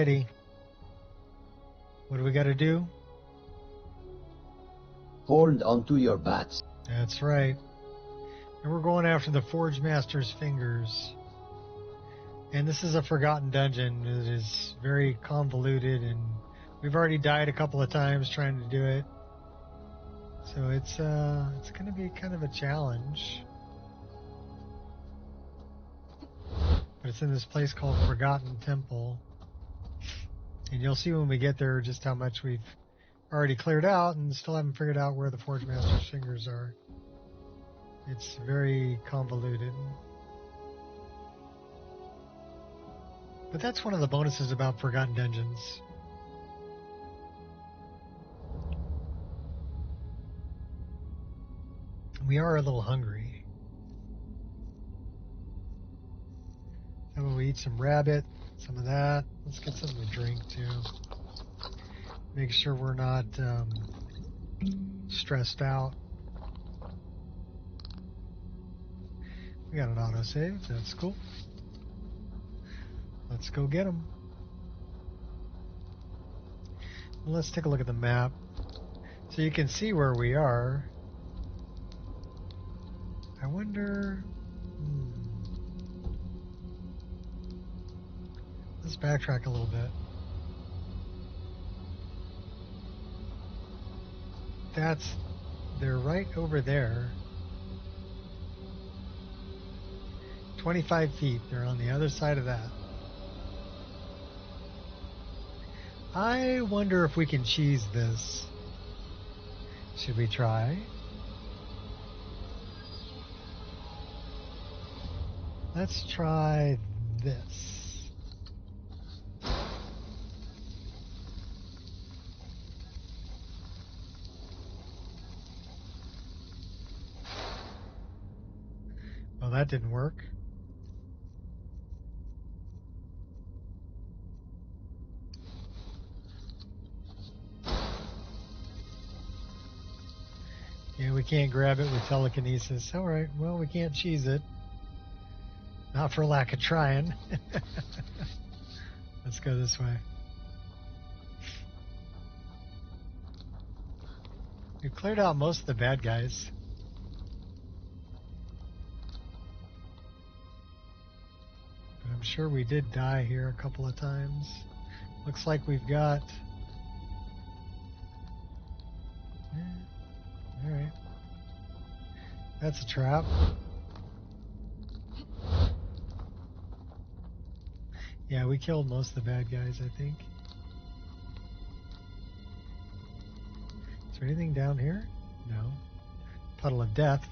Alrighty. What do we got to do? Hold onto your bats. That's right. And we're going after the Forge Master's fingers. And this is a forgotten dungeon. It is very convoluted, and we've already died a couple of times trying to do it. So it's going to be kind of a challenge. But it's in this place called Forgotten Temple. And you'll see when we get there just how much we've already cleared out and still haven't figured out where the Forge Master's fingers are. It's very convoluted. But that's one of the bonuses about Forgotten Dungeons. We are a little hungry. How about we eat some rabbit, some of that. Let's get something to drink too. Make sure we're not stressed out. We got an autosave, that's cool. Let's go get them. Let's take a look at the map so you can see where we are. I wonder... Let's backtrack a little bit. They're right over there. 25 feet. They're on the other side of that. I wonder if we can cheese this. Should we try? Let's try this. Well, that didn't work. Yeah, we can't grab it with telekinesis. All right, well, we can't cheese it. Not for lack of trying. Let's go this way. We've cleared out most of the bad guys. But I'm sure we did die here a couple of times. Looks like we've got... Alright. That's a trap. Yeah, we killed most of the bad guys, I think. Is there anything down here? No. Puddle of death.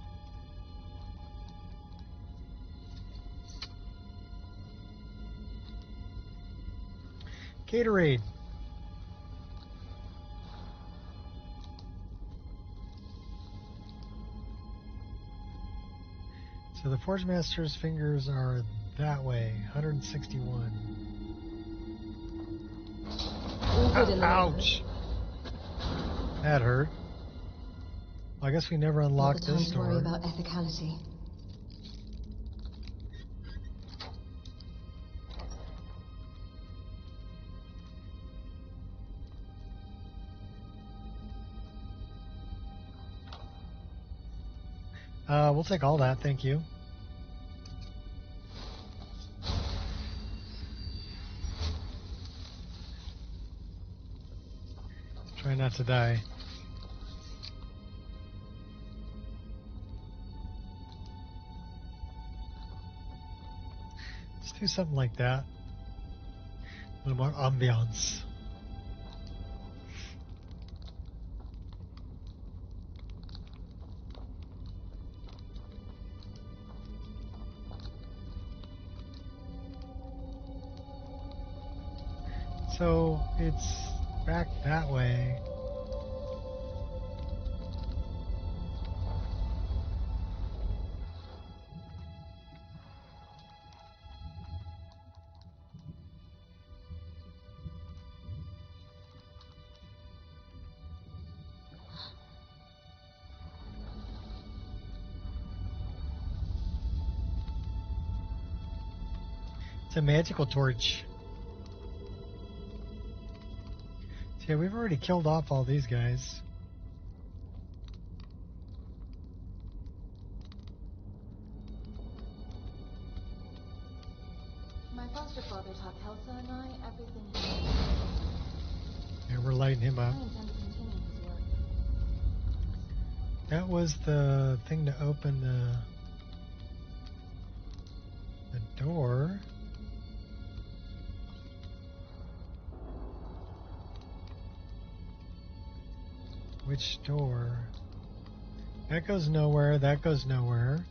Gatorade. So the Forge Master's fingers are that way, 161. Ouch! That hurt. Well, I guess we never unlocked this door. Worry about ethicality. We'll take all that, thank you. Try not to die. Let's do something like that. A little more ambiance. So it's back that way. It's a magical torch. Okay, we've already killed off all these guys. My foster father taught Kelsa and I everything he knew. And we're lighting him I up. intend to continue his work. That was the thing to open the door. Which door? That goes nowhere, that goes nowhere,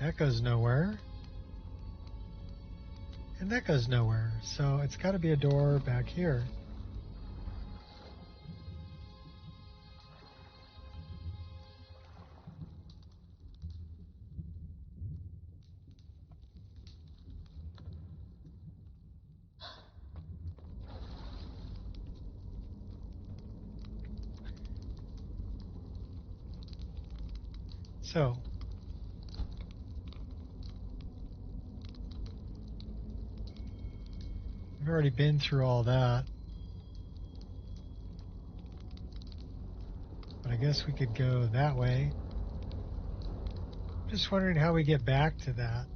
that goes nowhere, and that goes nowhere. So it's got to be a door back here. So, we've already been through all that. But I guess we could go that way. Just wondering how we get back to that.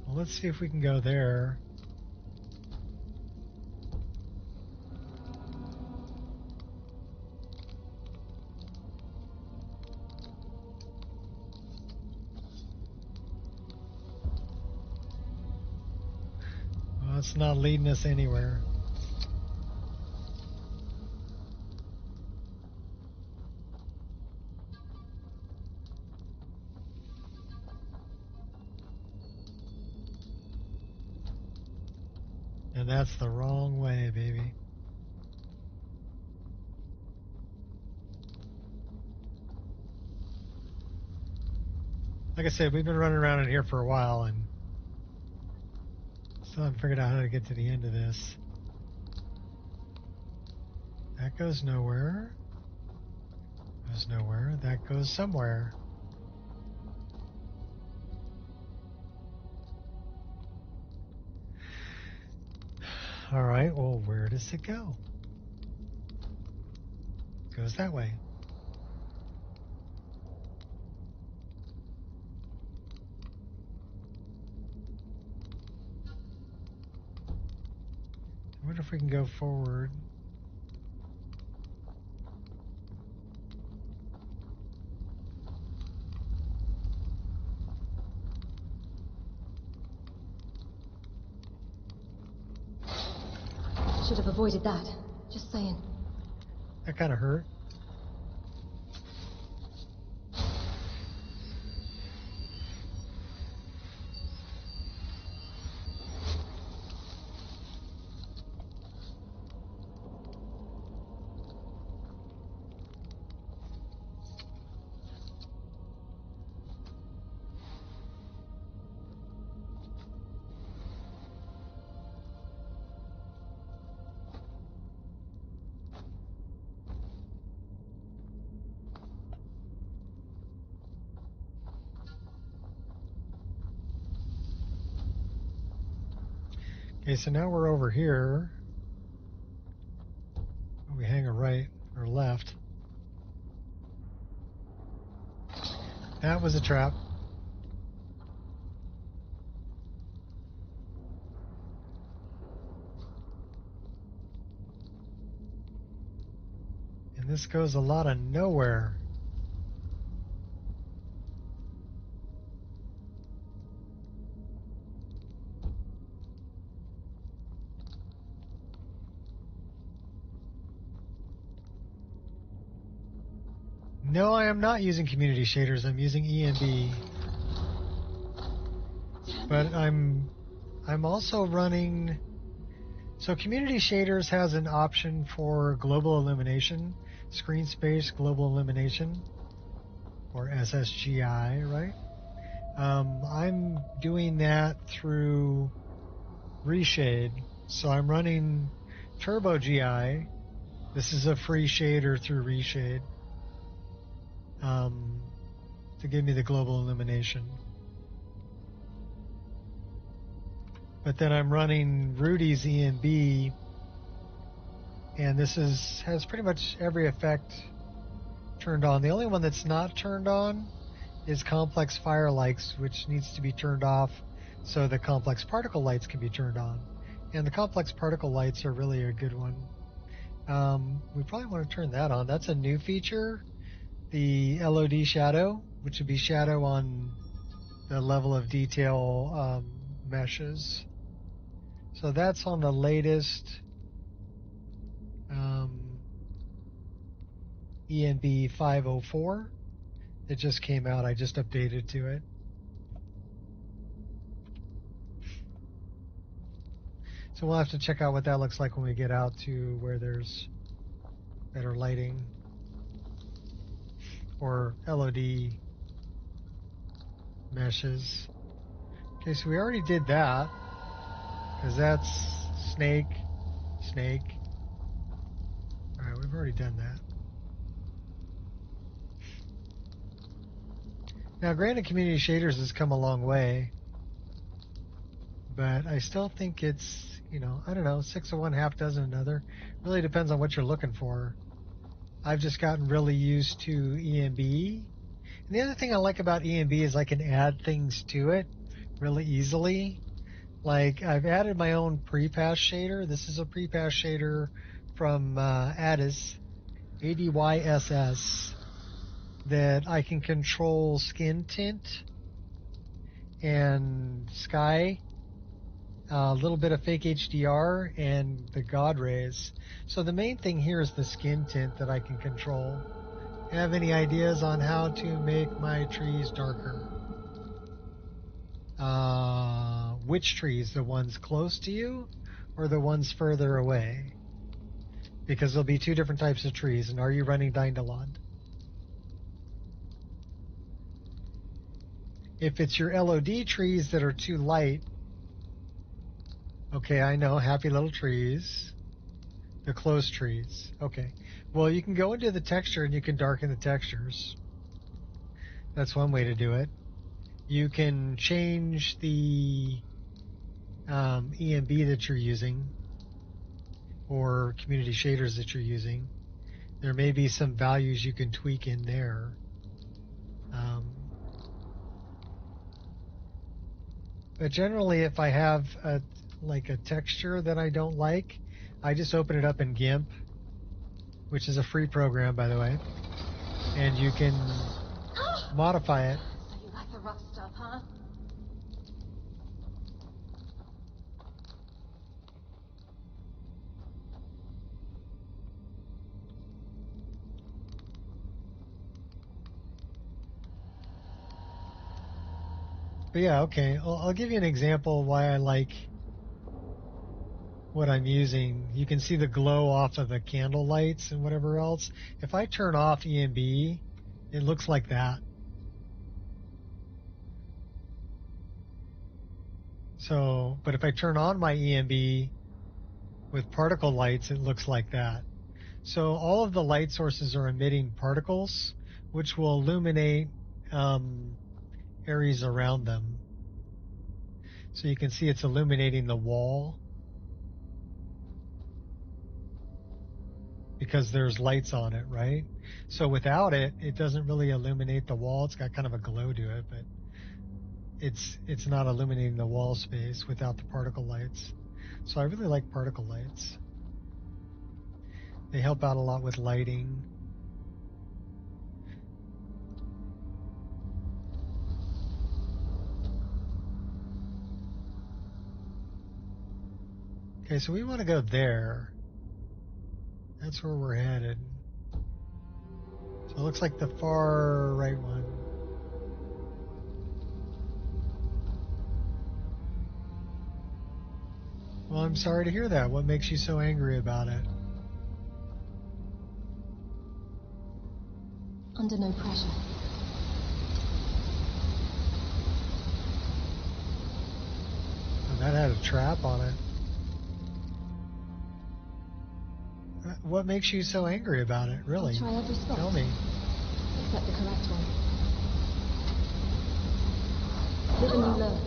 Well, let's see if we can go there. Well, it's not leading us anywhere. And that's the wrong way, baby. Like I said, we've been running around in here for a while and still haven't figured out how to get to the end of this. That goes nowhere. Goes nowhere. That goes somewhere. Alright, well, where does it go? It goes that way. I wonder if we can go forward. Should have avoided that. Just saying. That kind of hurt. Okay, so now we're over here. We hang a right or left. That was a trap. And this goes a lot of nowhere. No, I am not using community shaders. I'm using ENB. But I'm also running. So community shaders has an option for global illumination, screen space global illumination, or SSGI, right? I'm doing that through reshade. So I'm running Turbo GI. This is a free shader through reshade. to give me the global illumination. But then I'm running Rudy's ENB, and this has pretty much every effect turned on. The only one that's not turned on is complex fire lights, which needs to be turned off so the complex particle lights can be turned on. And the complex particle lights are really a good one. We probably want to turn that on. That's a new feature, the LOD shadow, which would be shadow on the level of detail meshes. So that's on the latest ENB 504 that just came out. I just updated to it. So we'll have to check out what that looks like when we get out to where there's better lighting or LOD meshes. Okay, so we already did that because that's snake. All right, we've already done that. Now, granted, community shaders has come a long way, but I still think it's, I don't know, 6 of one, half dozen another. Really depends on what you're looking for. I've just gotten really used to ENB. And the other thing I like about ENB is I can add things to it really easily. Like, I've added my own pre-pass shader. This is a pre-pass shader from Addys, ADYSS, that I can control skin tint and sky, a little bit of fake HDR, and the God rays. So the main thing here is the skin tint that I can control. Have any ideas on how to make my trees darker? Which trees? The ones close to you or the ones further away? Because there'll be two different types of trees. And are you running Dindalon? If it's your LOD trees that are too light, okay, I know, happy little trees. The close trees. Okay. Well, you can go into the texture and you can darken the textures. That's one way to do it. You can change the ENB that you're using or community shaders that you're using. There may be some values you can tweak in there. But generally, if I have a texture that I don't like, I just open it up in GIMP, which is a free program, by the way, and you can modify it. So you like the rough stuff, huh? But yeah, okay. I'll give you an example of why I like what I'm using. You can see the glow off of the candle lights and whatever else. If I turn off ENB, it looks like that. So, but if I turn on my ENB with particle lights, it looks like that. So all of the light sources are emitting particles, which will illuminate areas around them. So you can see it's illuminating the wall because there's lights on it, right? So without it, it doesn't really illuminate the wall. It's got kind of a glow to it, but it's not illuminating the wall space without the particle lights. So I really like particle lights. They help out a lot with lighting. Okay, so we want to go there. That's where we're headed. So it looks like the far right one. Well, I'm sorry to hear that. What makes you so angry about it? Under no pressure. Oh, that had a trap on it. What makes you so angry about it, really? I'll try every spot. Tell me. Except the correct one. Live and you learn.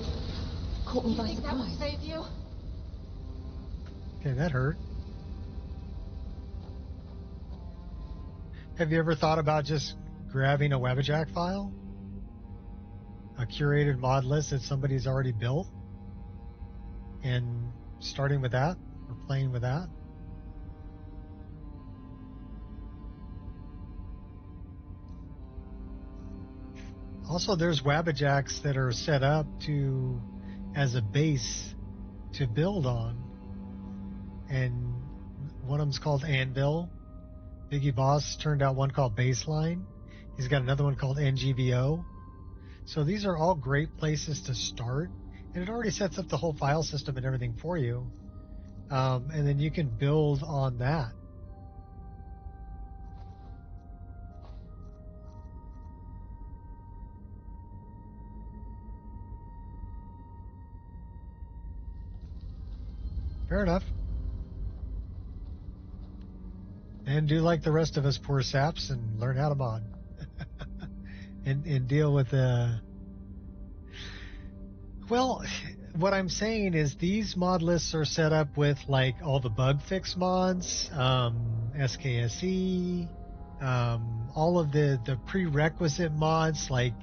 Caught me by Think that will surprise. save you? Okay, that hurt. Have you ever thought about just grabbing a Wabbajack file? A curated mod list that somebody's already built? And starting with that? Or playing with that? Also, there's Wabbajacks that are set up to as a base to build on. And one of them's called Anvil. Biggie Boss turned out one called Baseline. He's got another one called NGVO. So these are all great places to start. And it already sets up the whole file system and everything for you. And then you can build on that. Fair enough. And do like the rest of us poor saps and learn how to mod. and deal with well, what I'm saying is these mod lists are set up with like all the bug fix mods, SKSE, all of the prerequisite mods like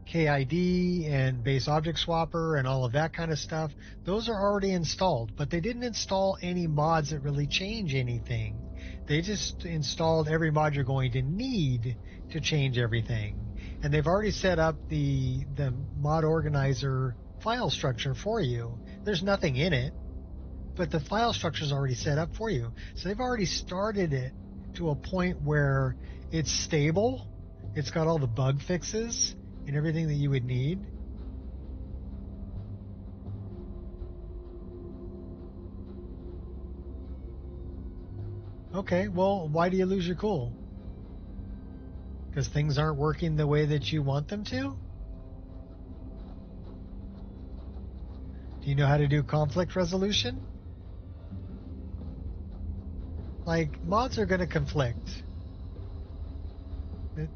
KID and base object swapper and all of that kind of stuff. Those are already installed, but they didn't install any mods that really change anything. They just installed every mod you're going to need to change everything. And they've already set up the mod organizer file structure for you. There's nothing in it, but the file structure is already set up for you. So they've already started it to a point where it's stable. It's got all the bug fixes and everything that you would need. Okay, well, why do you lose your cool? Because things aren't working the way that you want them to? Do you know how to do conflict resolution? Like, mods are going to conflict.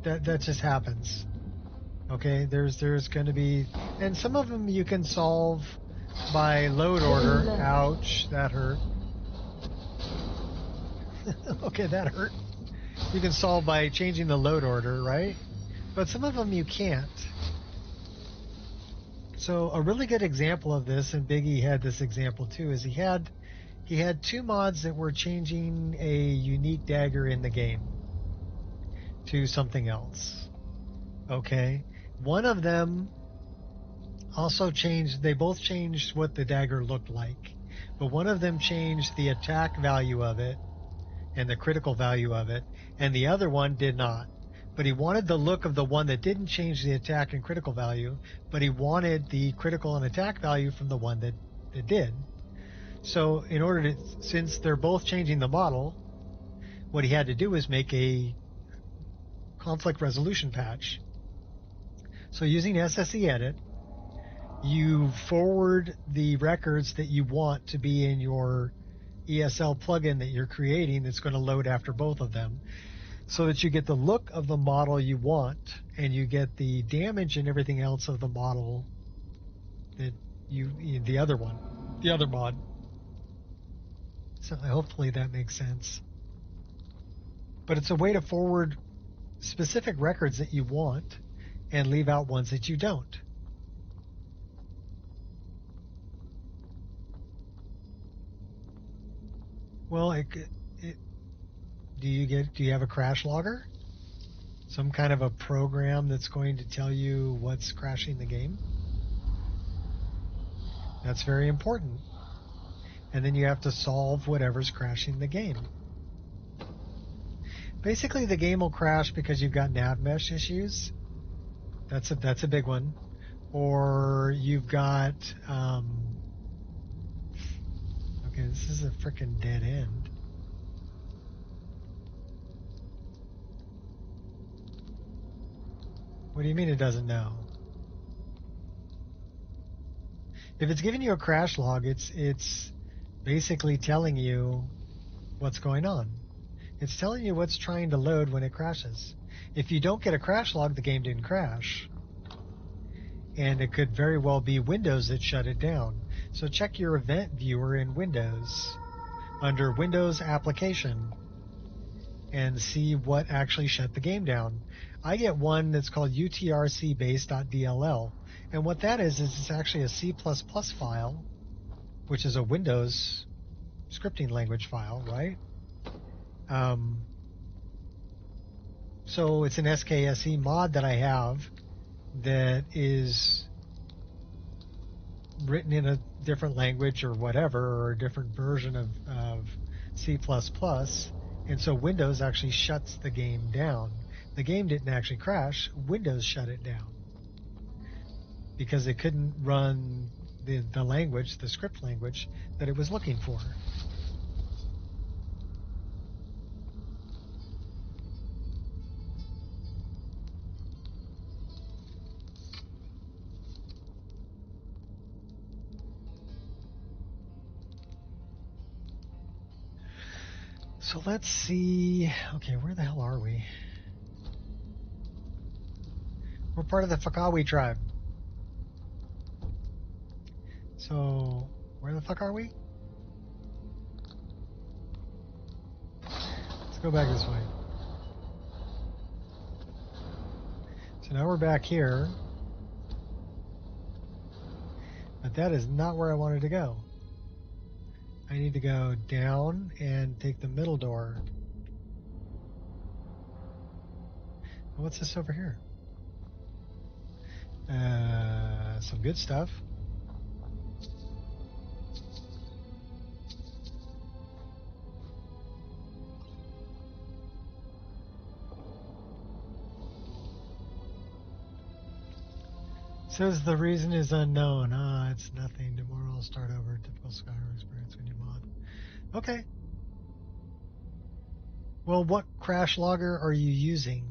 That just happens. Okay, there's going to be, and some of them you can solve by load order. Ouch, that hurt. Okay, that hurt. You can solve by changing the load order, right? But some of them you can't. So a really good example of this, and Biggie had this example too, is he had two mods that were changing a unique dagger in the game to something else. Okay. One of them also changed, they both changed what the dagger looked like, but one of them changed the attack value of it and the critical value of it, and the other one did not. But he wanted the look of the one that didn't change the attack and critical value, but he wanted the critical and attack value from the one that did. So in order to, since they're both changing the model, what he had to do was make a conflict resolution patch. So using SSE edit, you forward the records that you want to be in your ESL plugin that you're creating that's going to load after both of them, so that you get the look of the model you want and you get the damage and everything else of the model that the other mod. So hopefully that makes sense. But it's a way to forward specific records that you want and leave out ones that you don't. Well, do you have a crash logger? Some kind of a program that's going to tell you what's crashing the game? That's very important. And then you have to solve whatever's crashing the game. Basically, the game will crash because you've got nav mesh issues. That's a big one. Or you've got okay, this is a freaking dead end. What do you mean it doesn't know? If it's giving you a crash log, it's basically telling you what's going on. It's telling you what's trying to load when it crashes. If you don't get a crash log, the game didn't crash. And it could very well be Windows that shut it down. So check your event viewer in Windows under Windows Application and see what actually shut the game down. I get one that's called utrcbase.dll. And what that is it's actually a C++ file, which is a Windows scripting language file, right? So it's an SKSE mod that I have that is written in a different language or whatever, or a different version of C++. And so Windows actually shuts the game down. The game didn't actually crash. Windows shut it down because it couldn't run the language, the script language that it was looking for. So let's see. Okay, where the hell are we? We're part of the Fakawi tribe. So, where the fuck are we? Let's go back this way. So now we're back here. But that is not where I wanted to go. I need to go down and take the middle door. What's this over here? Some good stuff. Says the reason is unknown. It's nothing. Tomorrow I'll start over. Typical Skyrim experience when you mod. Okay. Well, what crash logger are you using?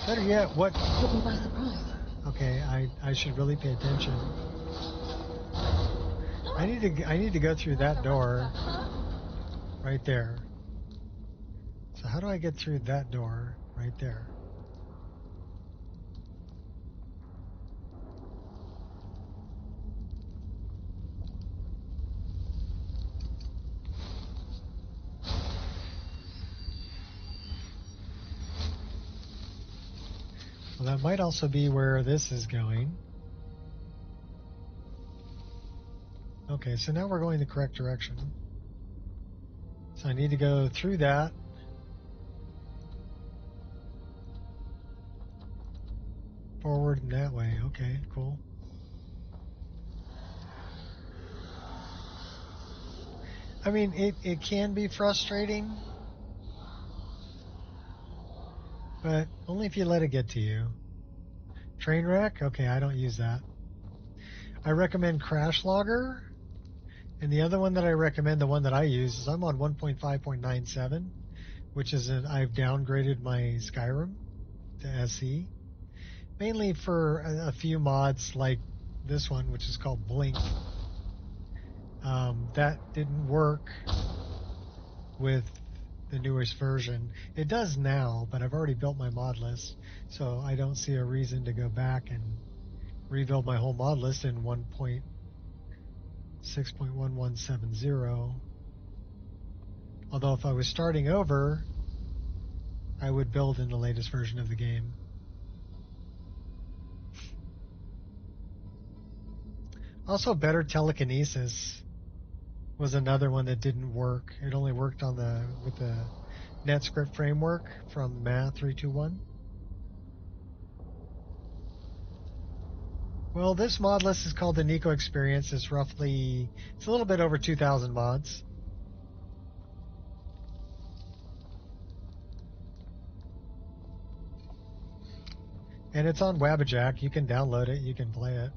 Better yet, what... Took me by surprise. Okay, I should really pay attention. I need to go through that door right there. So how do I get through that door right there? Well, that might also be where this is going. Okay, so now we're going the correct direction. So I need to go through that. Forward and that way. Okay, cool. I mean, it can be frustrating, but only if you let it get to you. Train wreck? Okay, I don't use that. I recommend Crash Logger. And the other one that I recommend, the one that I use, is I'm on 1.5.97, which is I've downgraded my Skyrim to SE. Mainly for a few mods like this one, which is called Blink. That didn't work with the newest version. It does now, but I've already built my mod list, so I don't see a reason to go back and rebuild my whole mod list in 1.6.1170. Although if I was starting over, I would build in the latest version of the game. Also, better telekinesis was another one that didn't work. It only worked on with the NetScript framework from Math 321. Well, this mod list is called the Nico Experience. It's a little bit over 2,000 mods. And it's on Wabbajack. You can download it. You can play it.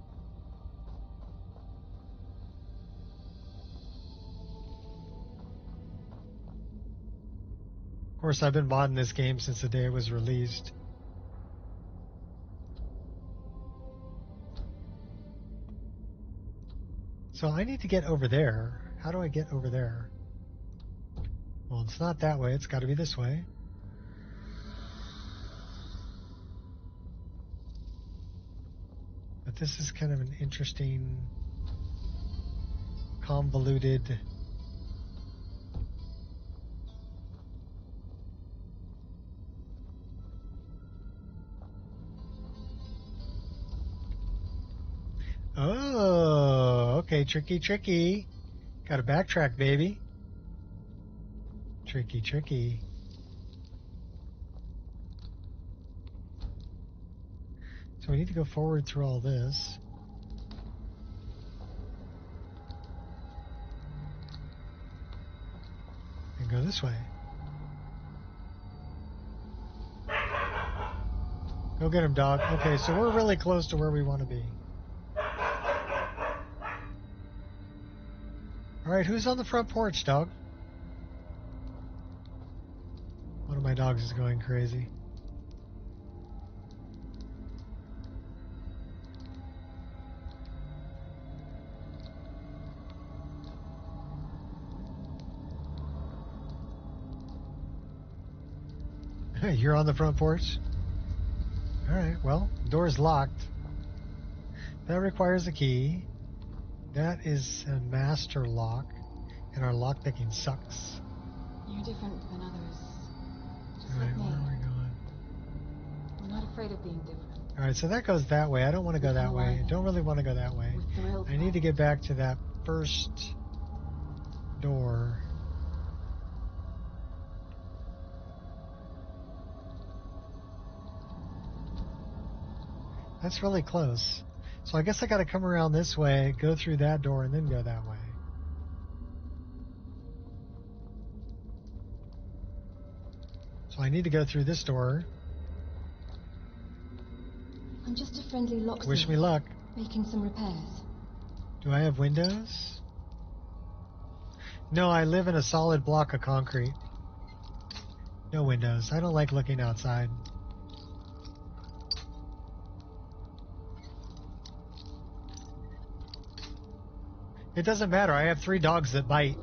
Of course, I've been modding this game since the day it was released. So I need to get over there. How do I get over there? Well, it's not that way. It's got to be this way. this is kind of an interesting, convoluted. Oh, okay, tricky, tricky. Gotta backtrack, baby. Tricky, tricky. So we need to go forward through all this. And go this way. Go get him, dog. Okay, so we're really close to where we want to be. Alright, who's on the front porch, dog? One of my dogs is going crazy. You're on the front porch? Alright, well, door's locked. That requires a key. That is a master lock, and our lock picking sucks. You're different than others. Just Alright, like where me. are we going? We're not afraid of being different. Alright, so that goes that way. I don't want to go that way. I don't really want to go that way. We're thrilled. I need to get back to that first door. That's really close. So I guess I got to come around this way, go through that door, and then go that way. So I need to go through this door. I'm just a friendly locksmith. Wish me luck. Making some repairs. Do I have windows? No, I live in a solid block of concrete. No windows. I don't like looking outside. It doesn't matter. I have 3 dogs that bite.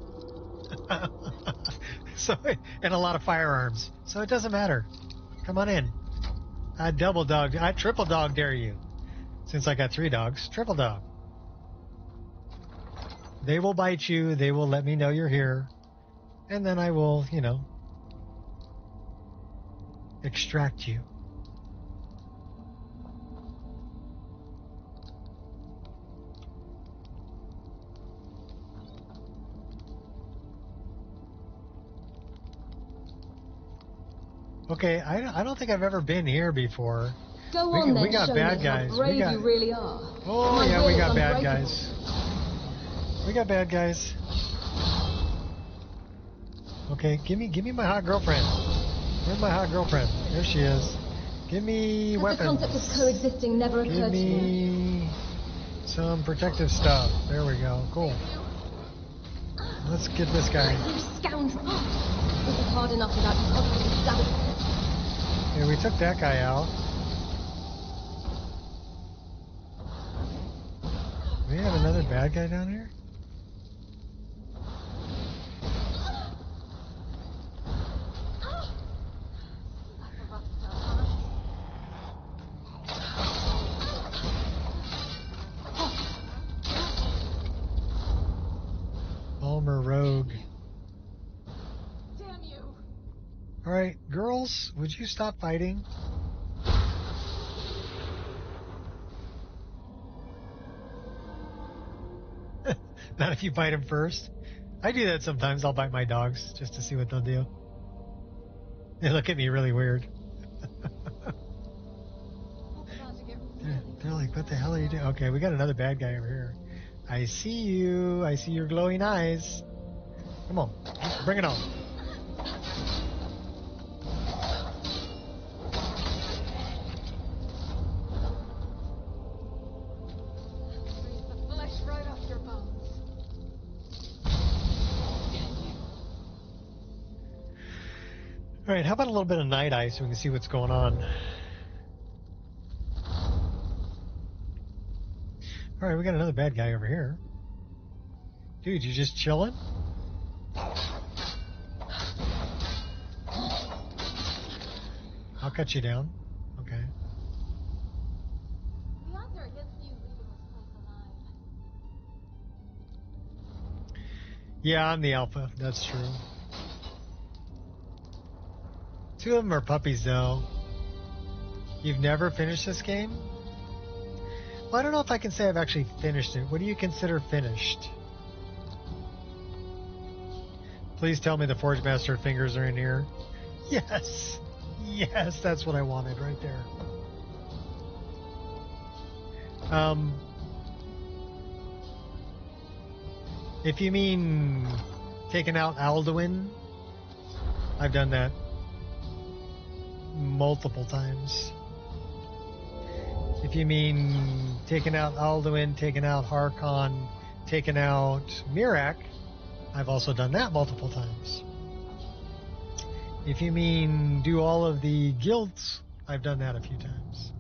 So, and a lot of firearms. So it doesn't matter. Come on in. I triple dog dare you. Since I got 3 dogs, triple dog. They will bite you. They will let me know you're here. And then I will, extract you. Okay, I don't think I've ever been here before. Go on then, we got show bad me guys. how brave you really are. Oh My yeah, will we is got bad unbreakable. guys. We got bad guys. Okay, give me my hot girlfriend. Where's my hot girlfriend? There she is. Give me Has weapons. the concept of coexisting never occurred Give to you? me some protective stuff. There we go. Cool. Let's get this guy. You scoundrel! This is hard enough without you constantly stabbing. Yeah, we took that guy out. We have another bad guy down here? Palmer Rogue. Damn you! Alright, girls, would you stop fighting? Not if you bite them first. I do that sometimes. I'll bite my dogs just to see what they'll do. They look at me really weird. They're like, what the hell are you doing? Okay, we got another bad guy over here. I see you. I see your glowing eyes. Come on. Bring it on. Freeze the flesh right off your bones. All right, how about a little bit of night eye so we can see what's going on? All right, we got another bad guy over here. Dude, you just chilling? I'll cut you down. Okay. The odds are against you Yeah, I'm the alpha. That's true. 2 of them are puppies, though. You've never finished this game? Well, I don't know if I can say I've actually finished it. What do you consider finished? Please tell me the Forge Master fingers are in here. Yes! Yes, that's what I wanted right there. If you mean taking out Alduin, I've done that multiple times. If you mean taking out Alduin, taking out Harkon, taking out Mirak, I've also done that multiple times. If you mean do all of the guilds, I've done that a few times.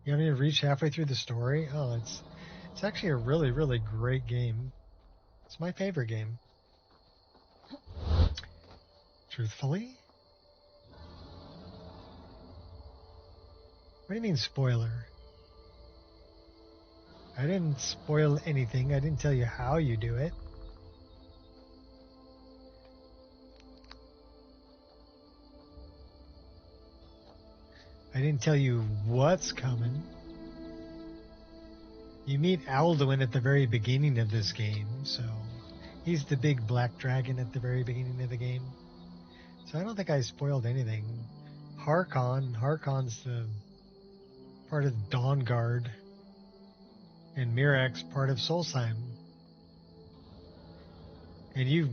You haven't even reached halfway through the story? Oh, it's actually a really, really great game. It's my favorite game. Truthfully? What do you mean spoiler? I didn't spoil anything. I didn't tell you how you do it. I didn't tell you what's coming. You meet Alduin at the very beginning of this game, so he's the big black dragon at the very beginning of the game. So I don't think I spoiled anything. Harkon's the part of Dawnguard, and Mirak's part of Solstheim. And you,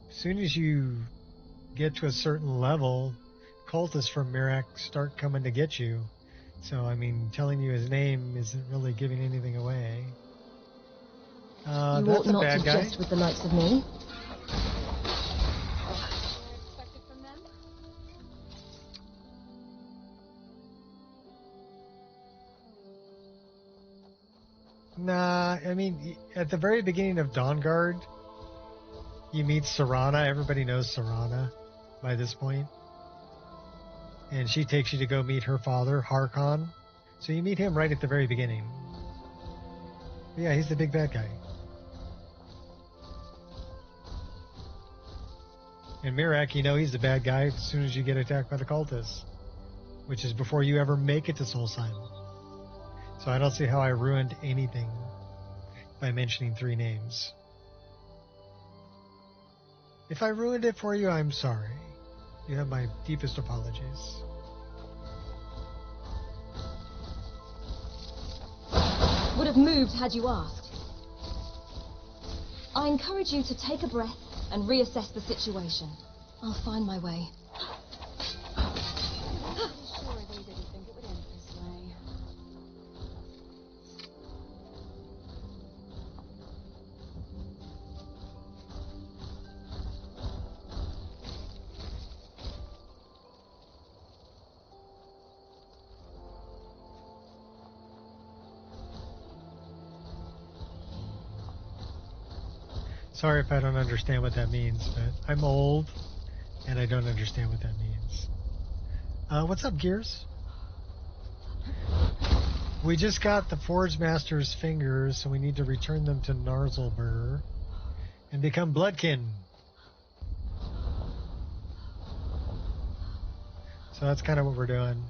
as soon as you get to a certain level, cultists from Mirak start coming to get you. So, I mean, telling you his name isn't really giving anything away. You that's ought a not bad to guy. jest with the likes of me. Expected from them? Nah, I mean, at the very beginning of Dawnguard, you meet Serana. Everybody knows Serana by this point. And she takes you to go meet her father, Harkon. So you meet him right at the very beginning. But yeah, he's the big bad guy. And Mirak, you know he's the bad guy as soon as you get attacked by the cultists. Which is before you ever make it to Solstheim. So I don't see how I ruined anything by mentioning 3 names. If I ruined it for you, I'm sorry. You have my deepest apologies. Would have moved had you asked. I encourage you to take a breath and reassess the situation. I'll find my way. Sure, they didn't think it would end this way. Sorry if I don't understand what that means, but I'm old and I don't understand what that means. What's up, Gears? We just got the Forge Master's fingers, so we need to return them to Narzlbur and become Bloodkin. So that's kind of what we're doing.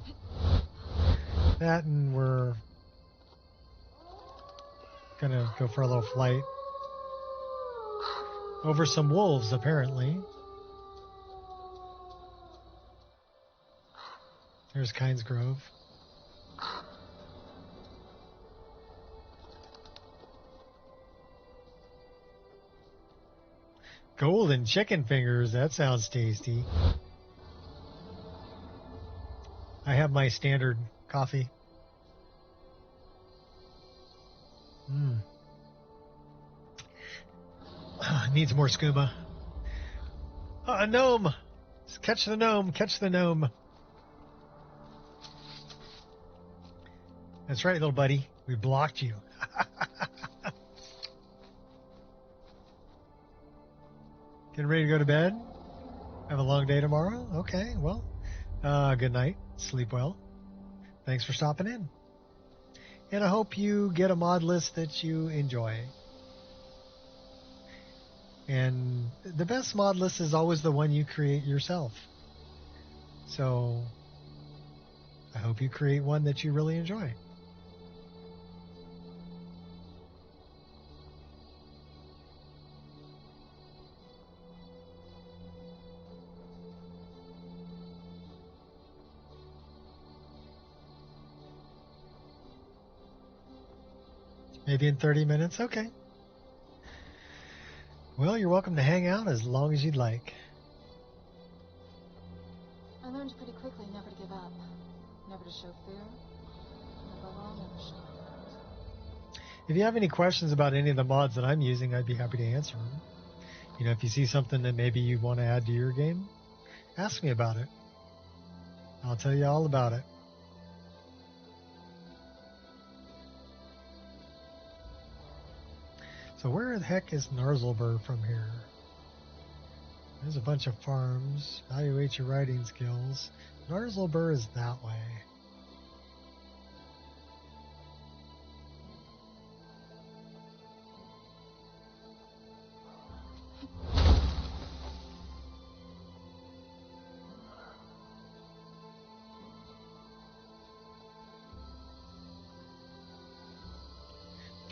That, and we're gonna go for a little flight over some wolves, apparently. There's Kynes Grove. Golden chicken fingers, that sounds tasty. I have my standard coffee. Needs more scuba. Oh, a gnome! Catch the gnome, catch the gnome. That's right, little buddy. We blocked you. Getting ready to go to bed? Have a long day tomorrow? Okay, well, good night. Sleep well. Thanks for stopping in. And I hope you get a mod list that you enjoy. And the best mod list is always the one you create yourself. So I hope you create one that you really enjoy. Maybe in 30 minutes? Okay. Well, you're welcome to hang out as long as you'd like. I learned pretty quickly never to give up, never to show fear, and above all, never show it. If you have any questions about any of the mods that I'm using, I'd be happy to answer them. You know, if you see something that maybe you want to add to your game, ask me about it. I'll tell you all about it. So where the heck is Narzlbur from here? There's a bunch of farms. Evaluate your writing skills. Narzlbur is that way.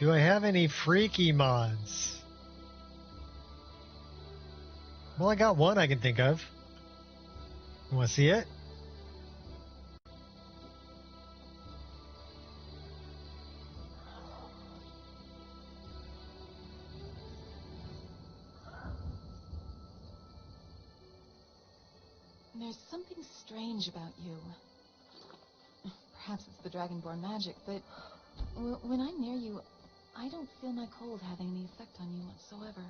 Do I have any freaky mods? Well, I got one I can think of. You want to see it? There's something strange about you. Perhaps it's the Dragonborn magic, but when I'm near you, I don't feel my cold having any effect on you whatsoever.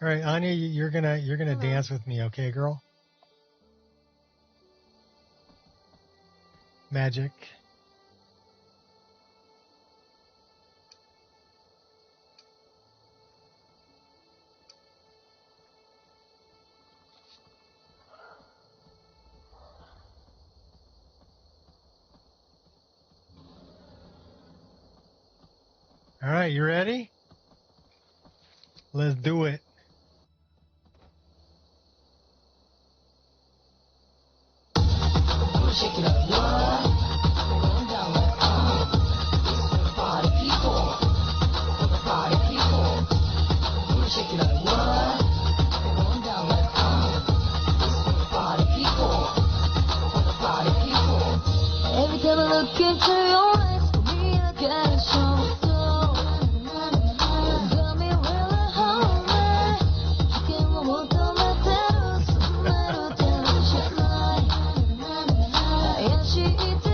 All right, Anya, you're gonna Hello. dance with me, okay, girl? Magic. All right, you ready? Let's do it. Shake it up, what? Going down like party people, for the party people. Shake it up, what? Going down like party people, for the party people. Every time I look into your eyes, for me I get a show. Got me really hungry. You can walk down my terrace, metal terrace, shut my. Yeah, she eats it.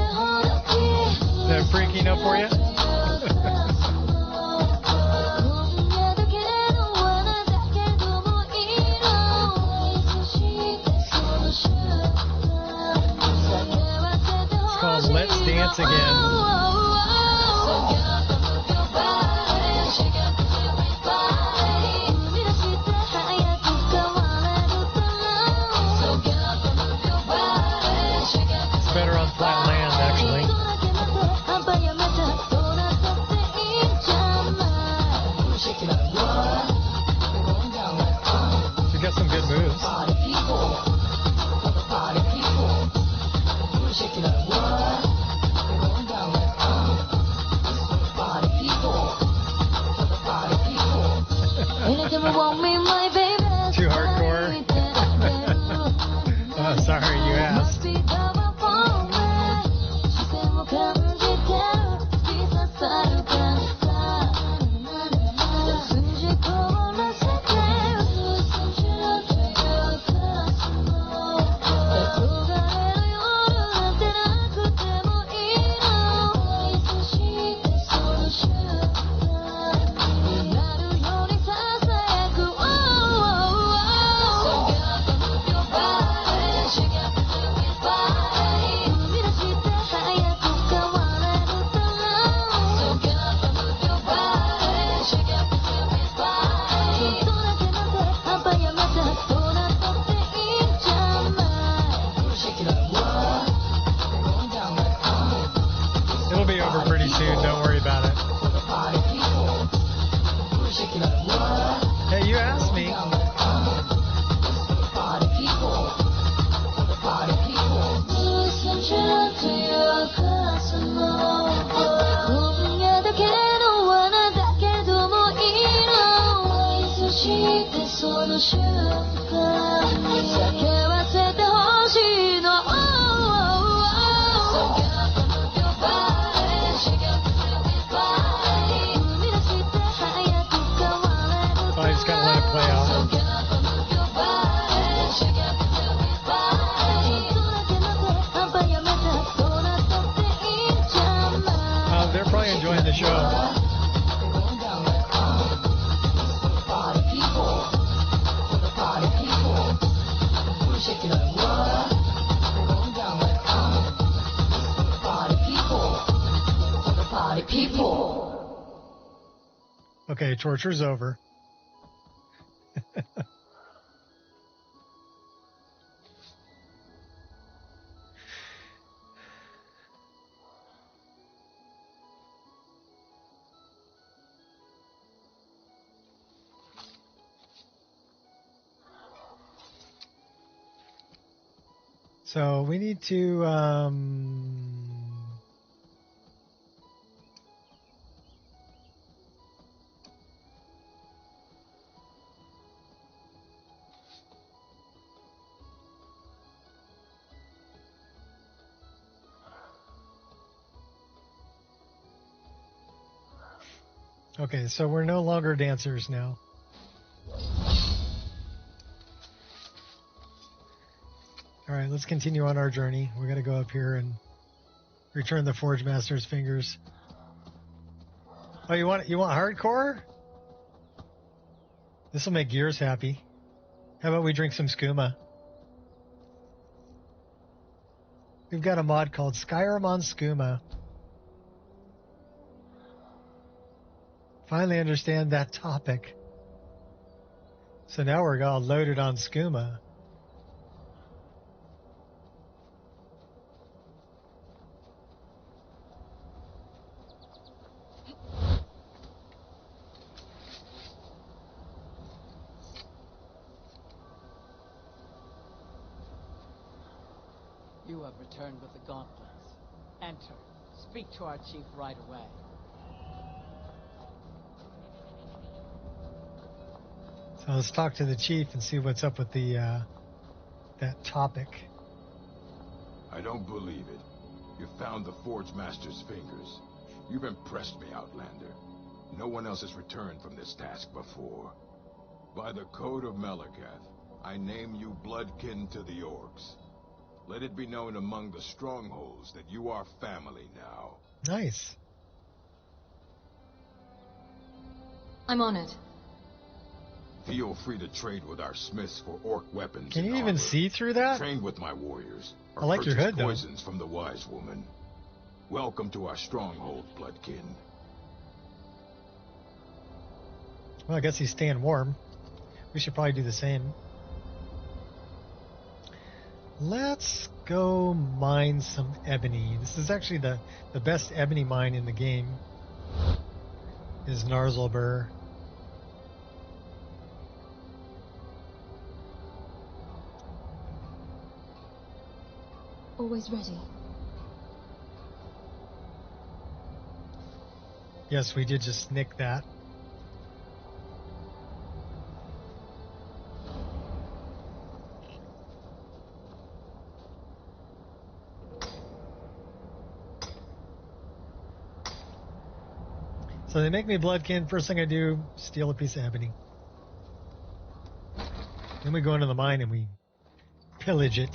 の瞬間叫ばせてほしいの So get up and move your body Shake up and feel it body 踏み出して早く変われる I just gotta let it play out. So get up and move your body Shake up and feel it body ちょっとだけ待って半端やめてどうなったっていいんじゃない They're probably enjoying the show. Okay, torture's over. So we need to okay, so we're no longer dancers now. All right, let's continue on our journey. We got to go up here and return the Forge Master's fingers. Oh, you want hardcore? This will make Gears happy. How about we drink some skooma? We've got a mod called Skyrim on skooma. Finally understand that topic. So now we're all loaded on skooma. You have returned with the gauntlets. Enter. Speak to our chief right away. So let's talk to the chief and see what's up with the that topic. I don't believe it. You found the Forge Master's fingers. You've impressed me, Outlander. No one else has returned from this task before. By the Code of Melakath, I name you bloodkin to the orcs. Let it be known among the strongholds that you are family now. Nice. I'm on it. Feel free to trade with our smiths for orc weapons. Can and you even armor. see through that? Train with my warriors. Or I like your purchase hood, though. poisons from the wise woman. Welcome to our stronghold, bloodkin. Well, I guess he's staying warm. We should probably do the same. Let's go mine some ebony. This is actually the best ebony mine in the game. Is Narzlbur. Always ready. Yes, we did just nick that. So they make me bloodkin. First thing I do, steal a piece of ebony. Then we go into the mine and we pillage it.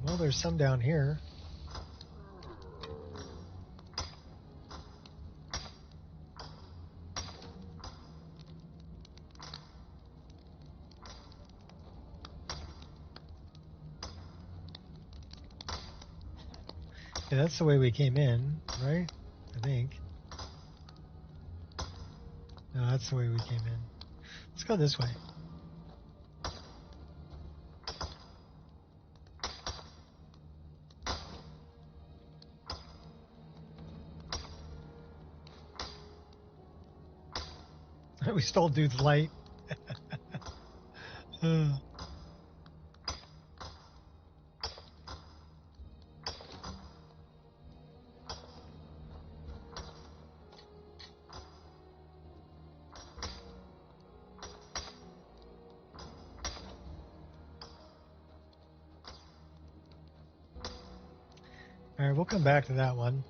Well, there's some down here. Yeah, that's the way we came in, right? I think. No, that's the way we came in. Let's go this way. We stole dude's light. All right, we'll come back to that one.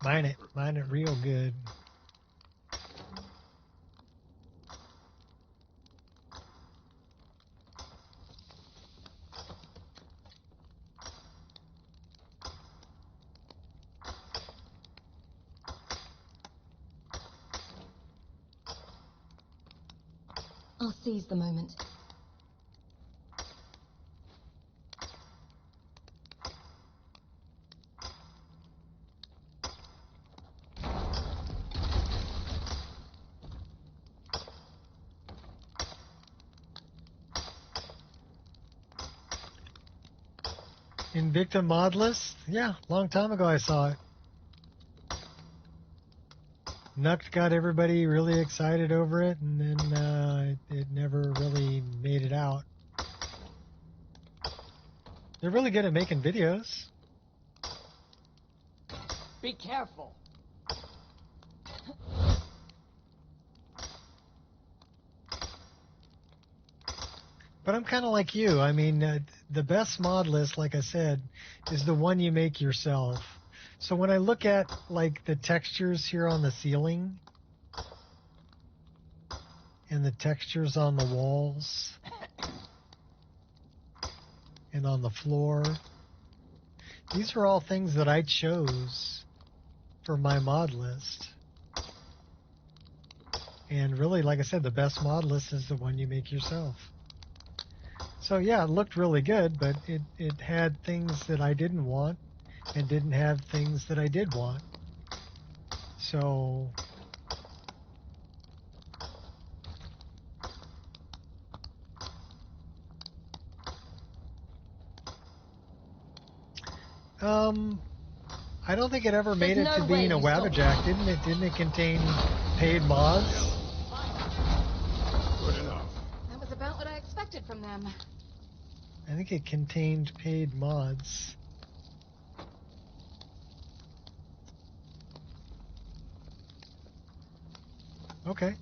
Mine it real good. I'll seize the moment. Invicta Modless? Yeah, long time ago I saw it. Nuct got everybody really excited over it, and then it never really made it out. They're really good at making videos. Be careful. But I'm kind of like you. I mean, the best mod list, like I said, is the one you make yourself. So when I look at like the textures here on the ceiling and the textures on the walls and on the floor, these are all things that I chose for my mod list. And really, like I said, the best mod list is the one you make yourself. So yeah, it looked really good, but it had things that I didn't want and didn't have things that I did want. So I don't think it ever made it There's to no being way a you stop Wabbajack, didn't it? Didn't it contain paid mods? Good enough. That was about what I expected from them. I think it contained paid mods. Okay.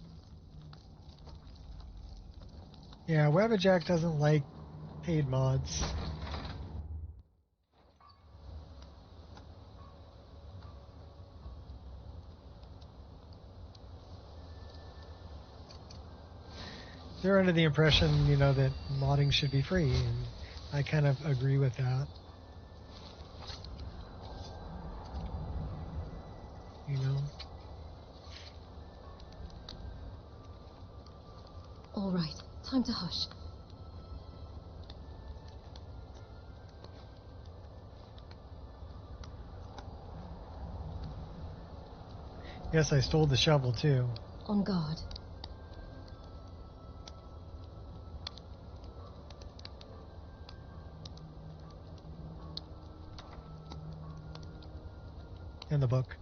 Yeah, Wabbajack doesn't like paid mods. They're under the impression, you know, that modding should be free, and I kind of agree with that. You know? All right, time to hush. Yes, I stole the shovel too. On guard. in the book.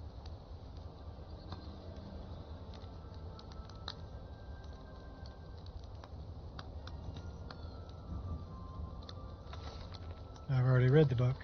I've already read the book.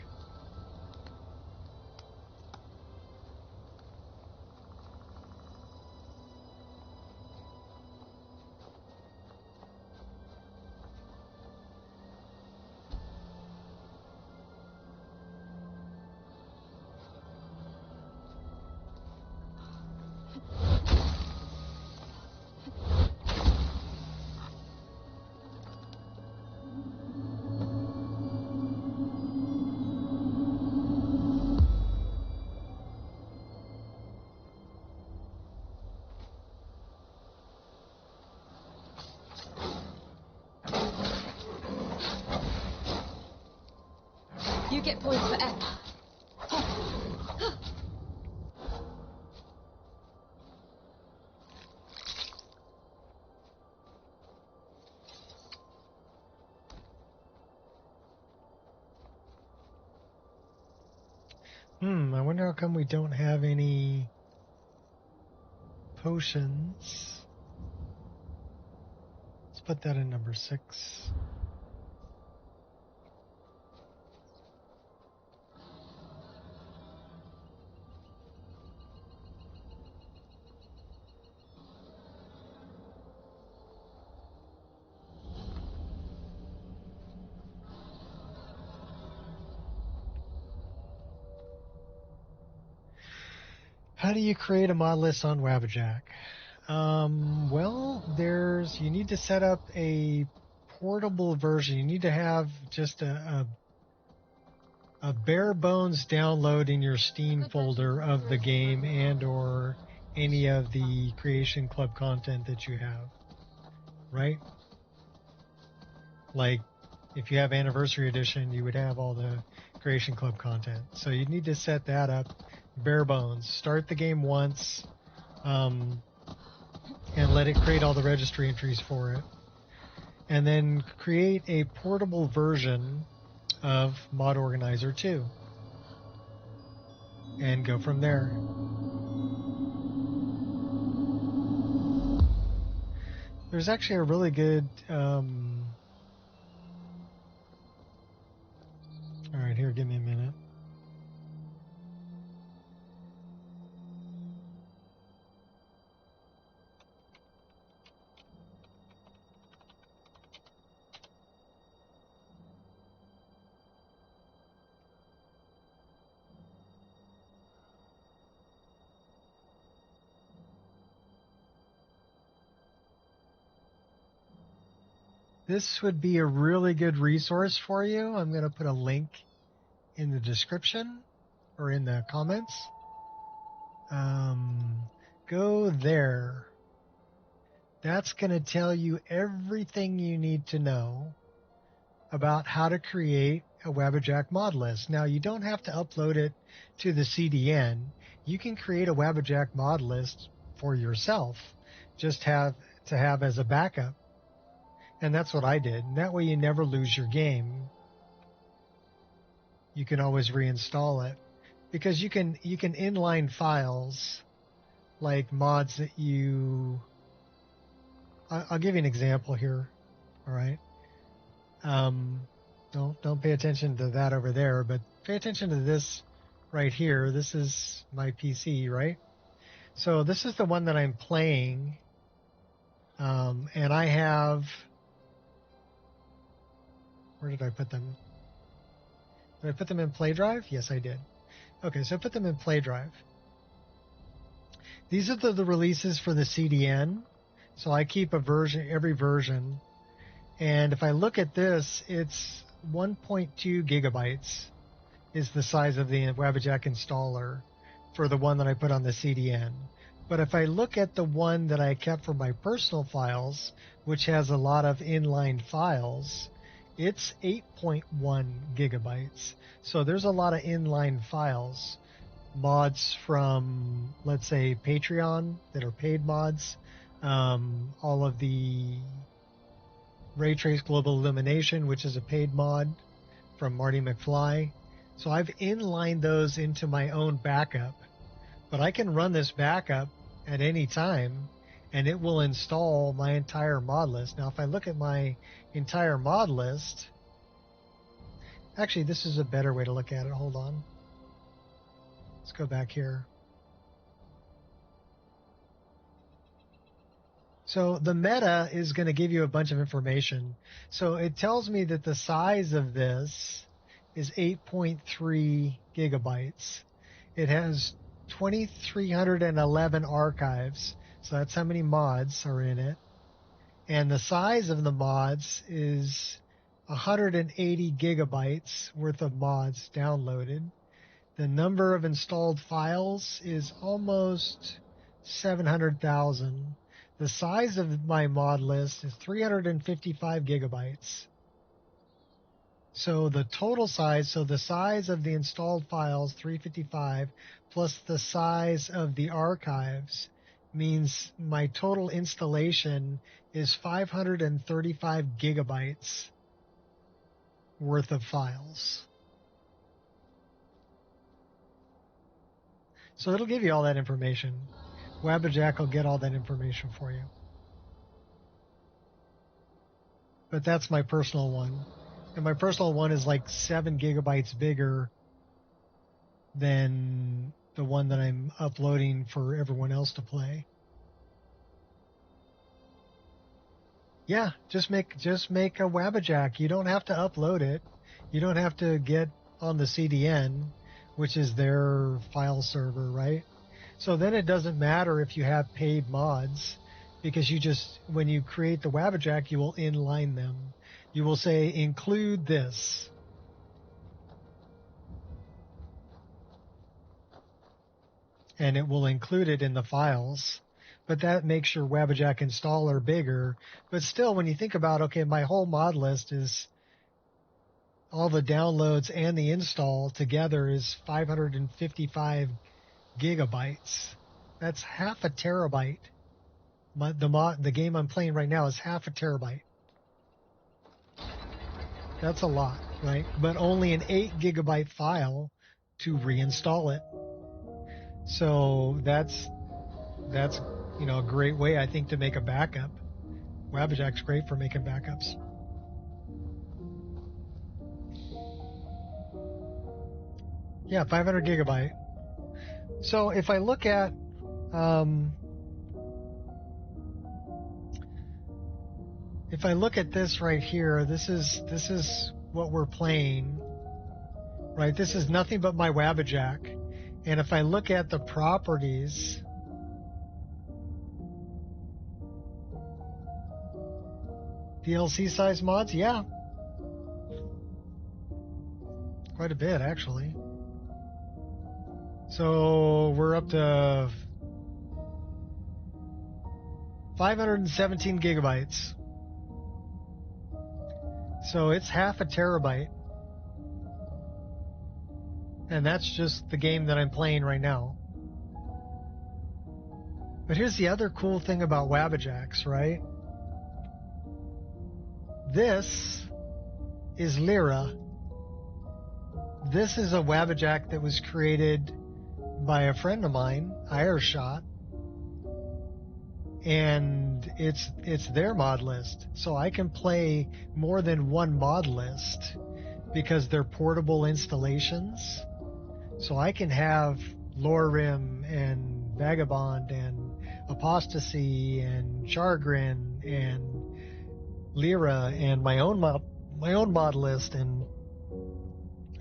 You get points for F. I wonder how come we don't have any potions. Let's put that in number 6. How do you create a mod list on Wabbajack? Well, you need to set up a portable version. You need to have just a bare bones download in your Steam folder of the game and or any of the Creation Club content that you have, right? Like, if you have Anniversary Edition, you would have all the Creation Club content. So you need to set that up bare bones. Start the game once, and let it create all the registry entries for it. And then create a portable version of Mod Organizer 2. And go from there. There's actually a really good... Alright, here, give me a minute. This would be a really good resource for you. I'm going to put a link in the description or in the comments. Go there. That's going to tell you everything you need to know about how to create a Wabbajack mod list. Now, you don't have to upload it to the CDN. You can create a Wabbajack mod list for yourself, just have as a backup. And that's what I did. And that way you never lose your game. You can always reinstall it. Because you can inline files like mods that you... I'll give you an example here. All right. Don't pay attention to that over there, but pay attention to this right here. This is my PC, right? So this is the one that I'm playing. And I have... Where did I put them? Did I put them in Play Drive? Yes, I did. Okay, so I put them in Play Drive. These are the releases for the CDN. So I keep every version. And if I look at this, it's 1.2 gigabytes is the size of the Wabbajack installer for the one that I put on the CDN. But if I look at the one that I kept for my personal files, which has a lot of inline files, it's 8.1 gigabytes. So there's a lot of inline files. Mods from, let's say, Patreon that are paid mods. All of the Ray Trace Global Illumination, which is a paid mod from Marty McFly. So I've inlined those into my own backup But I can run this backup at any time, and it will install my entire mod list. Now, if I look at my entire mod list, actually, this is a better way to look at it. Hold on. Let's go back here. So the meta is going to give you a bunch of information. So it tells me that the size of this is 8.3 gigabytes. It has 2,311 archives. So that's how many mods are in it. And the size of the mods is 180 gigabytes worth of mods downloaded. The number of installed files is almost 700,000. The size of my mod list is 355 gigabytes. So the total size, so the size of the installed files, 355, plus the size of the archives, means my total installation is 535 gigabytes worth of files. So it'll give you all that information. Wabbajack will get all that information for you. But that's my personal one. And my personal one is like 7 gigabytes bigger than the one that I'm uploading for everyone else to play. Yeah, just make a Wabbajack. You don't have to upload it. You don't have to get on the CDN, which is their file server, right? So then it doesn't matter if you have paid mods, because you just, when you create the Wabbajack, you will inline them. You will say, include this. And it will include it in the files. But that makes your Wabbajack installer bigger. But still, when you think about, okay, my whole mod list is all the downloads and the install together is 555 gigabytes. That's half a terabyte. The game I'm playing right now is half a terabyte. That's a lot, right? But only an 8 gigabyte file to reinstall it. So that's a great way, I think, to make a backup. Wabbajack's great for making backups. Yeah, 500 gigabyte. So if I look at this right here, this is what we're playing, right? This is nothing but my Wabbajack. And if I look at the properties, DLC size mods, yeah, quite a bit actually. So we're up to 517 gigabytes. So it's half a terabyte. And that's just the game that I'm playing right now. But here's the other cool thing about Wabbajacks, right? This is Lyra. This is a Wabbajack that was created by a friend of mine, Ireshot, and it's their mod list. So I can play more than one mod list because they're portable installations. So I can have Lorim and Vagabond and Apostasy and Chargrin and Lyra and my own mod list and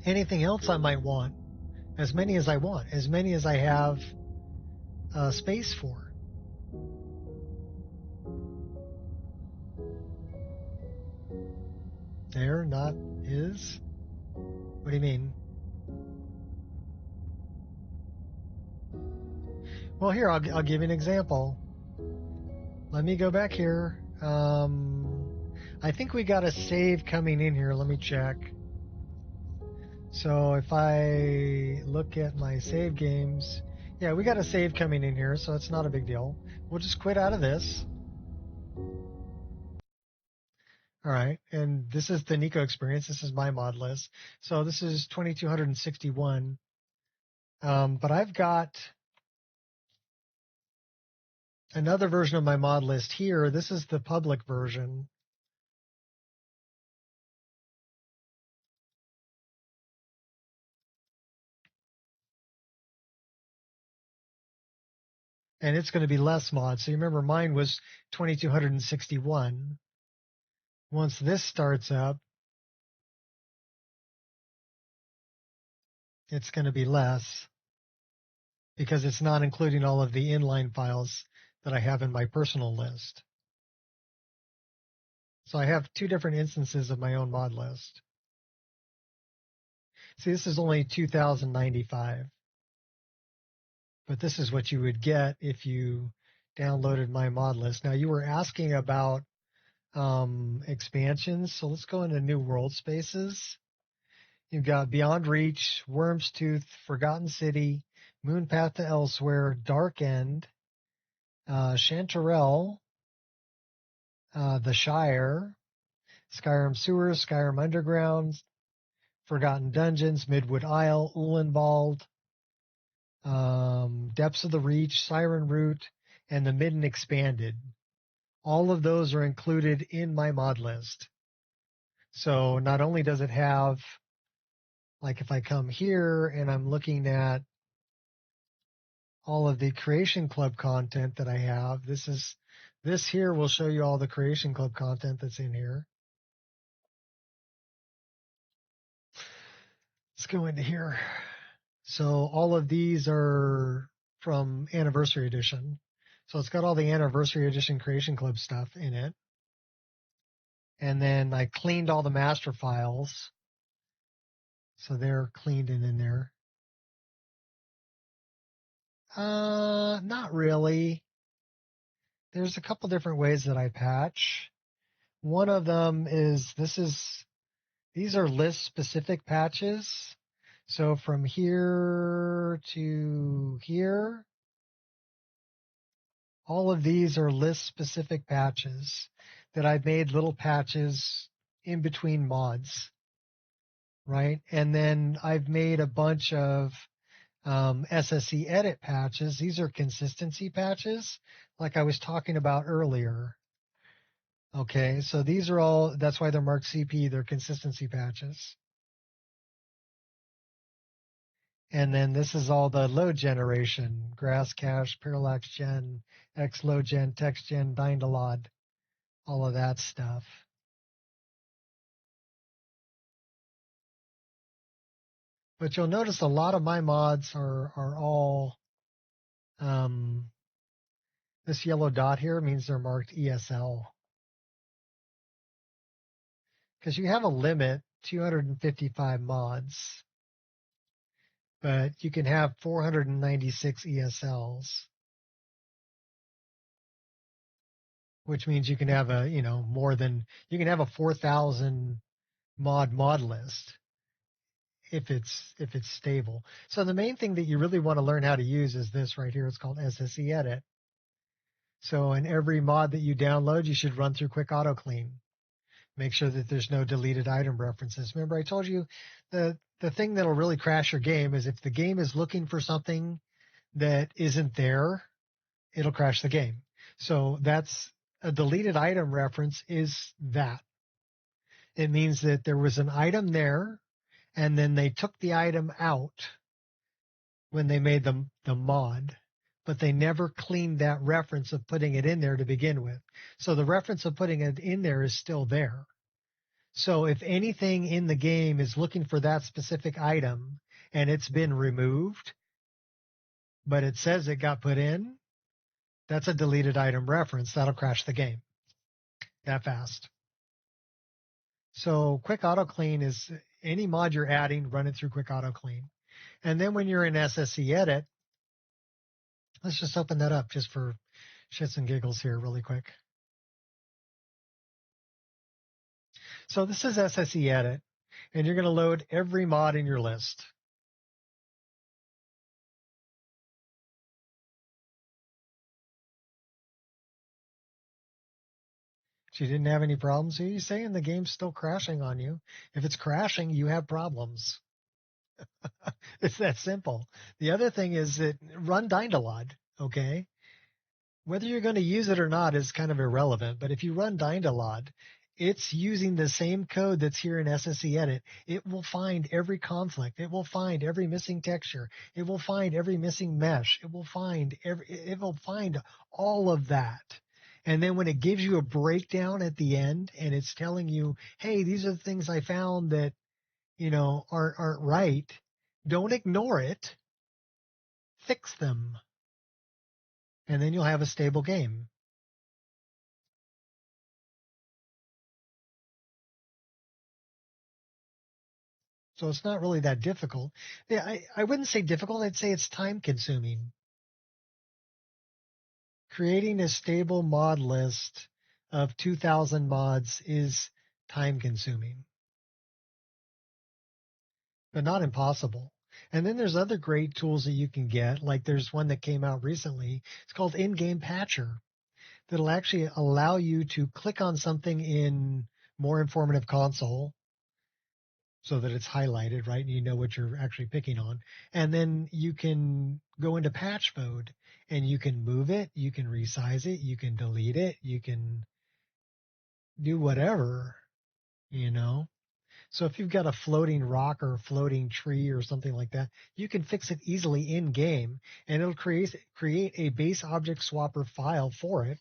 anything else I might want. As many as I want, as many as I have space for. There, not his? What do you mean? Well, here, I'll give you an example. Let me go back here. I think we got a save coming in here. Let me check. So if I look at my save games, yeah, we got a save coming in here, so it's not a big deal. We'll just quit out of this. All right, and this is the Nico Experience. This is my mod list. So this is 2261. But I've got another version of my mod list here. This is the public version. And it's going to be less mods. So you remember mine was 2261. Once this starts up, it's going to be less because it's not including all of the inline files that I have in my personal list. So I have two different instances of my own mod list. See, this is only 2095. But this is what you would get if you downloaded my mod list. Now, you were asking about expansions. So let's go into new world spaces. You've got Beyond Reach, Worm's Tooth, Forgotten City, Moon Path to Elsewhere, Dark End, Chanterelle, The Shire, Skyrim Sewers, Skyrim Underground, Forgotten Dungeons, Midwood Isle, Ulenbald, Depths of the Reach, Siren Root, and the Midden Expanded. All of those are included in my mod list. So not only does it have, like if I come here and I'm looking at all of the Creation Club content that I have, this here will show you all the Creation Club content that's in here. Let's go into here. So all of these are from Anniversary Edition. So it's got all the Anniversary Edition Creation Club stuff in it. And then I cleaned all the master files. So they're cleaned and in there. Not really. There's a couple different ways that I patch. One of them is these are list specific patches. So from here to here, all of these are list specific patches that I've made little patches in between mods, right? And then I've made a bunch of SSE edit patches. These are consistency patches like I was talking about earlier. Okay, so these are all, that's why they're marked CP, they're consistency patches. And then this is all the load generation, grass cache, parallax gen, X load gen, text gen, Dynalod, all of that stuff. But you'll notice a lot of my mods are all, this yellow dot here means they're marked ESL. Because you have a limit, 255 mods, but you can have 496 ESLs, which means you can have a, you can have a 4,000 mod list if it's stable. So the main thing that you really want to learn how to use is this right here. It's called SSE Edit. So in every mod that you download, you should run through Quick Auto Clean. Make sure that there's no deleted item references. Remember, I told you the thing that'll really crash your game is if the game is looking for something that isn't there, it'll crash the game. So that's a deleted item reference is that. It means that there was an item there, and then they took the item out when they made the mod, but they never cleaned that reference of putting it in there to begin with. So the reference of putting it in there is still there. So if anything in the game is looking for that specific item and it's been removed, but it says it got put in, that's a deleted item reference. That'll crash the game that fast. So Quick Auto Clean is any mod you're adding, run it through Quick Auto Clean. And then when you're in SSE Edit, let's just open that up just for shits and giggles here really quick. So this is SSE Edit, and you're going to load every mod in your list. She didn't have any problems. Are you saying the game's still crashing on you? If it's crashing, you have problems. It's that simple. The other thing is that run Dynalod, okay? Whether you're going to use it or not is kind of irrelevant, but if you run Dynalod, it's using the same code that's here in SSE Edit. It will find every conflict. It will find every missing texture. It will find every missing mesh. It will find all of that. And then when it gives you a breakdown at the end and it's telling you, hey, these are the things I found that, aren't right, don't ignore it. Fix them. And then you'll have a stable game. So it's not really that difficult. Yeah, I wouldn't say difficult. I'd say it's time consuming. Creating a stable mod list of 2,000 mods is time consuming, but not impossible. And then there's other great tools that you can get. Like there's one that came out recently. It's called In-Game Patcher. That'll actually allow you to click on something in More Informative Console so that it's highlighted, right? And you know what you're actually picking on. And then you can go into patch mode and you can move it, you can resize it, you can delete it, you can do whatever, So if you've got a floating rock or a floating tree or something like that, you can fix it easily in game and it'll create a base object swapper file for it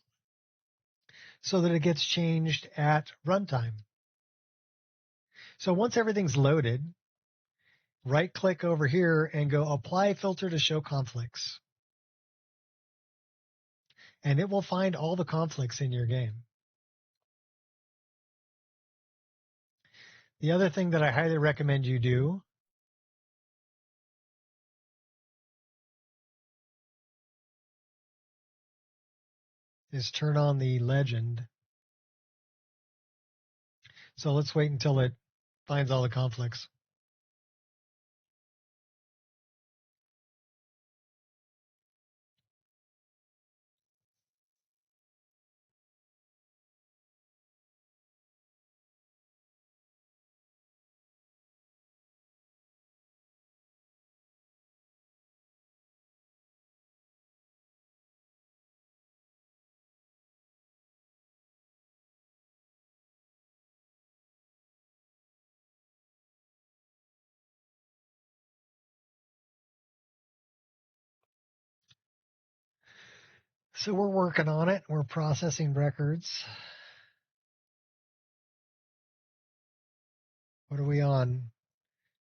so that it gets changed at runtime. So once everything's loaded, right click over here and go apply filter to show conflicts. And it will find all the conflicts in your game. The other thing that I highly recommend you do is turn on the legend. So let's wait until it finds all the conflicts. So we're working on it. We're processing records. What are we on?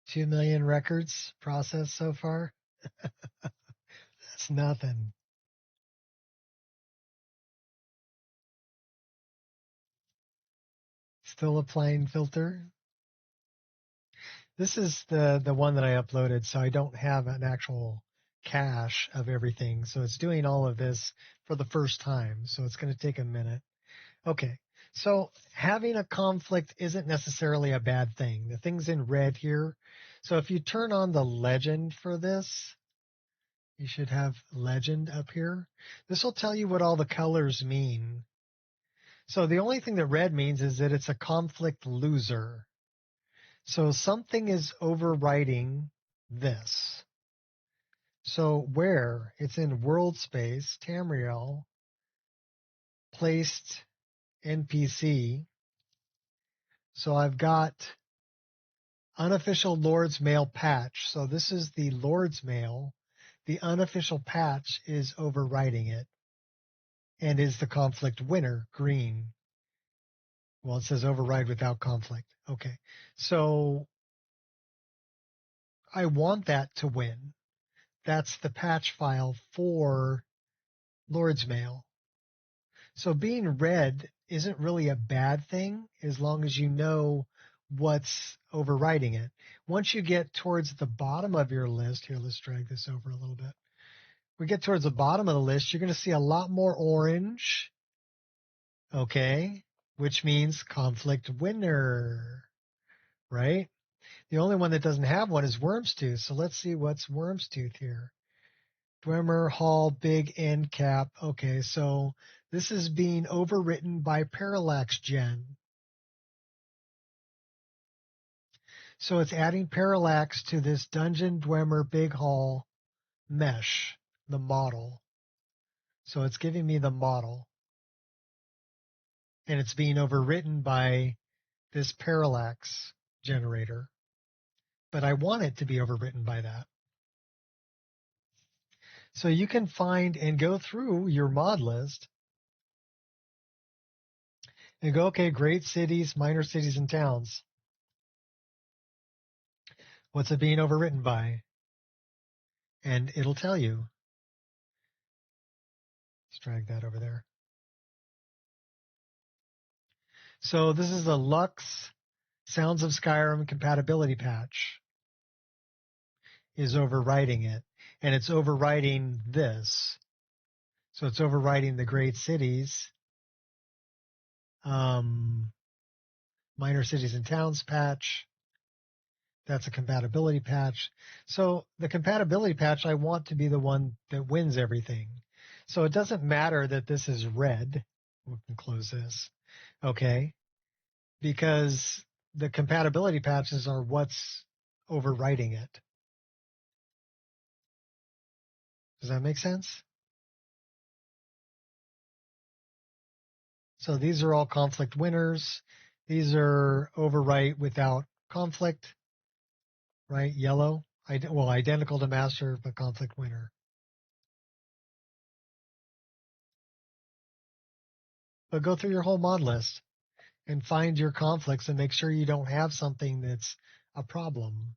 2 million records processed so far? That's nothing. Still applying filter. This is the one that I uploaded, so I don't have an actual cache of everything. So it's doing all of this for the first time. So it's going to take a minute. Okay. So having a conflict isn't necessarily a bad thing. The thing's in red here. So if you turn on the legend for this, you should have legend up here. This will tell you what all the colors mean. So the only thing that red means is that it's a conflict loser. So something is overwriting this. So where it's in world space, Tamriel placed NPC. So I've got unofficial Lord's Mail patch. So this is the Lord's Mail. The unofficial patch is overwriting it and is the conflict winner, green. Well, it says override without conflict. Okay. So I want that to win. That's the patch file for Lord's Mail. So being red isn't really a bad thing as long as you know what's overriding it. Once you get towards the bottom of your list, here, let's drag this over a little bit. We get towards the bottom of the list, you're going to see a lot more orange, okay, which means conflict winner, right? The only one that doesn't have one is Wormstooth. So let's see what's Wormstooth here. Dwemer, Hall, Big, End Cap. Okay, so this is being overwritten by Parallax Gen. So it's adding parallax to this Dungeon Dwemer Big Hall mesh, the model. So it's giving me the model, and it's being overwritten by this parallax generator. But I want it to be overwritten by that. So you can find and go through your mod list and go, okay, great cities, minor cities, and towns. What's it being overwritten by? And it'll tell you. Let's drag that over there. So this is a Lux Sounds of Skyrim compatibility patch is overwriting it. And it's overwriting this. So it's overwriting the great cities, minor cities and towns patch. That's a compatibility patch. So the compatibility patch, I want to be the one that wins everything. So it doesn't matter that this is red. We can close this. Okay. Because the compatibility patches are what's overwriting it. Does that make sense? So these are all conflict winners. These are overwrite without conflict, right? Yellow. Well, identical to master, but conflict winner. But go through your whole mod list and find your conflicts and make sure you don't have something that's a problem.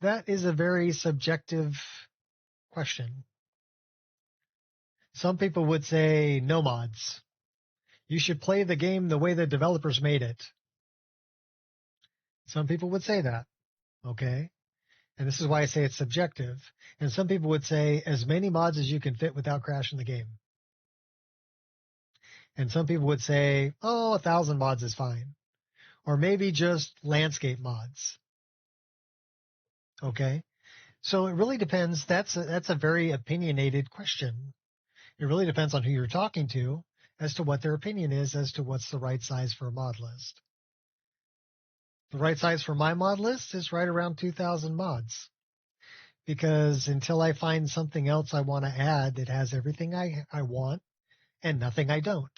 That is a very subjective question. Some people would say no mods. You should play the game the way the developers made it. Some people would say that, okay? And this is why I say it's subjective. And some people would say as many mods as you can fit without crashing the game. And some people would say, oh, 1,000 mods is fine. Or maybe just landscape mods. Okay? So it really depends. That's a very opinionated question. It really depends on who you're talking to as to what their opinion is as to what's the right size for a mod list. The right size for my mod list is right around 2,000 mods. Because until I find something else I want to add that has everything I want and nothing I don't.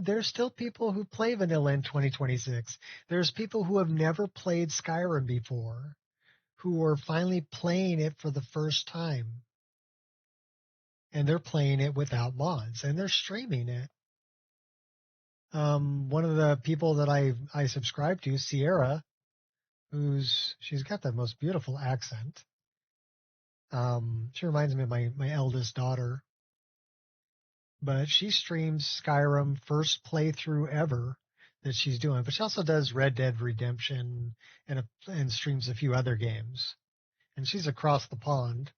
There's still people who play vanilla in 2026. There's people who have never played Skyrim before who are finally playing it for the first time. And they're playing it without mods and they're streaming it. One of the people that I subscribe to, Sierra, she's got the most beautiful accent. She reminds me of my eldest daughter. But she streams Skyrim first playthrough ever that she's doing. But she also does Red Dead Redemption and streams a few other games. And she's across the pond,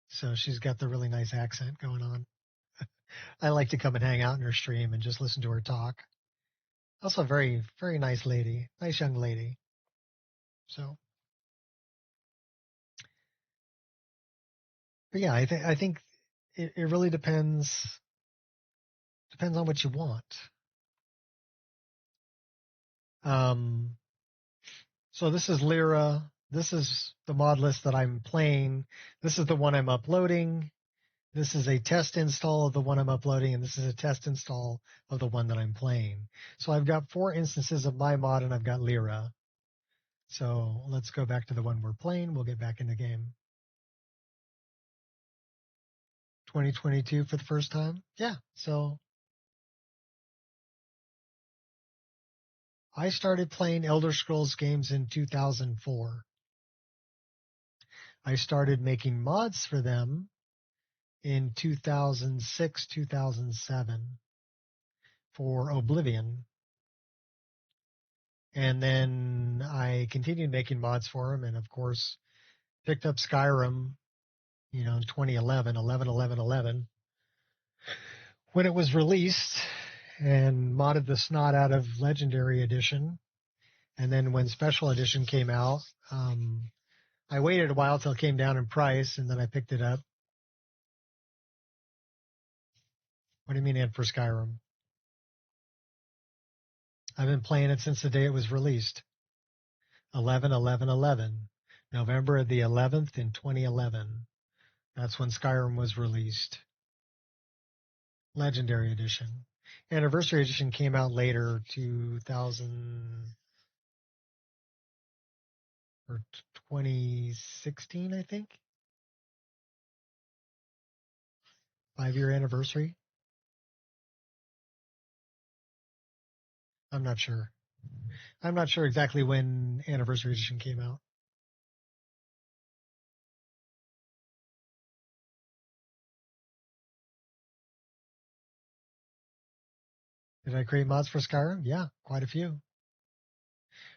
so she's got the really nice accent going on. I like to come and hang out in her stream and just listen to her talk. Also, a very, very nice lady, nice young lady. So, but yeah, I think it really depends on what you want. So this is Lyra. This is the mod list that I'm playing. This is the one I'm uploading. This is a test install of the one I'm uploading, and this is a test install of the one that I'm playing. So I've got 4 instances of my mod, and I've got Lyra. So let's go back to the one we're playing. We'll get back in the game. 2022 for the first time? Yeah, so I started playing Elder Scrolls games in 2004. I started making mods for them in 2006, 2007 for Oblivion. And then I continued making mods for them and, of course, picked up Skyrim, in 2011, 11, when it was released and modded the snot out of Legendary Edition. And then when Special Edition came out, I waited a while till it came down in price, and then I picked it up. What do you mean, and for Skyrim? I've been playing it since the day it was released. 11/11/11. November the 11th in 2011. That's when Skyrim was released. Legendary Edition. Anniversary Edition came out later, 2000 or 2016, I think. 5-year anniversary. I'm not sure. I'm not sure exactly when Anniversary Edition came out. Did I create mods for Skyrim? Yeah, quite a few.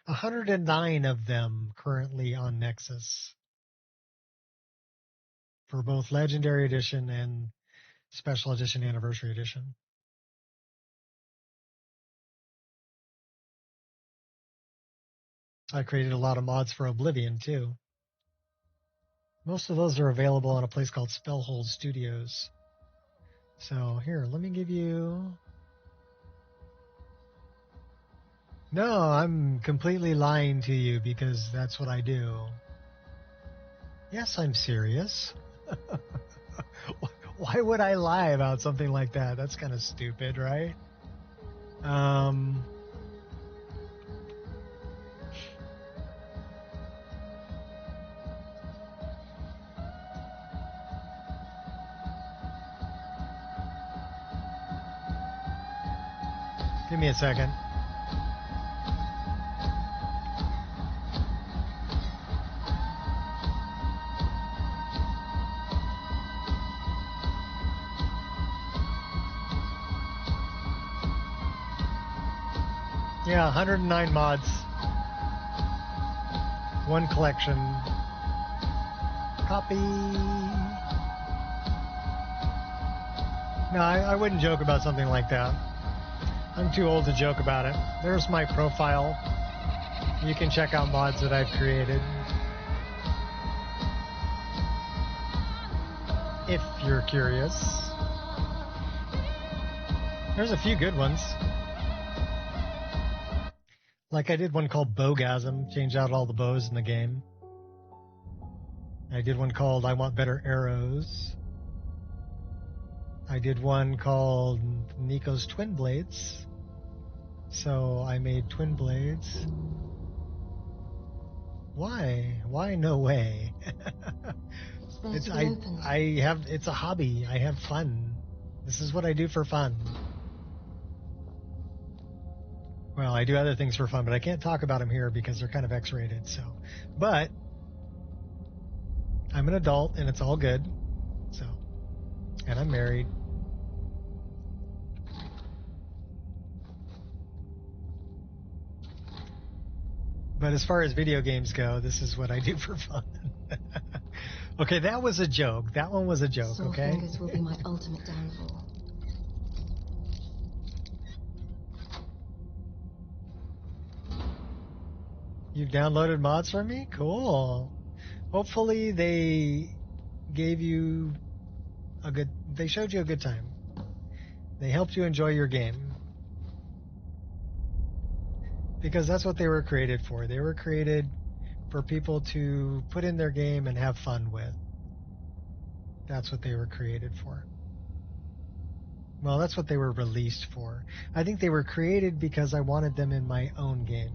109 of them currently on Nexus for both Legendary Edition and Special Edition Anniversary Edition. I created a lot of mods for Oblivion too. Most of those are available on a place called Spellhold Studios. So here, let me give you... No, I'm completely lying to you because that's what I do. Yes, I'm serious. Why would I lie about something like that? That's kind of stupid, right? Give me a second. Yeah, 109 mods. One collection. Copy. No, I wouldn't joke about something like that. I'm too old to joke about it. There's my profile. You can check out mods that I've created. If you're curious. There's a few good ones. Like I did one called Bowgasm, changed out all the bows in the game. I did one called I Want Better Arrows. I did one called Nico's Twin Blades. So I made twin blades. Why? Why no way? It's a hobby. I have fun. This is what I do for fun. Well, I do other things for fun, but I can't talk about them here because they're kind of X-rated. So, but I'm an adult and it's all good. So, and I'm married. But as far as video games go, this is what I do for fun. Okay, that was a joke. That one was a joke, Sore okay? fingers will be my ultimate downfall. You downloaded mods from me? Cool. Hopefully they gave you they showed you a good time. They helped you enjoy your game. Because that's what they were created for. They were created for people to put in their game and have fun with. That's what they were created for. Well, that's what they were released for. I think they were created because I wanted them in my own game.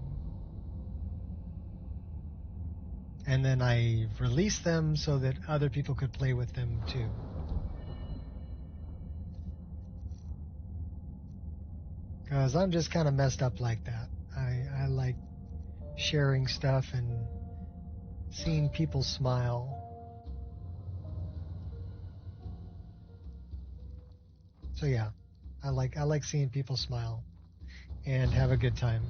And then I released them so that other people could play with them too. Because I'm just kind of messed up like that. I like sharing stuff and seeing people smile. So yeah, I like seeing people smile and have a good time.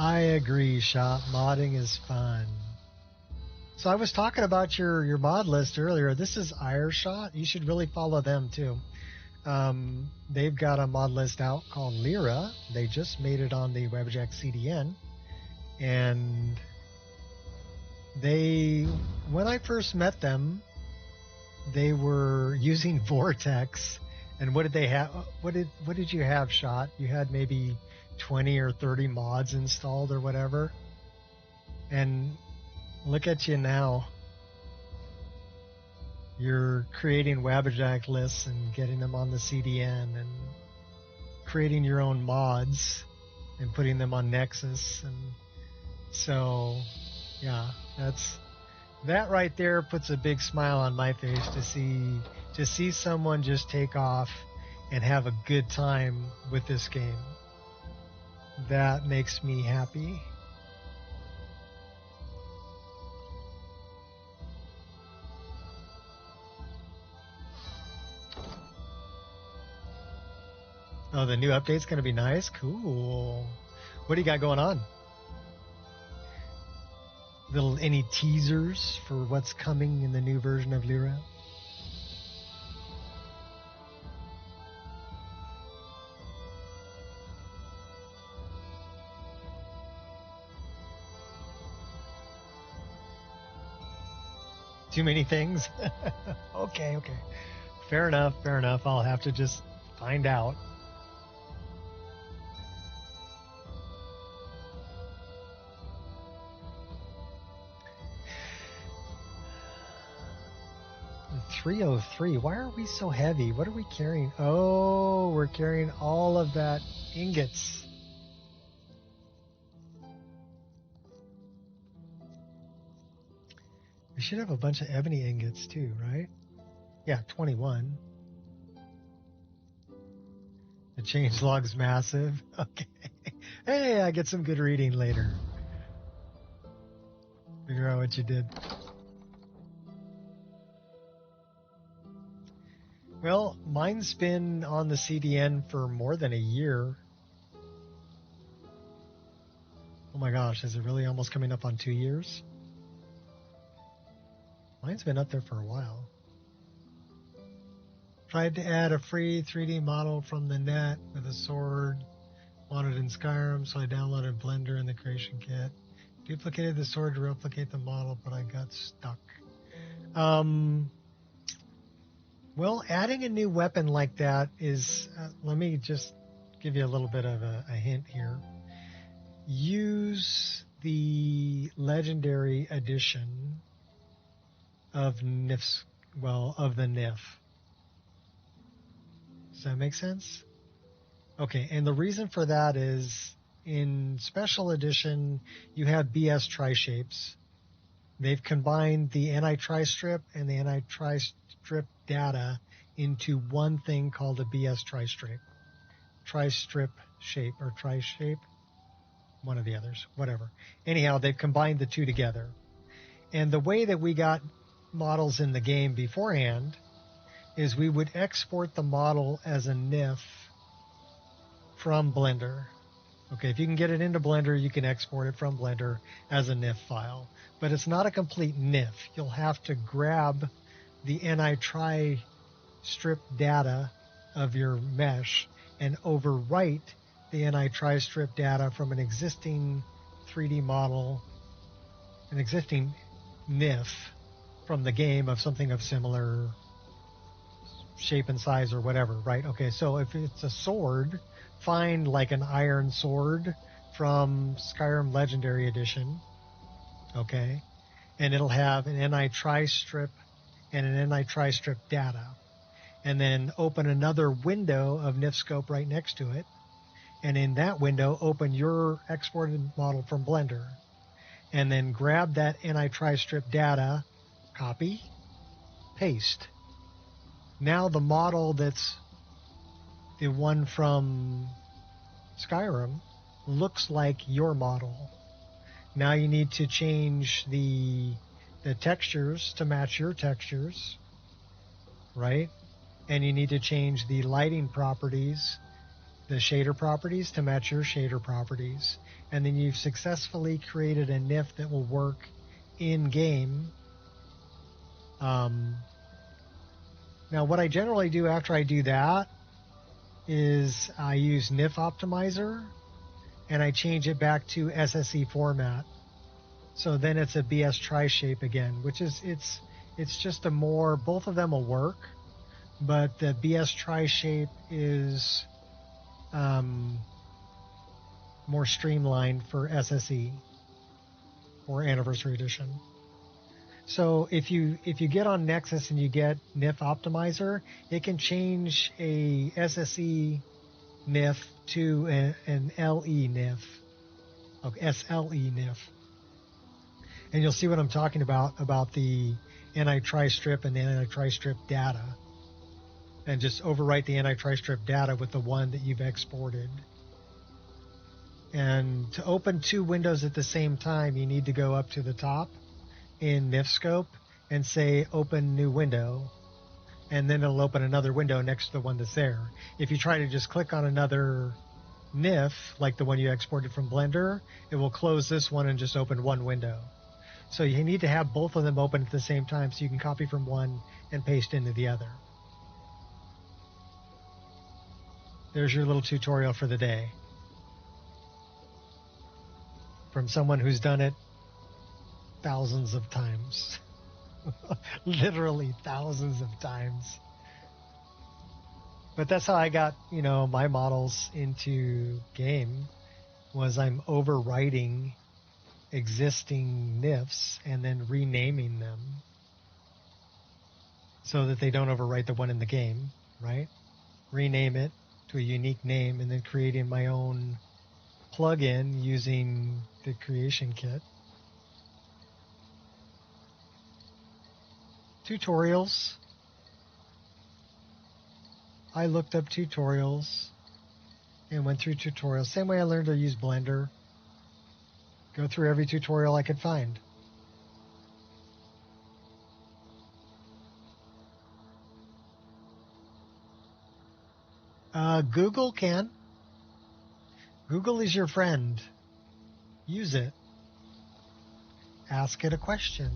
I agree, Shop. Modding is fun. So I was talking about your mod list earlier. This is Ireshot. You should really follow them too. they've got a mod list out called Lyra. They just made it on the Wabbajack CDN. And when I first met them, they were using Vortex. And what did they have? What did you have, Shot? You had maybe 20 or 30 mods installed or whatever. And look at you now. You're creating Wabbajack lists and getting them on the CDN and creating your own mods and putting them on Nexus. And so, yeah, that right there puts a big smile on my face to see someone just take off and have a good time with this game. That makes me happy. Oh, the new update's going to be nice? Cool. What do you got going on? Any teasers for what's coming in the new version of Lyra? Too many things? Okay. Fair enough. I'll have to just find out. The 303. Why are we so heavy? What are we carrying? Oh, we're carrying all of that ingots. We should have a bunch of ebony ingots too, right? Yeah, 21. The change log's massive. Okay. Hey, I get some good reading later. Figure out what you did. Well, mine's been on the CDN for more than a year. Oh my gosh, is it really almost coming up on 2 years? Mine's been up there for a while. Tried to add a free 3D model from the net with a sword modded in Skyrim, so I downloaded Blender and the creation kit. Duplicated the sword to replicate the model, but I got stuck. Well, adding a new weapon like that is... let me just give you a little bit of a hint here. Use the Legendary Edition of NIF's... well, of the NIF. Does that make sense? Okay, and the reason for that is in Special Edition, you have BS tri-shapes. They've combined the anti-tri-strip and the anti-tri-strip data into one thing called a BS tri-strip. Tri-strip shape or tri-shape? One of the others, whatever. Anyhow, they've combined the two together. And the way that we got models in the game beforehand is we would export the model as a NIF from Blender. Okay, if you can get it into Blender, you can export it from Blender as a NIF file. But it's not a complete NIF. You'll have to grab the anti-tri-strip data of your mesh and overwrite the anti-tri-strip data from an existing 3D model, an existing NIF from the game of something of similar shape and size or whatever, right? Okay, so if it's a sword, find like an iron sword from Skyrim Legendary Edition, okay? And it'll have an anti-tri-strip and an anti-tri-strip data. And then open another window of NIFscope right next to it. And in that window, open your exported model from Blender. And then grab that anti-tri-strip data, copy, paste. Now the model that's the one from Skyrim looks like your model. Now you need to change the textures to match your textures, right? And you need to change the lighting properties, the shader properties to match your shader properties. And then you've successfully created a NIF that will work in game Now, what I generally do after I do that is I use NIF Optimizer and I change it back to SSE format. So then it's a BS tri-shape again, which is, it's just a more, both of them will work, but the BS tri-shape is more streamlined for SSE or Anniversary Edition. So if you get on Nexus and you get NIF Optimizer, it can change a SSE NIF to an LE NIF, okay, SLE NIF. And you'll see what I'm talking about the anti-tri-strip and the anti-tri-strip data. And just overwrite the anti-tri-strip data with the one that you've exported. And to open two windows at the same time, you need to go up to the top in NIF scope and say open new window, and then it'll open another window next to the one that's there. If you try to just click on another NIF, like the one you exported from Blender, it will close this one and just open one window. So you need to have both of them open at the same time so you can copy from one and paste into the other. There's your little tutorial for the day. From someone who's done it thousands of times. Literally thousands of times. But that's how I got, my models into game, was I'm overwriting existing NIFs and then renaming them so that they don't overwrite the one in the game, right? Rename it to a unique name and then creating my own plugin using the creation kit. Tutorials. I looked up tutorials and went through tutorials. Same way I learned to use Blender. Go through every tutorial I could find. Google can. Google is your friend. Use it. Ask it a question.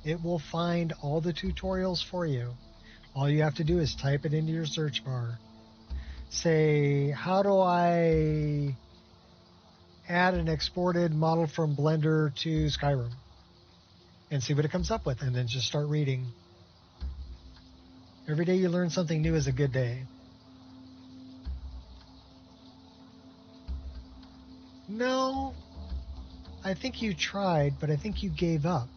It will find all the tutorials for you. All you have to do is type it into your search bar. Say, how do I add an exported model from Blender to Skyrim? And see what it comes up with, and then just start reading. Every day you learn something new is a good day. No, I think you tried, but I think you gave up.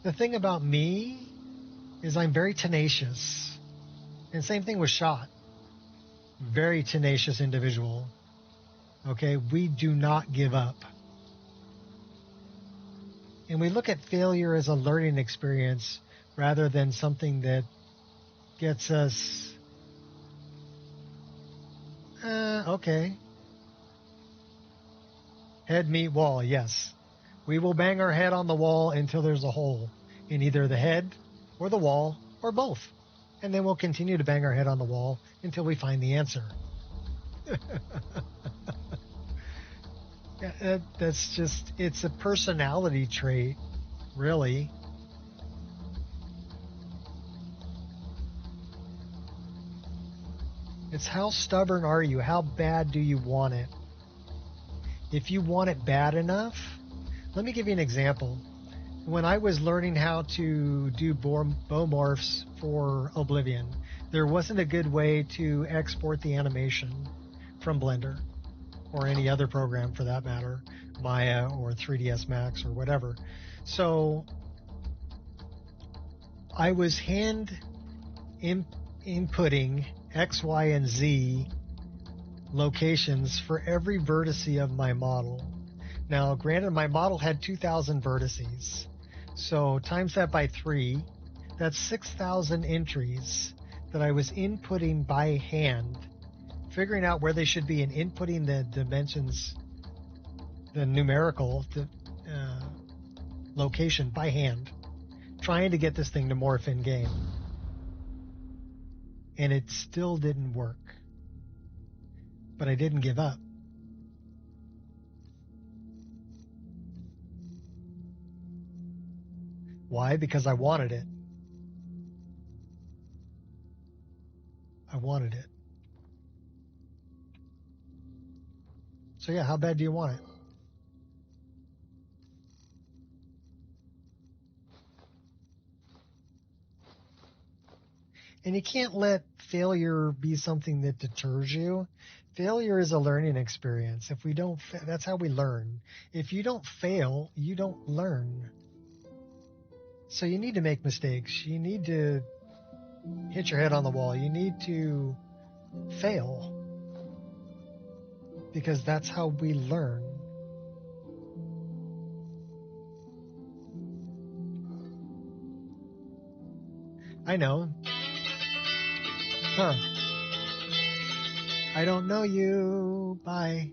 The thing about me is I'm very tenacious. And same thing with Shot. Very tenacious individual. Okay, we do not give up. And we look at failure as a learning experience rather than something that gets us, okay. Head meet wall, yes. We will bang our head on the wall until there's a hole in either the head or the wall or both. And then we'll continue to bang our head on the wall until we find the answer. Yeah, that's just, it's a personality trait, really. It's how stubborn are you? How bad do you want it? If you want it bad enough, let me give you an example. When I was learning how to do bow morphs for Oblivion, there wasn't a good way to export the animation from Blender or any other program for that matter, Maya or 3ds Max or whatever. So I was hand inputting X, Y, and Z locations for every vertice of my model. Now, granted, my model had 2,000 vertices. So times that by 3, that's 6,000 entries that I was inputting by hand, figuring out where they should be and inputting the dimensions, the numerical location by hand, trying to get this thing to morph in game. And it still didn't work. But I didn't give up. Why? Because I wanted it. I wanted it. So yeah, how bad do you want it? And you can't let failure be something that deters you. Failure is a learning experience. If we don't, that's how we learn. If you don't fail, you don't learn. So you need to make mistakes. You need to hit your head on the wall. You need to fail. Because that's how we learn. I know. Huh. I don't know you. Bye.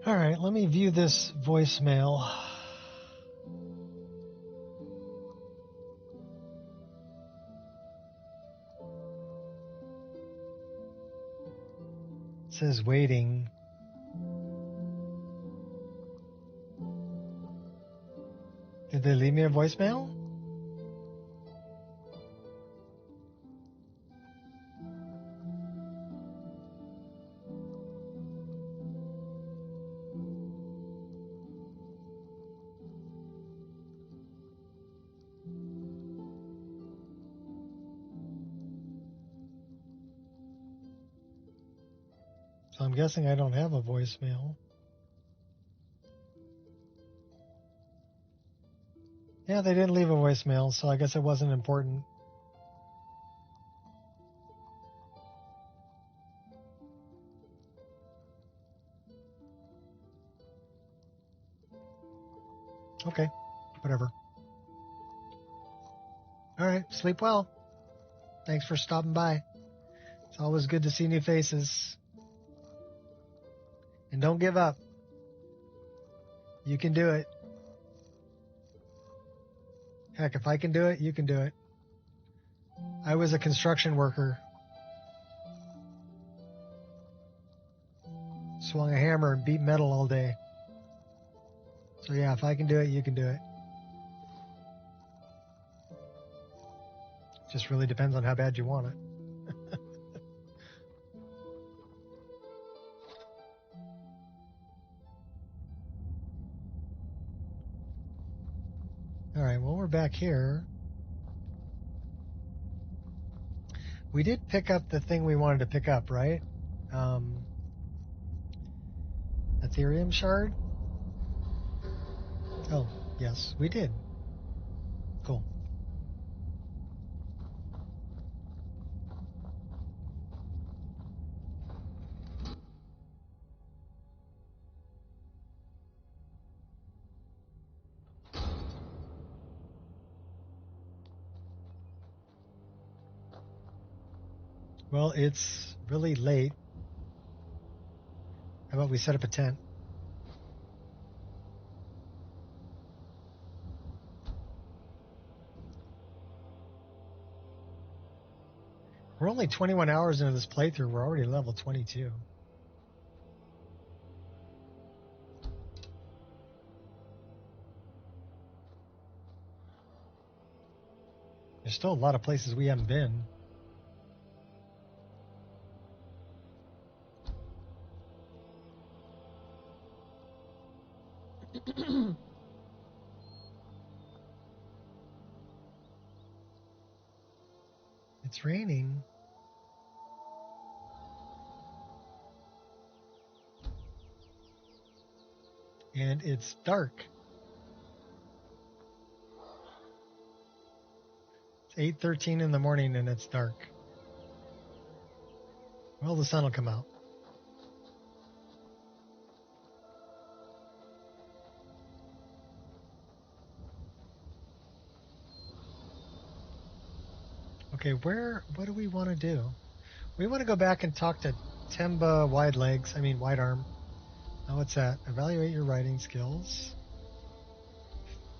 All right, let me view this voicemail. It says waiting. Did they leave me a voicemail? So I'm guessing I don't have a voicemail. Yeah, they didn't leave a voicemail, so I guess it wasn't important. Okay, whatever. All right, sleep well. Thanks for stopping by. It's always good to see new faces. And don't give up. You can do it. Heck, if I can do it, you can do it. I was a construction worker. Swung a hammer and beat metal all day. So yeah, if I can do it, you can do it. Just really depends on how bad you want it. All right, well, we're back here. We did pick up the thing we wanted to pick up, right? Ethereum shard? Oh, yes, we did. Cool. Well, it's really late. How about we set up a tent? We're only 21 hours into this playthrough. We're already level 22. There's still a lot of places we haven't been. It's raining. And it's dark. It's 8:13 in the morning and it's dark. Well, the sun will come out. Okay, what do we want to do? We want to go back and talk to Temba Wide Arm. Oh, what's that? Evaluate your writing skills.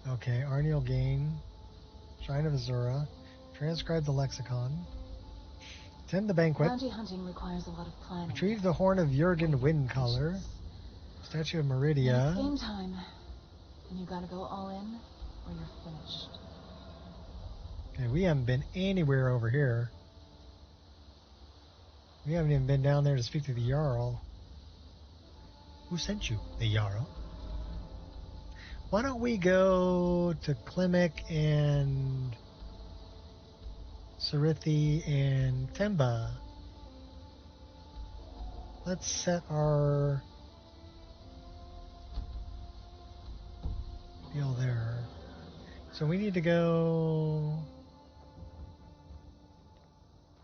Okay, Arniel Gain, Shrine of Azura, Transcribe the lexicon. Attend the banquet. Bounty hunting requires a lot of planning. Retrieve the horn of Jurgen Windcaller. Statue of Now Meridia. it's game time. And you gotta go all in, or you're finished. Okay, we haven't been anywhere over here. We haven't even been down there to speak to the Jarl. Who sent you? The Jarl. Why don't we go to Klimek and Sarithi and Temba? Let's set our deal there. So we need to go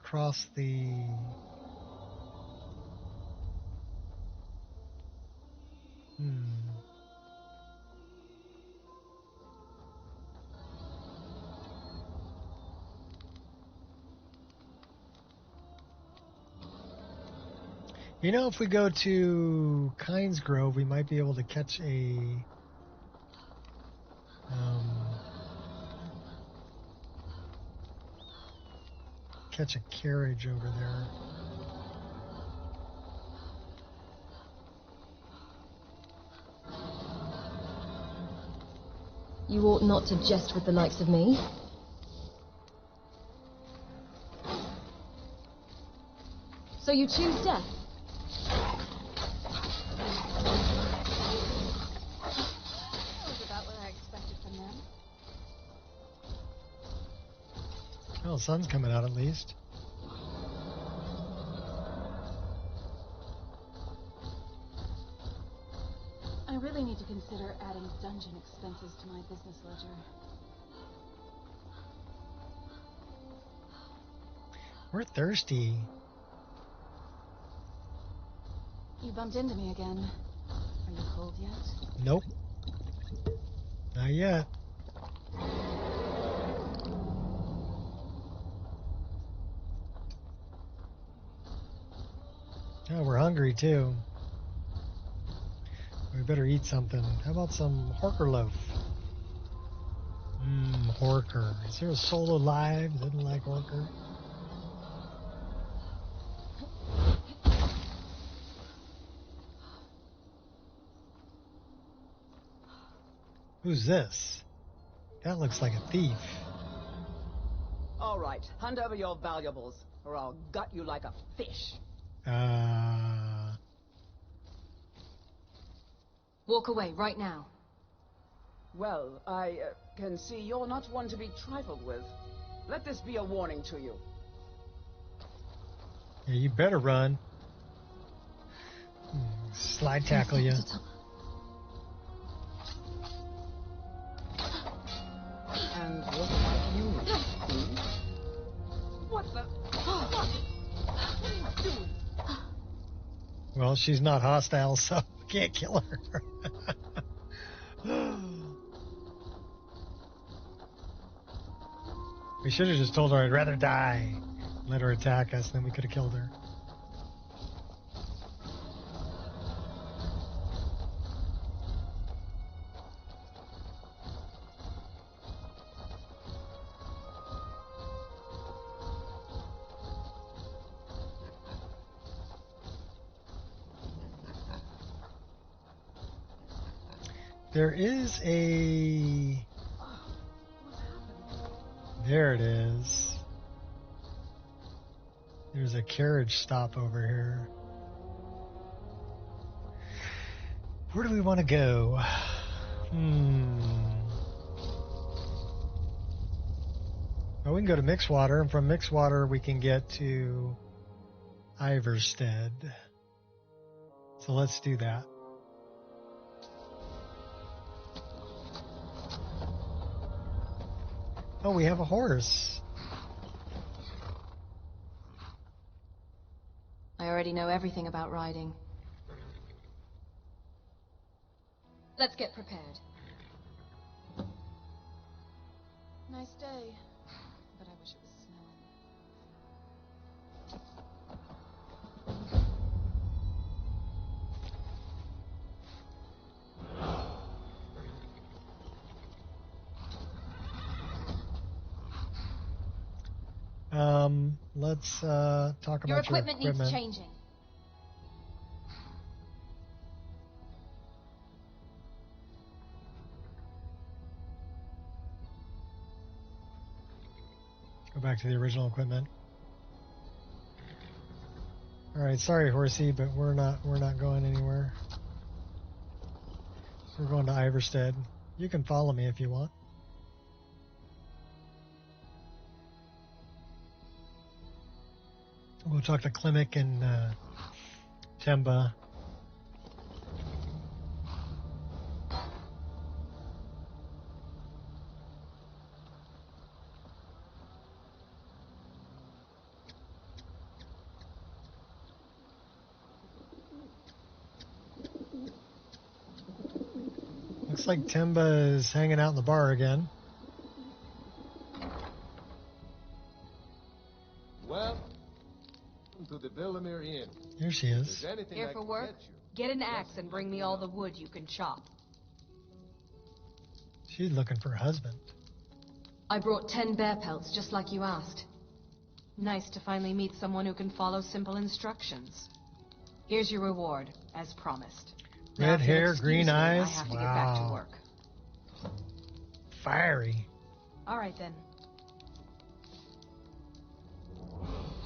across the You know, if we go to Kynes Grove, we might be able to catch a carriage over there. You ought not to jest with the likes of me. So you choose death? That was about what I expected from them. Well, the sun's coming out at least. I really need to consider adding dungeon expenses to my business ledger. We're thirsty. You bumped into me again. Are you cold yet? Nope. Not yet. Oh, we're hungry too. We better eat something. How about some Horker loaf? Horker. Is there a soul alive that doesn't like Horker? Who's this? That looks like a thief. All right, hand over your valuables, or I'll gut you like a fish. Walk away right now. Well, I can see you're not one to be trifled with. Let this be a warning to you. Yeah, you better run. Slide tackle you. And what might you need? What the? What are you doing? Well, she's not hostile, so we can't kill her. We should have just told her I'd rather die. Let her attack us, then we could have killed her. There is a... There it is. There's a carriage stop over here. Where do we want to go? Well, we can go to Mixwater, and from Mixwater we can get to Iverstead. So let's do that. Oh, we have a horse. I already know everything about riding. Let's get prepared. Nice day. But I wish it was snowing. Let's talk Your about your equipment needs changing. Go back to the original equipment. All right, sorry, Horsey, but we're not going anywhere. We're going to Iverstead. You can follow me if you want. We'll talk to Klimek and Temba. Looks like Temba is hanging out in the bar again. Well, to the Villamere Inn. Here she is. Is anything Here I for can work? get you? Get an axe and bring me all the wood you can chop. She's looking for a husband. I brought 10 bear pelts, just like you asked. Nice to finally meet someone who can follow simple instructions. Here's your reward, as promised. Now, Red if you'll hair, excuse green me, eyes. I have to get back to Wow. work. Fiery. All right, then.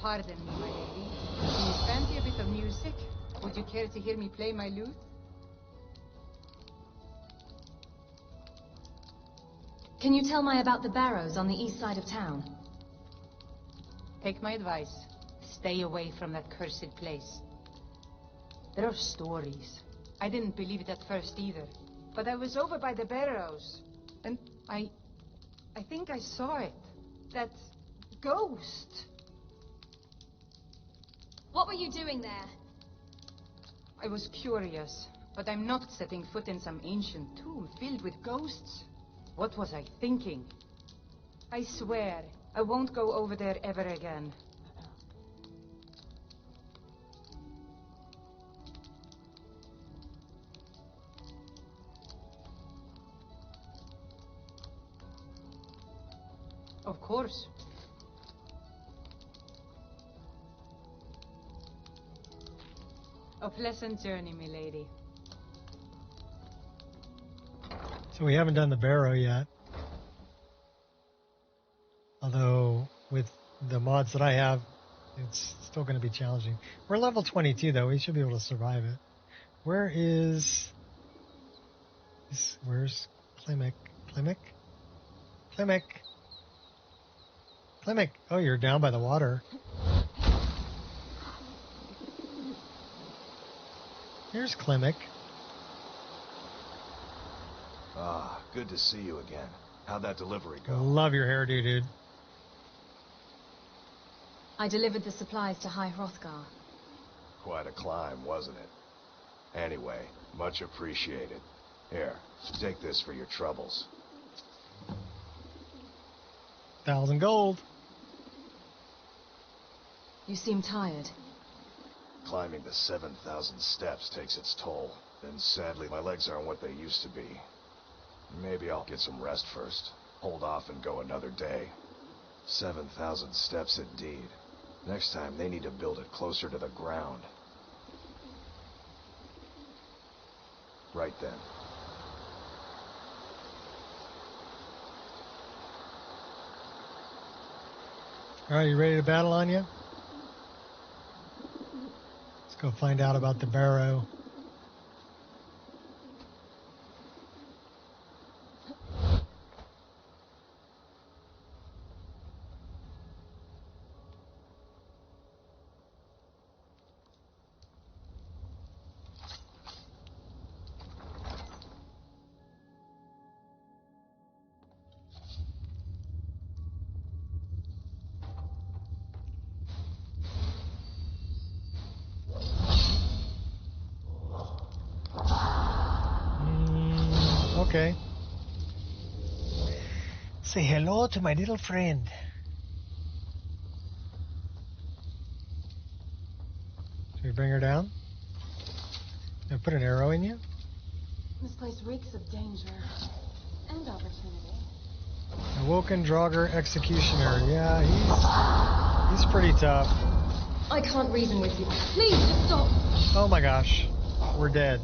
Pardon me, my lady. Do you fancy a bit of music? Would you care to hear me play my lute? Can you tell me about the barrows on the east side of town? Take my advice. Stay away from that cursed place. There are stories. I didn't believe it at first either. But I was over by the barrows. And I think I saw it. That ghost. What were you doing there? I was curious, but I'm not setting foot in some ancient tomb filled with ghosts. What was I thinking? I swear, I won't go over there ever again. Of course. A pleasant journey, milady. So we haven't done the barrow yet. Although with the mods that I have, it's still going to be challenging. We're level 22 though. We should be able to survive it. Where's Klimek? Klimek. Oh, you're down by the water. Here's Klimek. Ah, good to see you again. How'd that delivery go? Love your hairdo, dude. I delivered the supplies to High Hrothgar. Quite a climb, wasn't it? Anyway, much appreciated. Here, take this for your troubles. 1,000 gold. You seem tired. Climbing the 7,000 steps takes its toll. And sadly, my legs aren't what they used to be. Maybe I'll get some rest first. Hold off and go another day. 7,000 steps indeed. Next time, they need to build it closer to the ground. Right then. All right, you ready to battle, Anya? Let's go find out about the barrow. Okay. Say hello to my little friend. Should we bring her down? And put an arrow in you? This place reeks of danger and opportunity. Awoken Draugr Executioner. Yeah, he's pretty tough. I can't reason with you. Please, just stop. Oh my gosh. We're dead.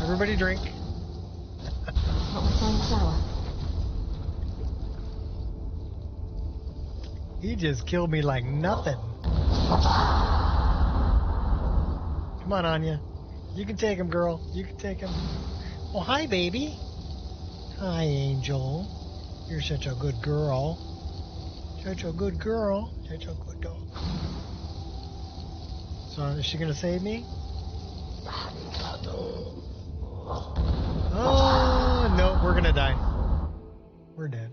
Everybody drink. Not my finest hour. He just killed me like nothing. Come on, Anya. You can take him, girl. You can take him. Oh, hi, baby. Hi, Angel. You're such a good girl. Such a good girl. Such a good dog. So, is she going to save me? Oh, no. We're going to die. We're dead.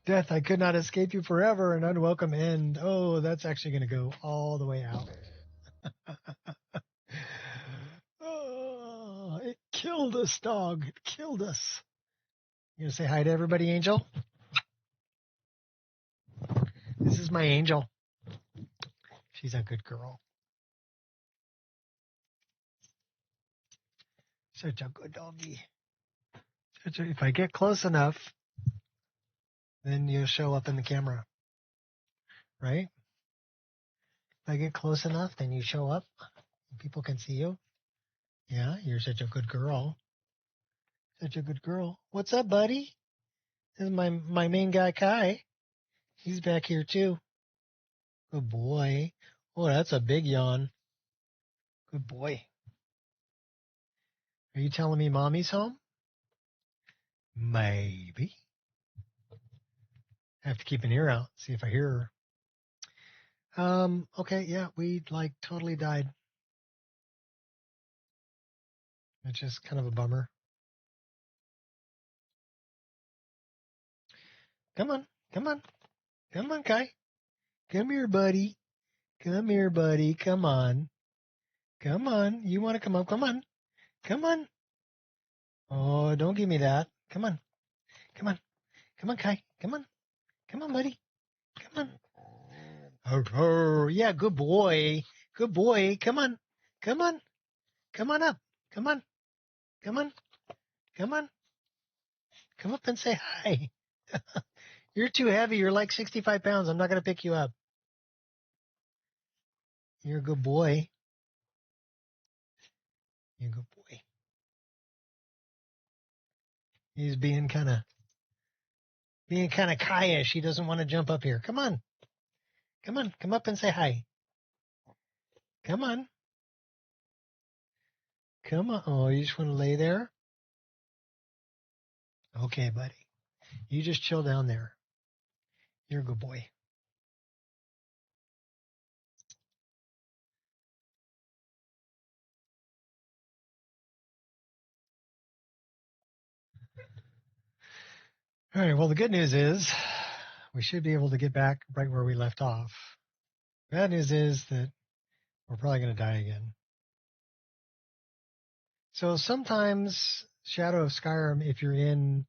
Death, I could not escape you forever. An unwelcome end. Oh, that's actually going to go all the way out. Oh, it killed us, dog. It killed us. You going to say hi to everybody, Angel? This is my Angel. She's a good girl. Such a good doggy. If I get close enough, then you'll show up in the camera. Right? If I get close enough, then you show up. People can see you. Yeah, you're such a good girl. Such a good girl. What's up, buddy? This is my main guy, Kai. He's back here, too. Good boy. Oh, that's a big yawn. Good boy. Are you telling me mommy's home? Maybe. I have to keep an ear out, see if I hear her. Okay, yeah, we totally died. It's just kind of a bummer. Come on, come on. Come on, Kai. Come here, buddy. Come here, buddy. Come on. Come on. You want to come up? Come on. Come on. Oh, don't give me that. Come on. Come on. Come on, Kai. Come on. Come on, buddy. Come on. Oh, yeah, good boy. Good boy. Come on. Come on. Come on up. Come on. Come on. Come on. Come up and say hi. You're too heavy. You're like 65 pounds. I'm not going to pick you up. You're a good boy. You're a good boy. He's being kind of Kai-ish. He doesn't want to jump up here. Come on. Come on. Come up and say hi. Come on. Come on. Oh, you just want to lay there? Okay, buddy. You just chill down there. You're a good boy. All right. Well, the good news is we should be able to get back right where we left off. Bad news is that we're probably going to die again. So sometimes Shadow of Skyrim, if you're in,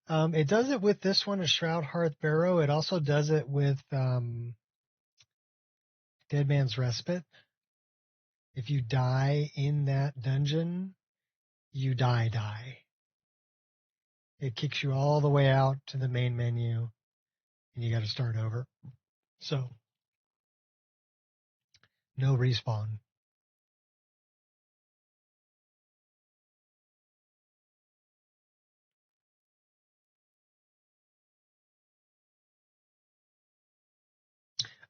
it does it with this one, a Shroud Hearth Barrow. It also does it with Dead Man's Respite. If you die in that dungeon, you die. It kicks you all the way out to the main menu, and you got to start over. So, no respawn.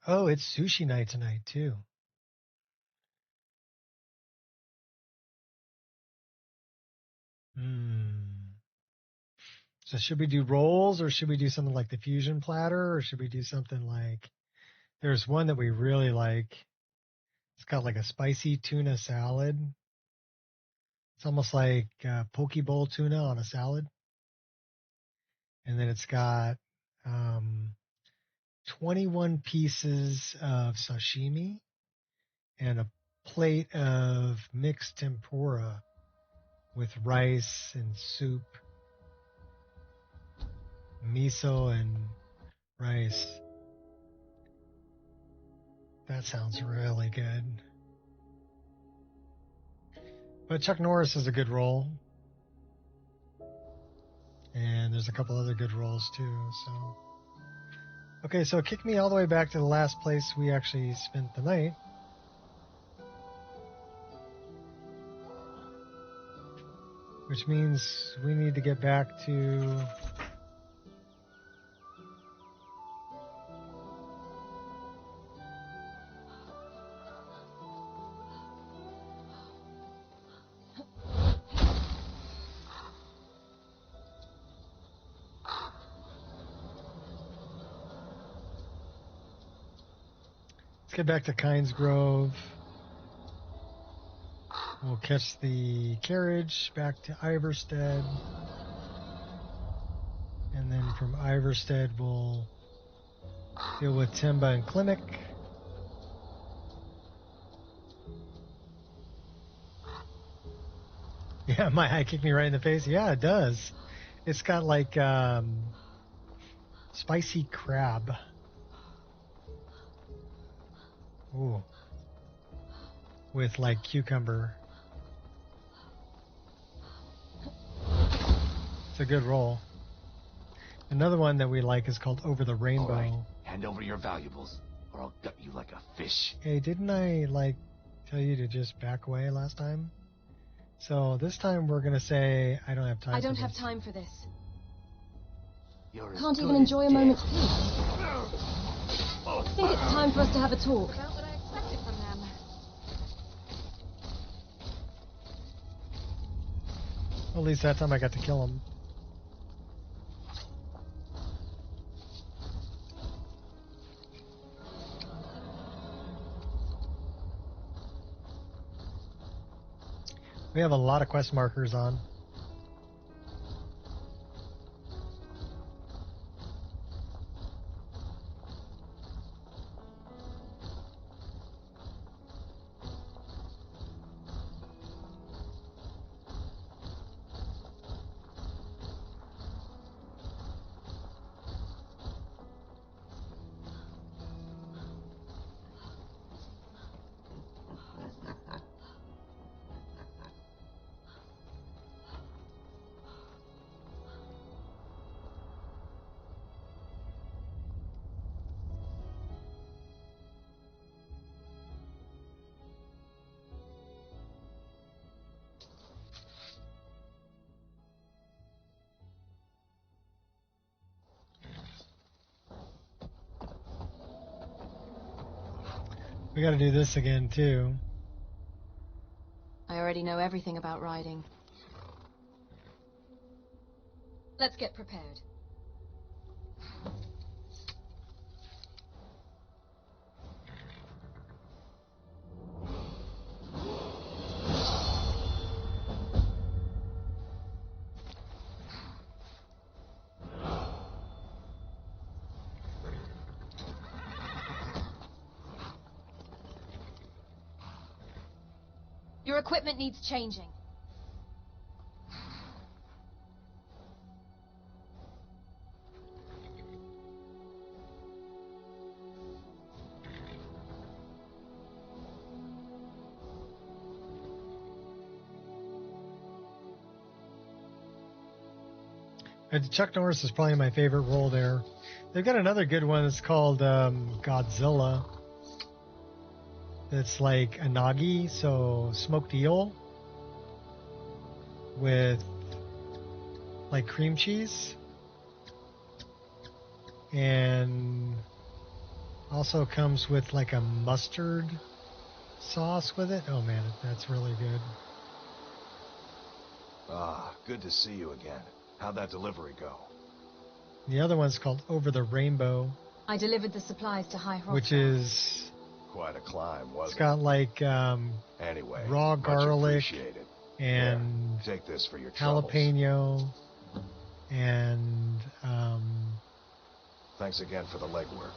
Oh, it's sushi night tonight, too. So should we do rolls, or should we do something like the fusion platter, or should we do something like, there's one that we really like. It's got like a spicy tuna salad. It's almost like poke bowl tuna on a salad. And then it's got 21 pieces of sashimi and a plate of mixed tempura with rice and soup, miso and rice. That sounds really good. But Chuck Norris is a good roll. there's a couple other good rolls too. So, okay, so it kicked me all the way back to the last place we actually spent the night. Which means we need to get back to... Let's get back to Kynes Grove. We'll catch the carriage back to Iverstead. And then from Iverstead, we'll deal with Timba and Clinic. Yeah, my eye kicked me right in the face. Yeah, it does. It's got like spicy crab. Ooh. With like cucumber. It's a good roll. Another one that we like is called Over the Rainbow. All right, hand over your valuables, or I'll gut you like a fish. Hey, didn't I like tell you to just back away last time? So this time we're gonna say I don't have time. I don't for have this. time for this. You're as Can't good even as enjoy a dead. moment's peace. I think it's time for us to have a talk. About what I expected from them. Well, at least that time I got to kill him. We have a lot of quest markers on. We gotta do this again too. I already know everything about riding. Let's get prepared. Your equipment needs changing. Chuck Norris is probably my favorite role there. They've got another good one. It's called Godzilla. It's like a nagi, so smoked eel with like cream cheese, and also comes with like a mustard sauce with it. Oh man, that's really good. Ah, good to see you again. How'd that delivery go? The other one's called Over the Rainbow, I delivered the supplies to High Hrothgar. which is Quite a climb, it's wasn't got like Anyway, raw much garlic appreciated. and Here, take this for your troubles. jalapeno and Thanks again for the legwork.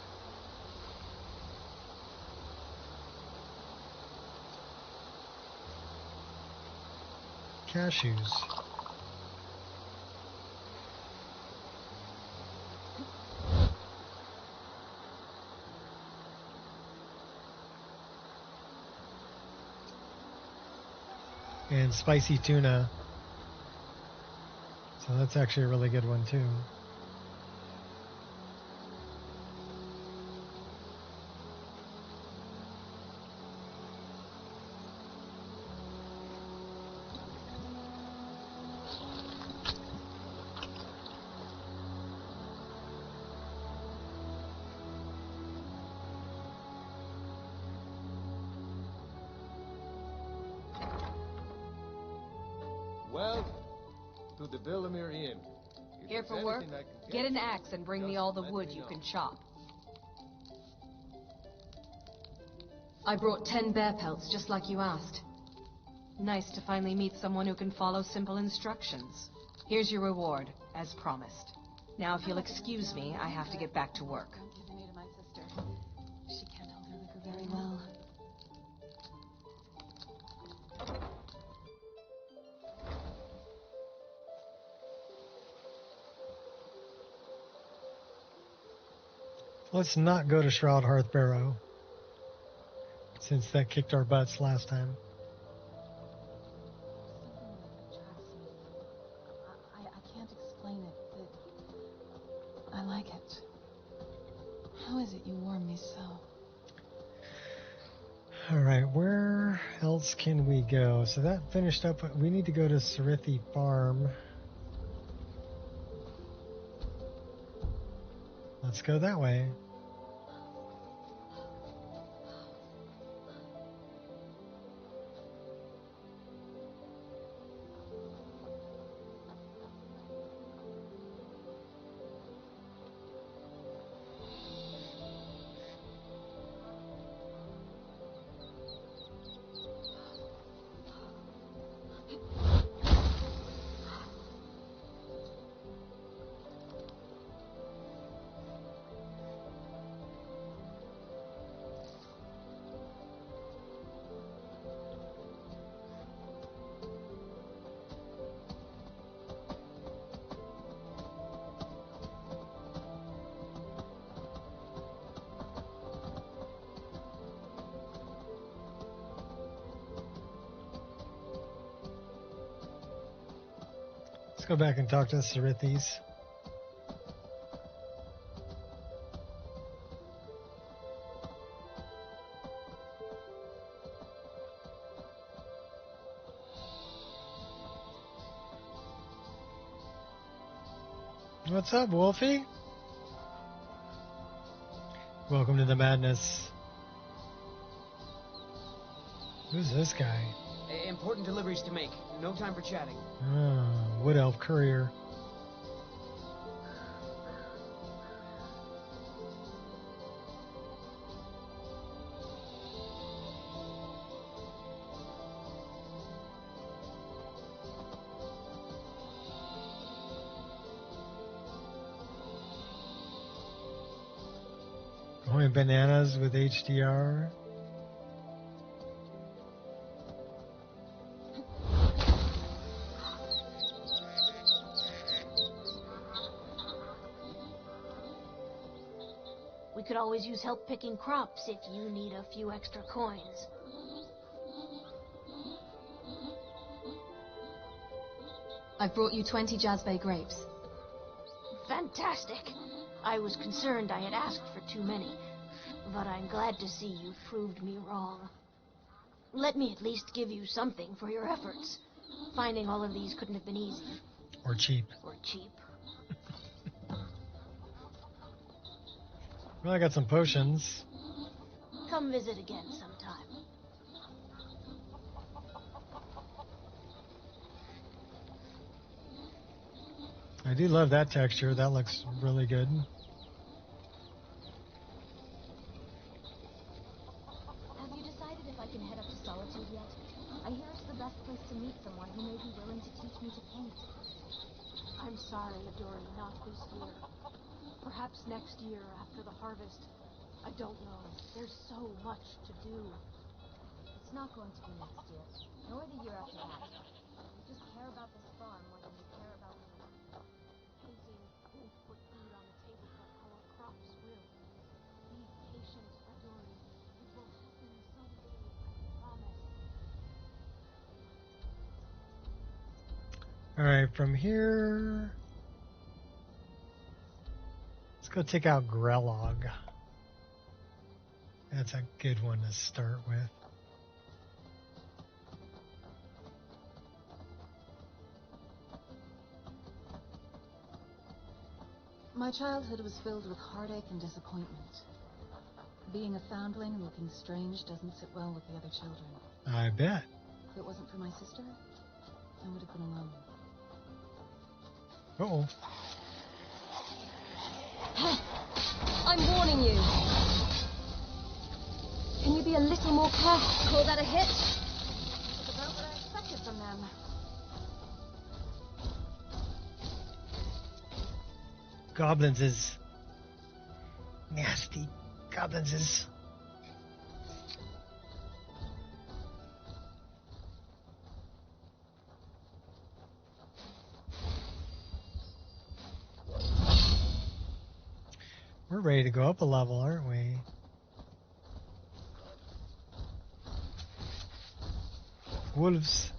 cashews. And spicy tuna. So that's actually a really good one too. Well, to the Villamere Inn. If Here there's for work? anything I can Get an you, axe and bring me just all the let wood me you know. can chop. I brought 10 bear pelts, just like you asked. Nice to finally meet someone who can follow simple instructions. Here's your reward, as promised. Now, if you'll excuse me, I have to get back to work. Don't give any to my sister. She can't hold her liquor very well. Let's not go to Shroud Hearth Barrow, since that kicked our butts last time. Something that attracts me. I can't explain it, but I like it. How is it you warm me so? Alright, where else can we go? So that finished up. We need to go to Sarithi Farm. Let's go that way. Let's go back and talk to Sarithis. What's up, Wolfie? Welcome to the madness. Who's this guy? Important deliveries to make. No time for chatting. Wood Elf Courier. Only bananas with HDR. We could always use help picking crops if you need a few extra coins. I've brought you 20 Jazbay grapes. Fantastic! I was concerned I had asked for too many, but I'm glad to see you proved me wrong. Let me at least give you something for your efforts. Finding all of these couldn't have been easy. Or cheap. Or cheap. Well, I got some potions. Come visit again sometime. I do love that texture. That looks really good. Have you decided if I can head up to Solitude yet? I hear it's the best place to meet someone who may be willing to teach me to paint. I'm sorry, Dory, not this year. Perhaps next year after the harvest. I don't know. There's so much to do. It's not going to be next year, nor the year after that. You just care about this farm more than you care about me. Painting won't put food on the table, but our crops will. Be patient, Dory. It will happen someday, I promise. Alright, from here... Let's go take out Grelog. That's a good one to start with. My childhood was filled with heartache and disappointment. Being a foundling and looking strange doesn't sit well with the other children. I bet. If it wasn't for my sister, I would have been alone. Uh-oh. I'm warning you. Can you be a little more careful? Call that a hit? It's about what I expected from them. Goblins is nasty. Goblins is... We're ready to go up a level, aren't we? Wolves.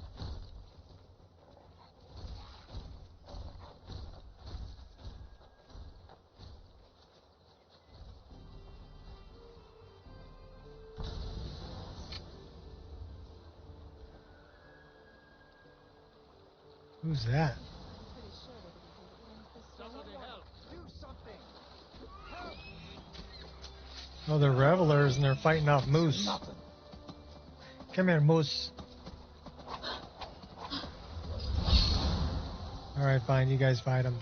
Who's that? Oh, they're revelers and they're fighting off moose. Come here, moose. Alright, fine. You guys fight them.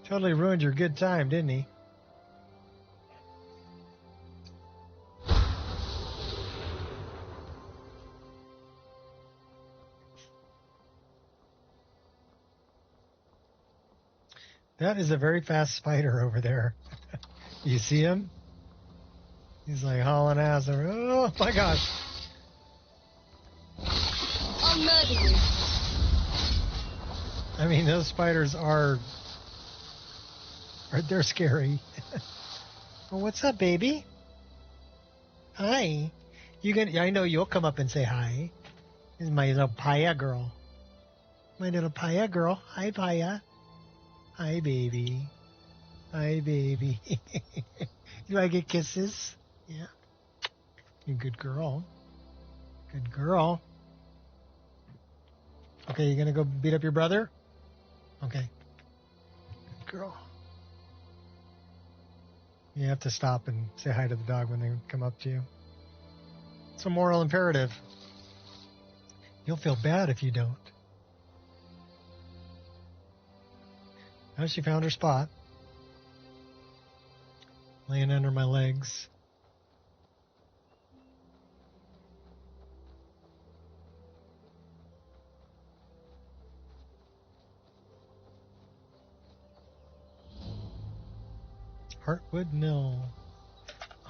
Totally ruined your good time, didn't he? That is a very fast spider over there. You see him? He's like hauling ass over. Oh my gosh. I'll murder you. I mean, those spiders are they're scary. Well, what's up, baby? Hi. I know you'll come up and say hi. This is my little Paya girl. My little Paya girl. Hi, Paya. Hi, baby. Hi, baby. Do I get kisses? Yeah. You're a good girl. Good girl. Okay, you gonna go beat up your brother? Okay. Good girl. You have to stop and say hi to the dog when they come up to you. It's a moral imperative. You'll feel bad if you don't. Now she found her spot. Laying under my legs. Heartwood Mill.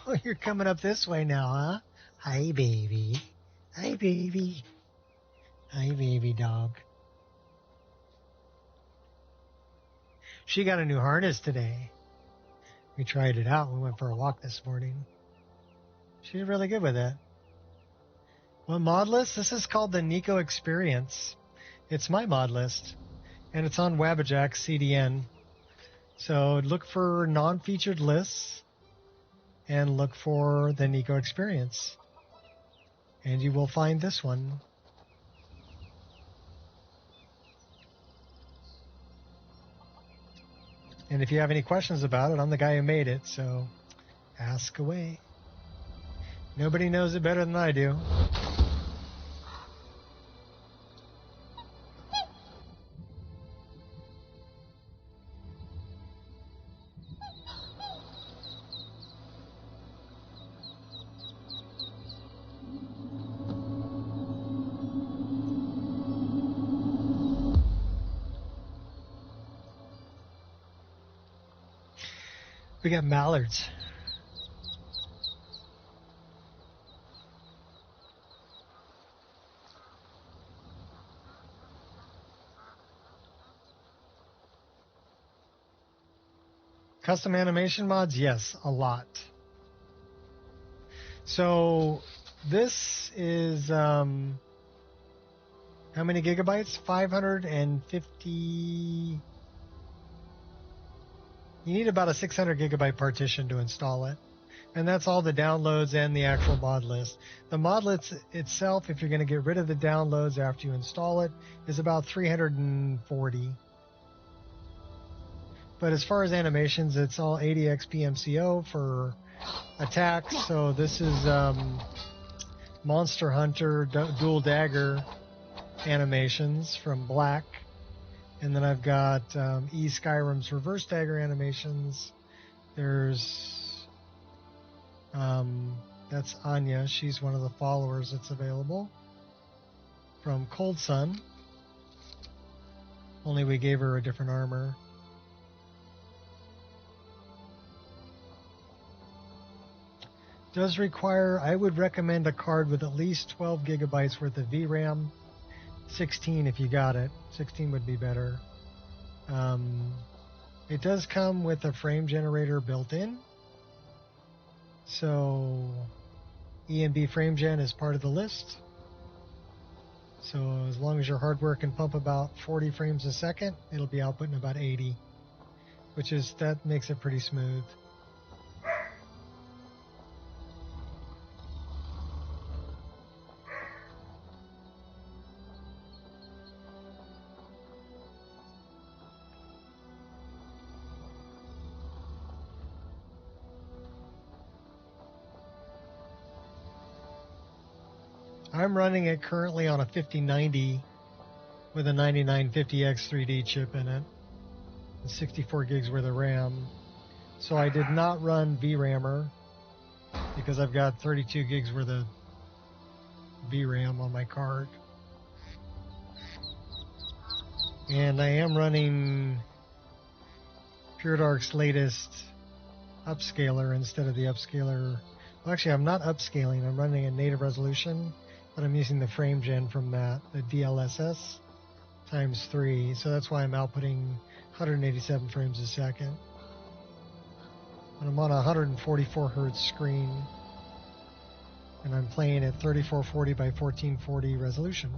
Oh, you're coming up this way now, huh? Hi, baby. Hi, baby. Hi, baby dog. She got a new harness today. We tried it out. We went for a walk this morning. She did really good with it. What mod list? This is called the Nico Experience. It's my mod list. And it's on Wabbajack CDN. So look for non-featured lists and look for the Nico Experience. And you will find this one. And if you have any questions about it, I'm the guy who made it, so ask away. Nobody knows it better than I do. We got mallards. Custom animation mods? Yes, a lot. So This is how many gigabytes? 550. You need about a 600 gigabyte partition to install it. And that's all the downloads and the actual mod list. The mod list itself, if you're going to get rid of the downloads after you install it, is about 340. But as far as animations, it's all 80x PMCO for attacks. So this is Monster Hunter Dual Dagger animations from Black. And then I've got Skyrim's Reverse Dagger animations. There's that's Anya. She's one of the followers that's available from Cold Sun. Only we gave her a different armor. Does require, I would recommend a card with at least 12 gigabytes worth of VRAM. 16 if you got it. 16 would be better. It does come with a frame generator built in. So EMB frame gen is part of the list. So as long as your hardware can pump about 40 frames a second, it'll be outputting about 80, that makes it pretty smooth. I'm running it currently on a 5090 with a 9950X 3D chip in it, and 64 gigs worth of RAM. So I did not run VRAMer because I've got 32 gigs worth of VRAM on my card. And I am running Pure Dark's latest upscaler instead of the upscaler. Well, actually, I'm not upscaling. I'm running a native resolution. But I'm using the frame gen from that, the DLSS times 3. So that's why I'm outputting 187 frames a second. And I'm on a 144 hertz screen. And I'm playing at 3440 by 1440 resolution.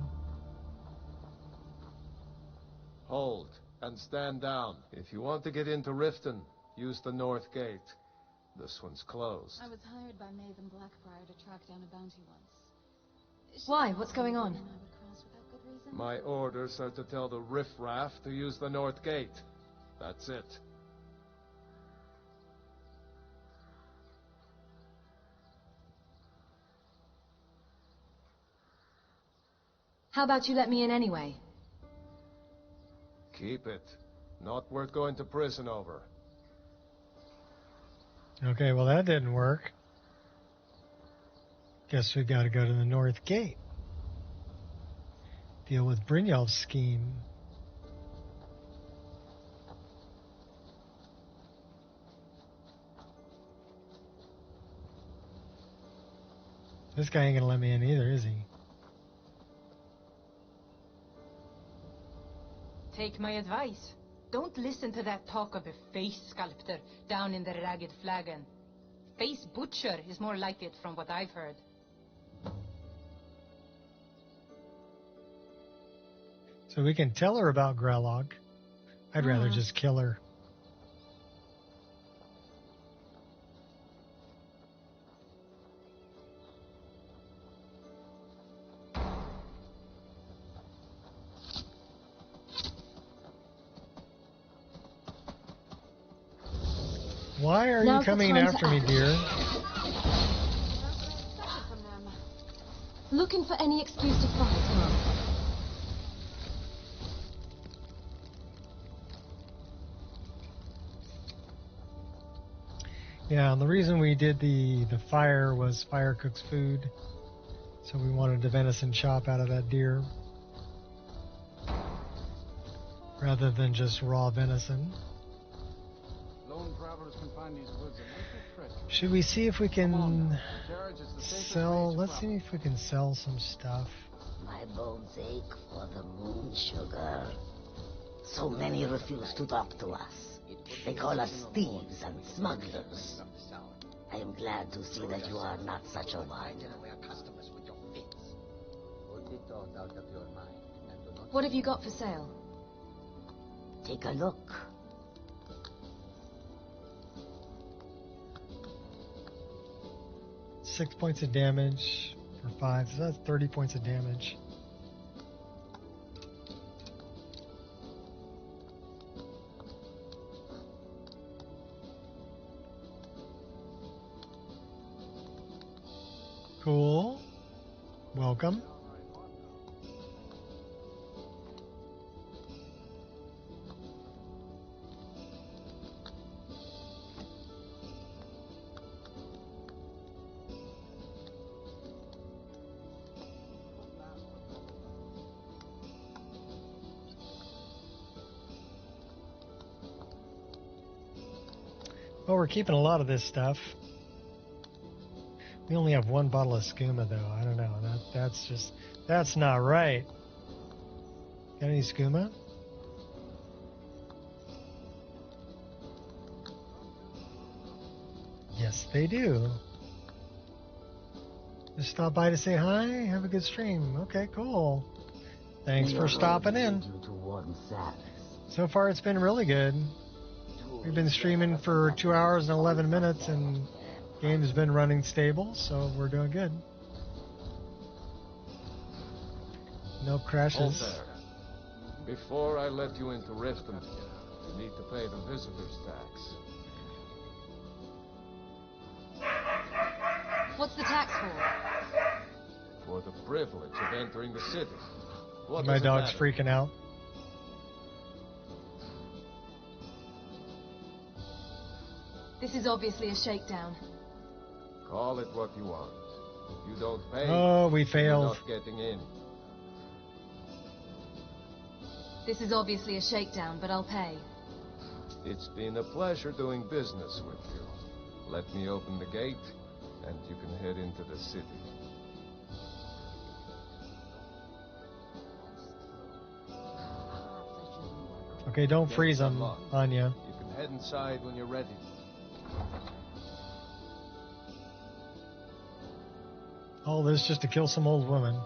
Hold and stand down. If you want to get into Riften, use the north gate. This one's closed. I was hired by Maven Blackbriar to track down a bounty once. Why? What's going on? My orders are to tell the riffraff to use the north gate. That's it. How about you let me in anyway? Keep it. Not worth going to prison over. Okay, well that didn't work. Guess we gotta go to the north gate. Deal with Brynjolf's scheme. This guy ain't gonna let me in either, is he? Take my advice. Don't listen to that talk of a face sculptor down in the Ragged Flagon. Face butcher is more like it from what I've heard. So we can tell her about Grelog. I'd rather just kill her. Why are you coming after me, dear? Looking for any excuse to fight, huh? Yeah, and the reason we did the fire was fire cooks food. So we wanted the venison chop out of that deer. Rather than just raw venison. Lone travelers can find these woods a nice treasure. Should we see if we can sell... Let's see if we can sell some stuff. My bones ache for the moon sugar. So many refuse to talk to us. They call us thieves and smugglers. I am glad to see that you are not such a one. the thought out of your mind. And do not What have you got for sale? Take a look. Six points of damage for 5, so that's 30 points of damage. Cool. Welcome. Well, we're keeping a lot of this stuff. We only have one bottle of skooma, though. I don't know. That's not right. Got any skooma? Yes, they do. Just stop by to say hi. Have a good stream. Okay, cool. Thanks for stopping in. So far, it's been really good. We've been streaming for 2 hours and 11 minutes, and game's been running stable, so we're doing good. No crashes. Hold there. Before I let you into Riften, you need to pay the visitor's tax. What's the tax for? For the privilege of entering the city. What My does it dog's matter? freaking out. This is obviously a shakedown. Call it what you want. If you don't pay, Oh, we you're failed. not getting in. This is obviously a shakedown, but I'll pay. It's been a pleasure doing business with you. Let me open the gate, and you can head into the city. Okay, don't freeze them, Anya. You can head inside when you're ready. All this just to kill some old woman.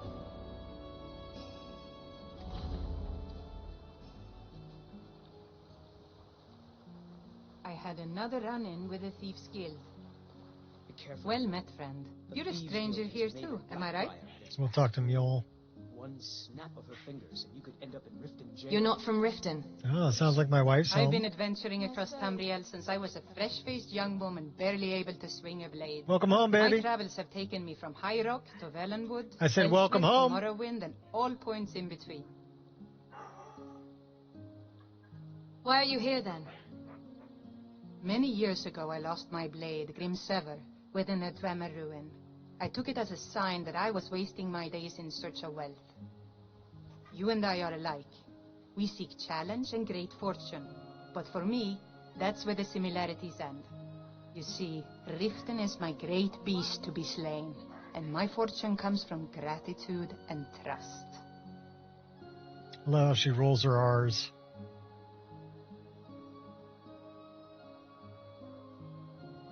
I had another run-in with the Thieves Guild. Be careful. Well met, friend. You're a stranger here too, am I right? We'll talk to Mule. One snap of her fingers and you could end up in Riften jail. You're not from Riften. Oh, it sounds like my wife's I've home. been adventuring across Tamriel since I was a fresh-faced young woman, barely able to swing a blade. Welcome home, My baby. travels have taken me from High Rock to Valenwood. I said welcome Elswith home. to Morrowind, and all points in between. Why are you here then? Many years ago, I lost my blade, Grimsever, within a Dwemer ruin. I took it as a sign that I was wasting my days in search of wealth. You and I are alike. We seek challenge and great fortune. But for me, that's where the similarities end. You see, Riften is my great beast to be slain, and my fortune comes from gratitude and trust. I love how she rolls her R's.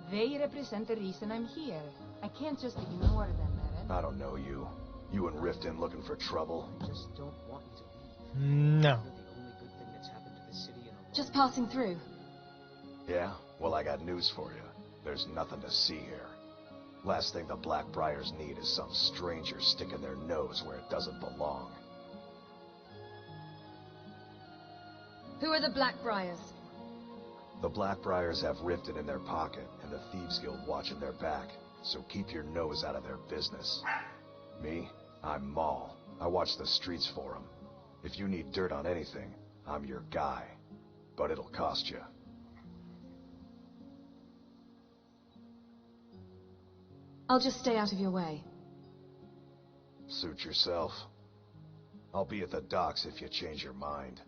They represent the reason I'm here. I can't just ignore them, Eren. I don't know you. You and Riften looking for trouble? I just don't want you to leave. No. You're the only good thing that's happened to this city in a long Just passing through. Yeah? Well, I got news for you. There's nothing to see here. Last thing the Blackbriars need is some stranger sticking their nose where it doesn't belong. Who are the Blackbriars? The Blackbriars have Riften in their pocket, and the Thieves Guild watching their back, so keep your nose out of their business. Me? I'm Maul. I watch the streets for them. If you need dirt on anything, I'm your guy. But it'll cost you. I'll just stay out of your way. Suit yourself. I'll be at the docks if you change your mind.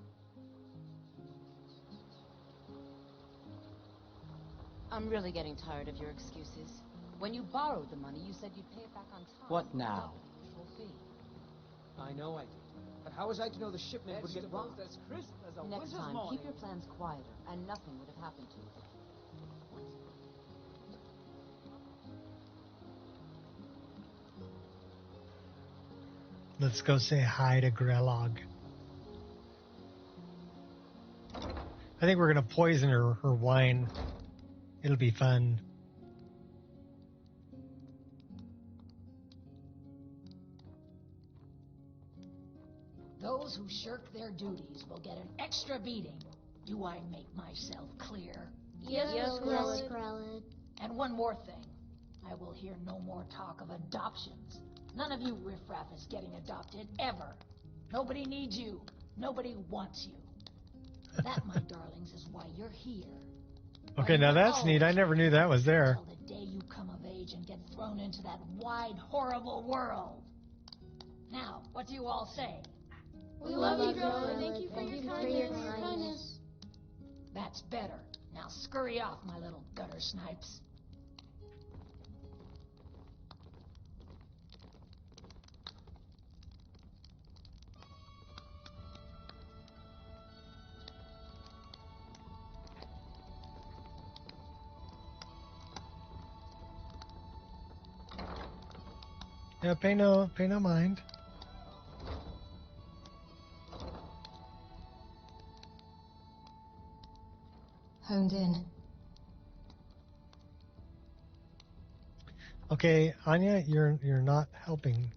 I'm really getting tired of your excuses. When you borrowed the money, you said you'd pay it back on time. What now? The usual fee. I know I did. But how was I to know the shipment would get robbed? Next time, keep your plans quieter, and nothing would have happened to you. Let's go say hi to Grelog. I think we're gonna poison her wine. It'll be fun. Those who shirk their duties will get an extra beating. Do I make myself clear? Yes, Grelod. And one more thing. I will hear no more talk of adoptions. None of you riffraff is getting adopted, ever. Nobody needs you. Nobody wants you. That, my darlings, is why you're here. Okay, now that's neat. I never knew that was there. Until the day you come of age and get thrown into that wide, horrible world. Now, what do you all say? We love you, Grelod. Thank you for your kindness. That's better. Now scurry off, my little gutter snipes. Yeah, pay no mind. Honed in. Okay, Anya, you're not helping.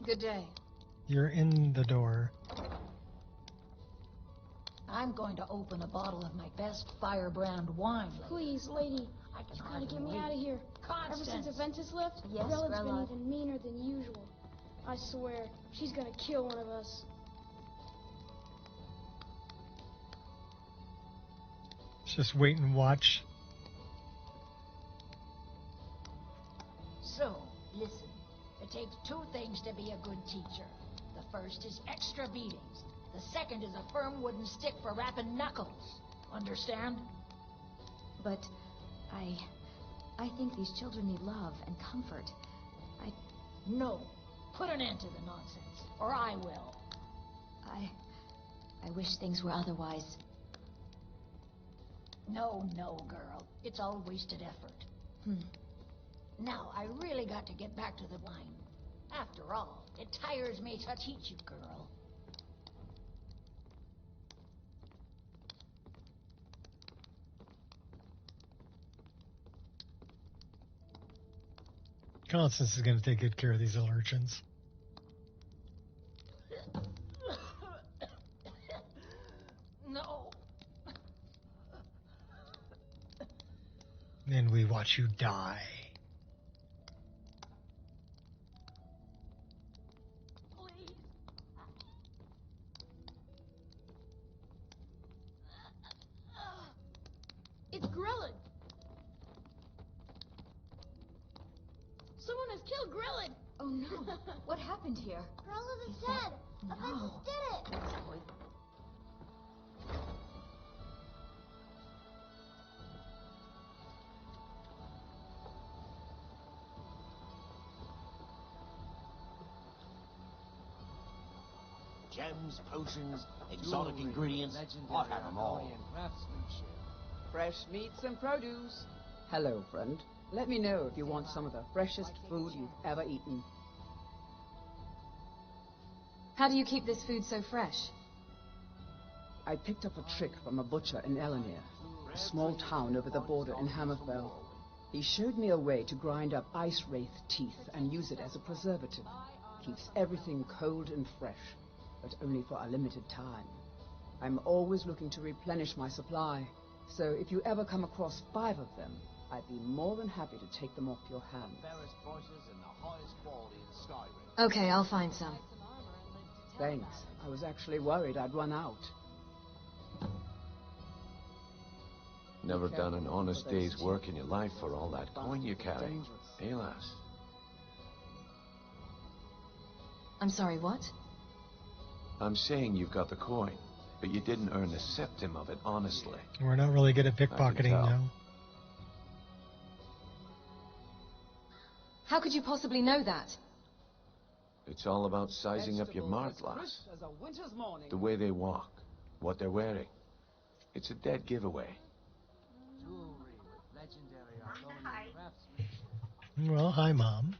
Good day. You're in the door. I'm going to open a bottle of my best firebrand wine. Please, lady. I can You gotta hardly get me wait. out of here. Constance. Ever since Aventus left, Yes, Grelod's been Grelod. even meaner than usual. I swear, she's gonna kill one of us. Just wait and watch. So, listen. It takes two things to be a good teacher. The first is extra beatings. The second is a firm wooden stick for rapping knuckles. Understand? But I think these children need love and comfort. No. Put an end to the nonsense, or I will. I wish things were otherwise. No, girl. It's all wasted effort. Now, I really got to get back to the wine. After all, it tires me to teach you, girl. Constance is going to take good care of these little urchins. No. Then we watch you die. Please. It's Grelod! Someone has killed Grelod! Oh no! What happened here? Grelod is dead. Aventus did it. Gems, potions, exotic ingredients. I've had them all. Fresh meats and produce. Hello, friend. Let me know if you want some of the freshest food you've ever eaten. How do you keep this food so fresh? I picked up a trick from a butcher in Elenir, a small town over the border in Hammerfell. He showed me a way to grind up ice wraith teeth and use it as a preservative. Keeps everything cold and fresh, but only for a limited time. I'm always looking to replenish my supply, so if you ever come across 5 of them, I'd be more than happy to take them off your hands. Fairest prices and the highest quality in Skyrim. Okay, I'll find some. Thanks. I was actually worried I'd run out. Never done an honest day's work in your life for all that coin you carry. Eh, lass? I'm sorry, what? I'm saying you've got the coin, but you didn't earn a septim of it honestly. We're not really good at pickpocketing now. How could you possibly know that? It's all about sizing up your Vegetables as mark, lass. crisp as a winter's morning. The way they walk, what they're wearing. It's a dead giveaway. Jewelry with legendary Argonian craftsmanship. Well, hi, Mom.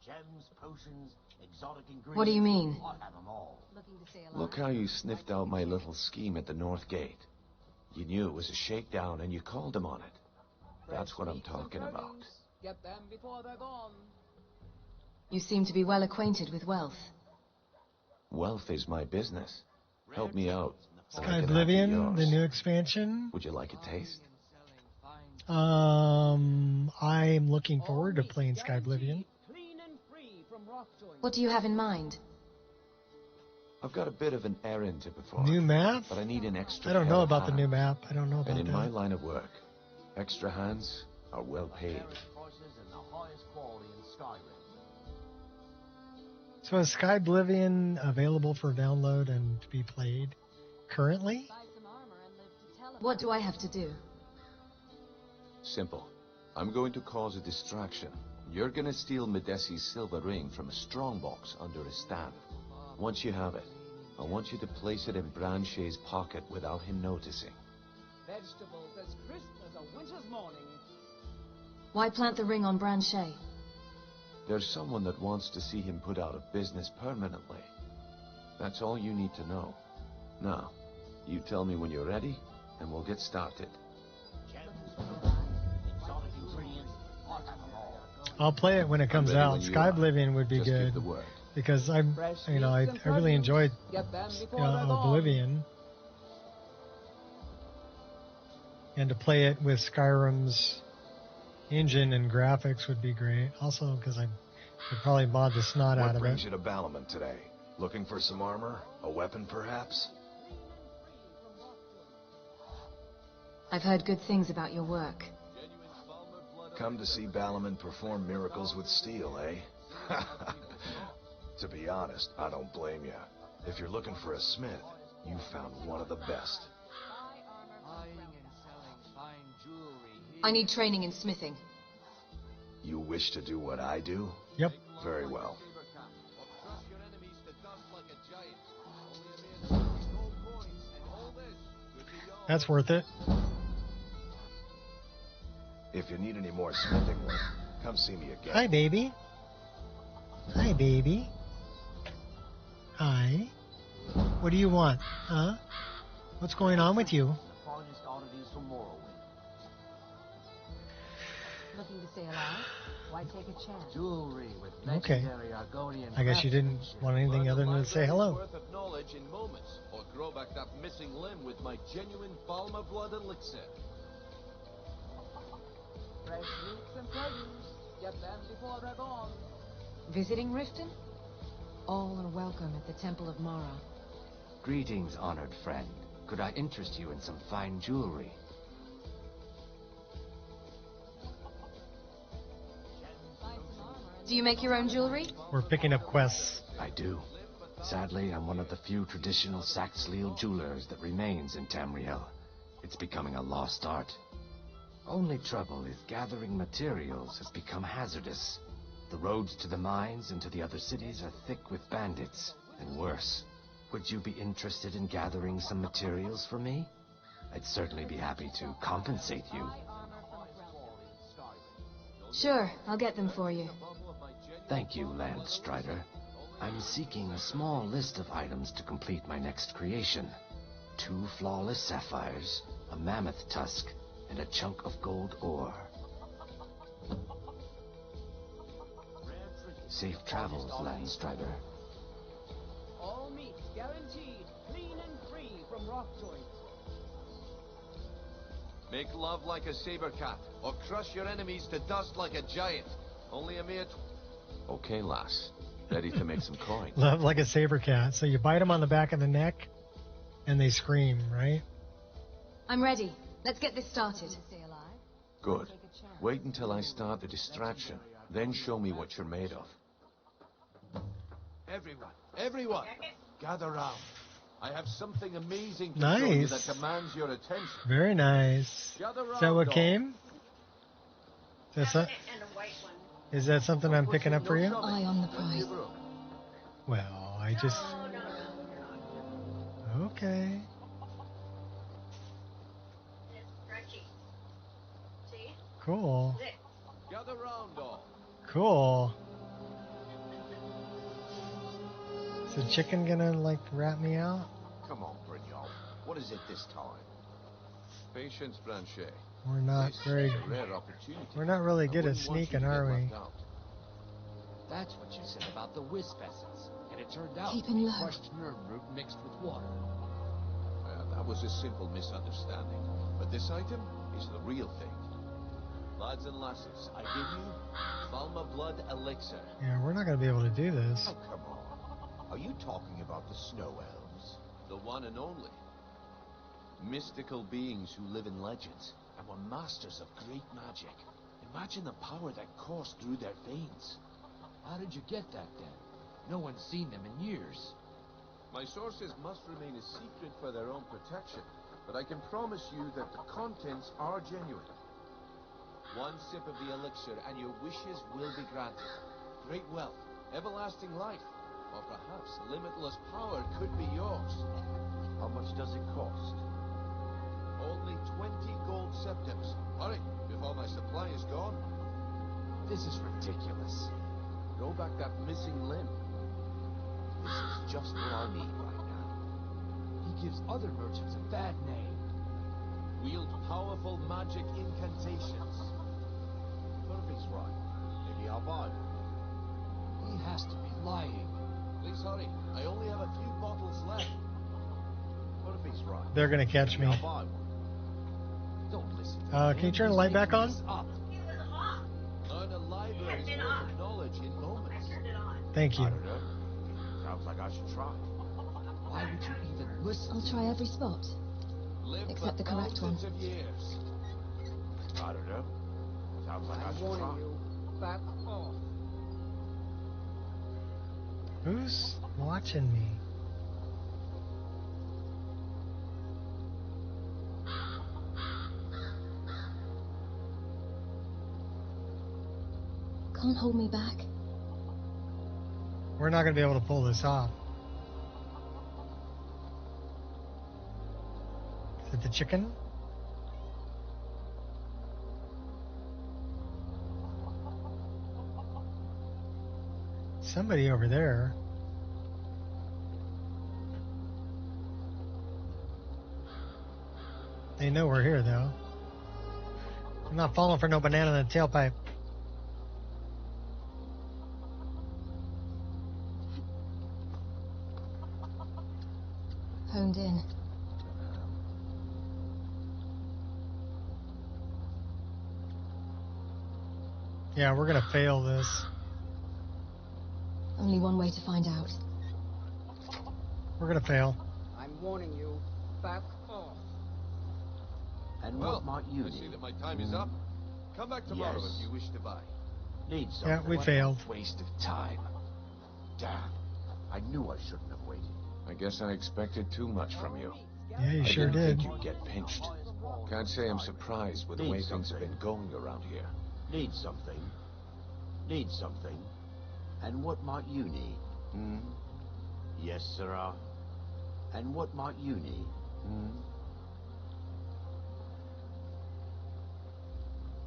Gems, potions, exotic ingredients. What do you mean? I'll have them all. Look how you sniffed out my little scheme at the North Gate. You knew it was a shakedown and you called him on it. That's what I'm talking about. Get them before they're gone. You seem to be well acquainted with wealth. Wealth is my business. Help me out. and I Sky can Oblivion, have the yours. new expansion. Would you like a taste? I'm looking forward to playing Sky Oblivion. Clean and free from rock joints. What do you have in mind? I've got a bit of an errand to perform. New map? But I need an extra I don't know pair of about the new hands. map. I don't know about And in my that. line of work, extra hands are well paid. Prices and the highest quality in Skyrim. So is Sky Oblivion available for download and to be played currently? What do I have to do? Simple. I'm going to cause a distraction. You're gonna steal Medesi's silver ring from a strongbox under his stand. Once you have it, I want you to place it in Branche's pocket without him noticing. Vegetables as crisp as a winter's morning. Why plant the ring on Branchet? There's someone that wants to see him put out of business permanently. That's all you need to know. Now, you tell me when you're ready, and we'll get started. Exotic ingredients. I'll have them all. I'll play it when it comes ready out. when you Sky are. Oblivion would be Just give good the word. because I really enjoyed Get them before they're gone. Oblivion, and to play it with Skyrim's engine and graphics would be great. Also, because I could probably mod the snot out What of brings it. you to Balamant today? Looking for some armor? A weapon, perhaps? I've heard good things about your work. Come to see Balamant perform miracles with steel, eh? To be honest, I don't blame you. If you're looking for a smith, you found one of the best. Buying and selling fine jewelry here. I need training in smithing. You wish to do what I do? Yep. Very well. That's worth it. If you need any more smithing work, come see me again. Hi, baby. Hi, baby. Hi. What do you want? Huh? What's going on with you? The finest oddities from Morrowind. Looking to stay alive? Why take a chance? Jewelry with Okay. legendary Argonian I guess you didn't craftsmanship. want anything other than to say hello. Worth of knowledge in moments, or grow back that missing limb with my genuine Balma blood elixir. Fresh roots and produce. Get them before they're gone. Visiting Riften? All are welcome at the Temple of Mara. Greetings, honored friend. Could I interest you in some fine jewelry? Do you make your own jewelry? We're picking up quests. I do. Sadly, I'm one of the few traditional Saxhleel jewelers that remains in Tamriel. It's becoming a lost art. Only trouble is gathering materials has become hazardous. The roads to the mines and to the other cities are thick with bandits, and worse. Would you be interested in gathering some materials for me? I'd certainly be happy to compensate you. Sure, I'll get them for you. Thank you, Landstrider. I'm seeking a small list of items to complete my next creation. 2 flawless sapphires, a mammoth tusk, and a chunk of gold ore. Safe travels, Landstrider. All meat guaranteed, clean and free from rock joints. Make love like a saber cat, or crush your enemies to dust like a giant. Only a mere Okay, lass. Ready to make some coin? Love like a saber cat. So you bite them on the back of the neck, and they scream, right? I'm ready. Let's get this started. Good. Wait until I start the distraction, then show me what you're made of. Everyone, gather round. I have something amazing to show you that Nice. demands your attention. Very nice. Gather Is that round, what all. came? Is that something I'm picking up for you? Eye on the prize. Well, I just... Okay. Cool. Gather round, all. Cool. Is the chicken gonna, like, rat me out? Come on, Brignon. What is it this time? Patience, Blanchet. We're not This very... is a rare opportunity. We're not really I good at wouldn't want you sneaking, to get are we? Oh, left out. That's what you said about the wisp essence. And it turned out Keep to him be low. crushed nerve root mixed with water. That was a simple misunderstanding. But this item is the real thing. Lads and lasses, I give you Falma Blood Elixir. Yeah, we're not gonna be able to do this. Oh, come on. Are you talking about the snow elves? The one and only. Mystical beings who live in legends and were masters of great magic. Imagine the power that coursed through their veins. How did you get that then? No one's seen them in years. My sources must remain a secret for their own protection, but I can promise you that the contents are genuine. One sip of the elixir and your wishes will be granted. Great wealth, everlasting life, or perhaps limitless power could be yours. How much does it cost? Only 20 gold septims. Hurry, before my supply is gone. This is ridiculous. Grow back that missing limb. This is just what I need right now. He gives other merchants a bad name. Wield powerful magic incantations. But if he's right, maybe I'll buy one. He has to be lying. Please hurry. I only have a few bottles left. But if he's right, They're gonna catch maybe me. I'll buy one. Don't listen to him. Can you turn the He's light back making on? this up. Learn a library's worth of knowledge in moments. Thank I you. don't know. Sounds like I should try. Why would you even listen? I'll try every spot. Live Except for the correct one. thousands of years. I don't know. Sounds like I I'm should warning try. you. Back off. Who's watching me? Can't hold me back. We're not gonna be able to pull this off. Is it the chicken? Somebody over there. They know we're here, though. I'm not falling for no banana in the tailpipe. Honed in. Yeah, we're gonna fail this. Only one way to find out. We're gonna fail. I'm warning you. Back off. And Well, what might you I need? see that my time is up. Come back tomorrow Yes. if you wish to buy. Need something? Yeah, we failed. Waste of time. Damn. I knew I shouldn't have waited. I guess I expected too much from you. Yeah, you I sure didn't did. think you'd get pinched. Can't say I'm surprised with the Need way things have something. been going around here. Need something? Need something? And what might you need? Hmm? Yes, sirrah. And what might you need? Hmm?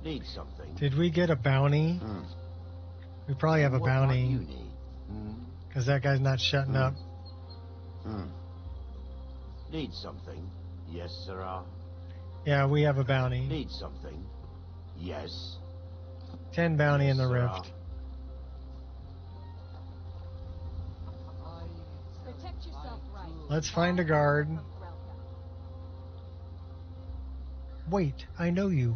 Need something? Did we get a bounty? Hmm. We probably have a And what might you bounty. need? Hmm? Because that guy's not shutting up. Hmm. Need something? Yes, sirrah. Yeah, we have a bounty. Need something? Yes. 10 bounty in the Sirrah. rift. Protect yourself right. Let's find a guard. Wait, I know you.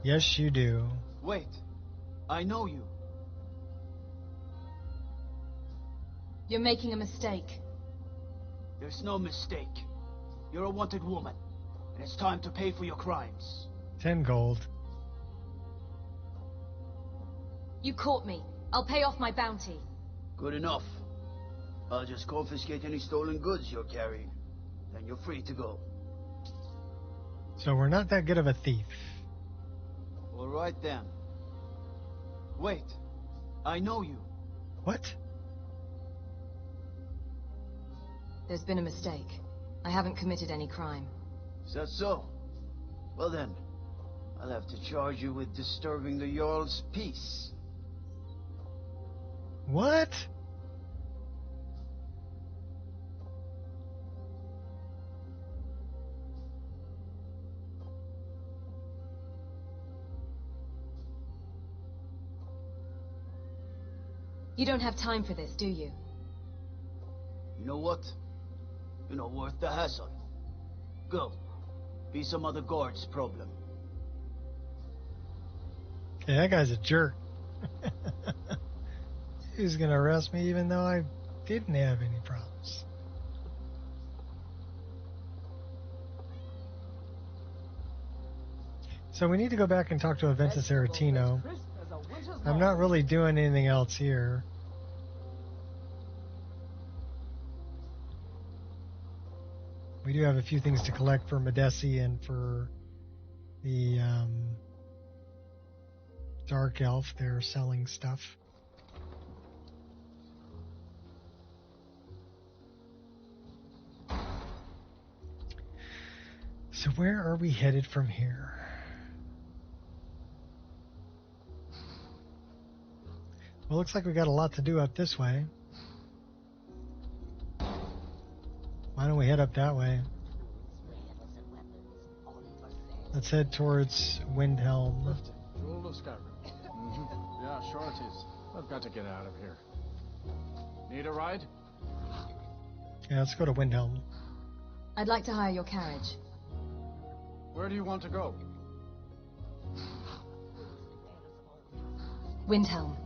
Yes, you do. Wait. I know you. You're making a mistake. There's no mistake. You're a wanted woman, and it's time to pay for your crimes. 10 gold. You caught me. I'll pay off my bounty. Good enough. I'll just confiscate any stolen goods you're carrying. Then you're free to go. So we're not that good of a thief. All right then. Wait. I know you. What? There's been a mistake. I haven't committed any crime. Is that so? Well then, I'll have to charge you with disturbing the Jarl's peace. What? You don't have time for this, do you? You know what? You're not worth the hassle. Go. Be some other guard's problem. Yeah, that guy's a jerk. He's gonna arrest me even though I didn't have any problems. So we need to go back and talk to Aventus Aretino. I'm not really doing anything else here. We do have a few things to collect for Medesi and for the Dark Elf. They're selling stuff. So where are we headed from here? Well, looks like we got a lot to do up this way. Why don't we head up that way? Let's head towards Windhelm. Jewel of Skyrim. Yeah, sure it is. I've got to get out of here. Need a ride? Yeah, let's go to Windhelm. I'd like to hire your carriage. Where do you want to go? Windhelm.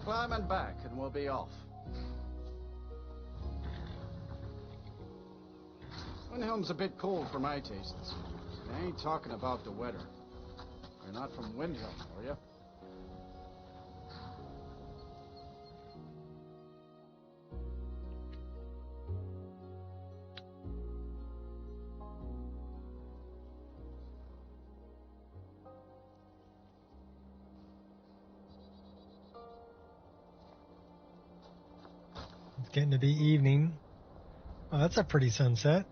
Climb and back and we'll be off. Windhelm's a bit cold for my tastes. I ain't talking about the weather. You're not from Windhelm, are you? It's getting to be evening. Oh, that's a pretty sunset.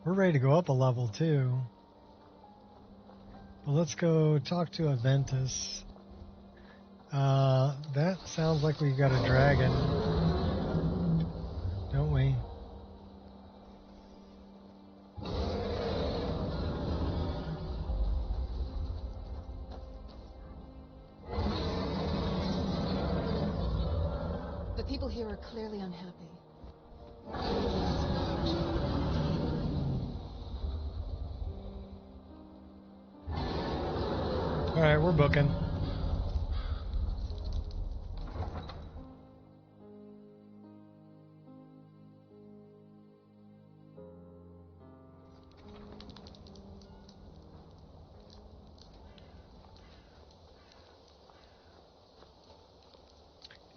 We're ready to go up a level too. But let's go talk to Aventus. That sounds like we've got a dragon. Don't we? The people here are clearly unhappy. All right, we're booking.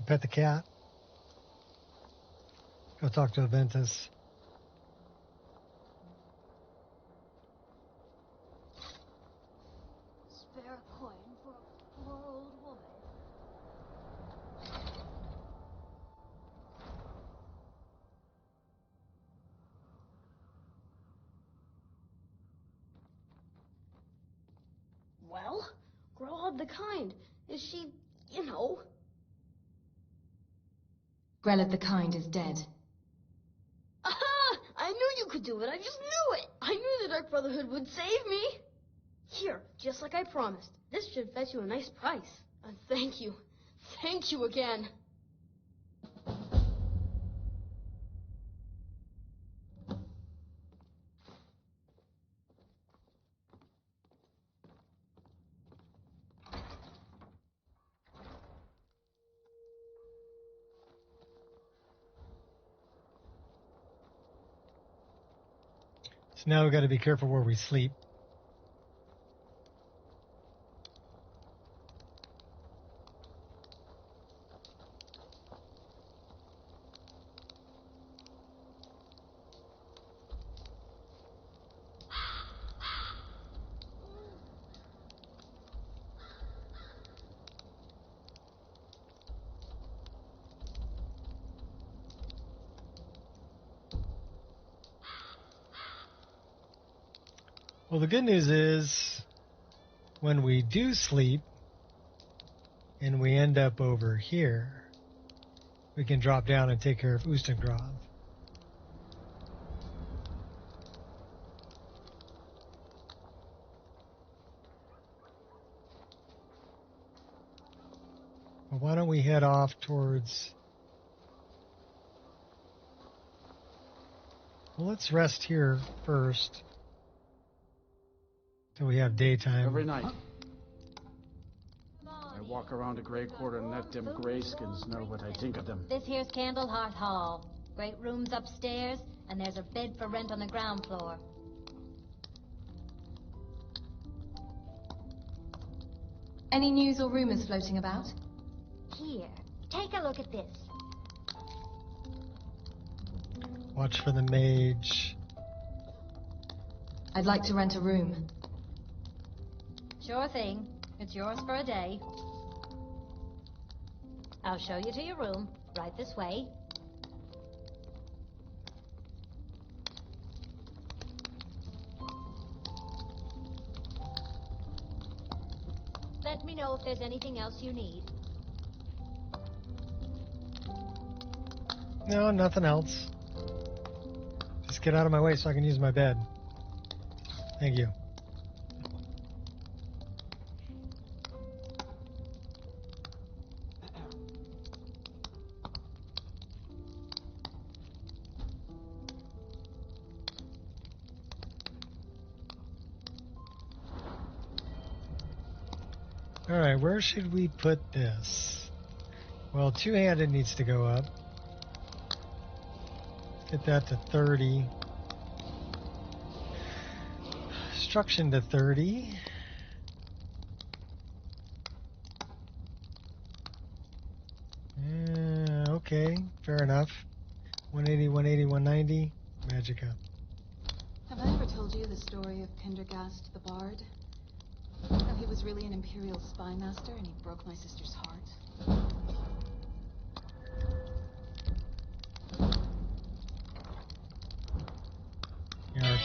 Pet the cat. Go talk to Aventus. Spare a coin for a poor old woman. Well, Grelod the Kind. Is she, you know? Grelod the Kind is dead. Aha! I knew you could do it. I just knew it. I knew the Dark Brotherhood would save me. Here, just like I promised. This should fetch you a nice price. Thank you. Thank you again. So now we've got to be careful where we sleep. Well, the good news is when we do sleep and we end up over here, we can drop down and take care of Ustengrav. Well, why don't we head off towards... Well, let's rest here first till we have daytime. Every night, I walk around a gray quarter and let them grayskins know what I think of them. This here's Candlehearth Hall. Great rooms upstairs, and there's a bed for rent on the ground floor. Any news or rumors floating about? Here, take a look at this. Watch for the mage. I'd like to rent a room. Sure thing. It's yours for a day. I'll show you to your room, right this way. Let me know if there's anything else you need. No, nothing else. Just get out of my way so I can use my bed. Thank you. Alright, where should we put this? Well, two-handed needs to go up. Get that to 30. Destruction to 30. Okay, fair enough. 180, 180, 190. Magicka. Have I ever told you the story of Pendergast the Bard? How he was really an Imperial spy master and he broke my sister's heart? Yarp.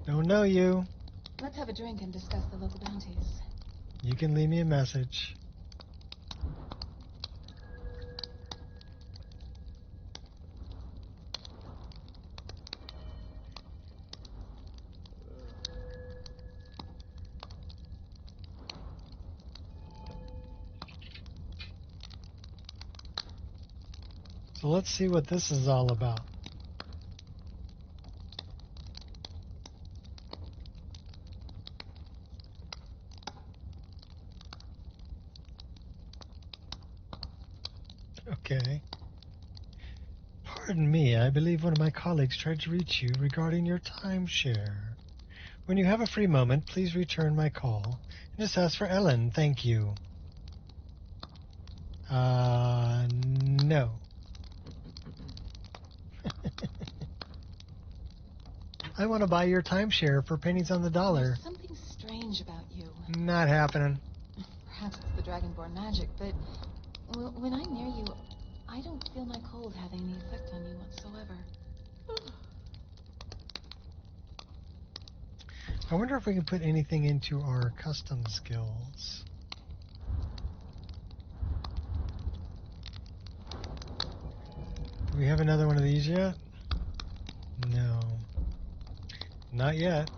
Don't know you. Let's have a drink and discuss the local bounties. You can leave me a message. So let's see what this is all about. Okay. Pardon me, I believe one of my colleagues tried to reach you regarding your timeshare. When you have a free moment, please return my call and just ask for Ellen, thank you. No. I want to buy your timeshare for pennies on the dollar. There's something strange about you. Not happening. Perhaps it's the Dragonborn magic, but when I'm near you, I don't feel my cold having any effect on you whatsoever. I wonder if we can put anything into our custom skills. Do we have another one of these yet? No. Not yet.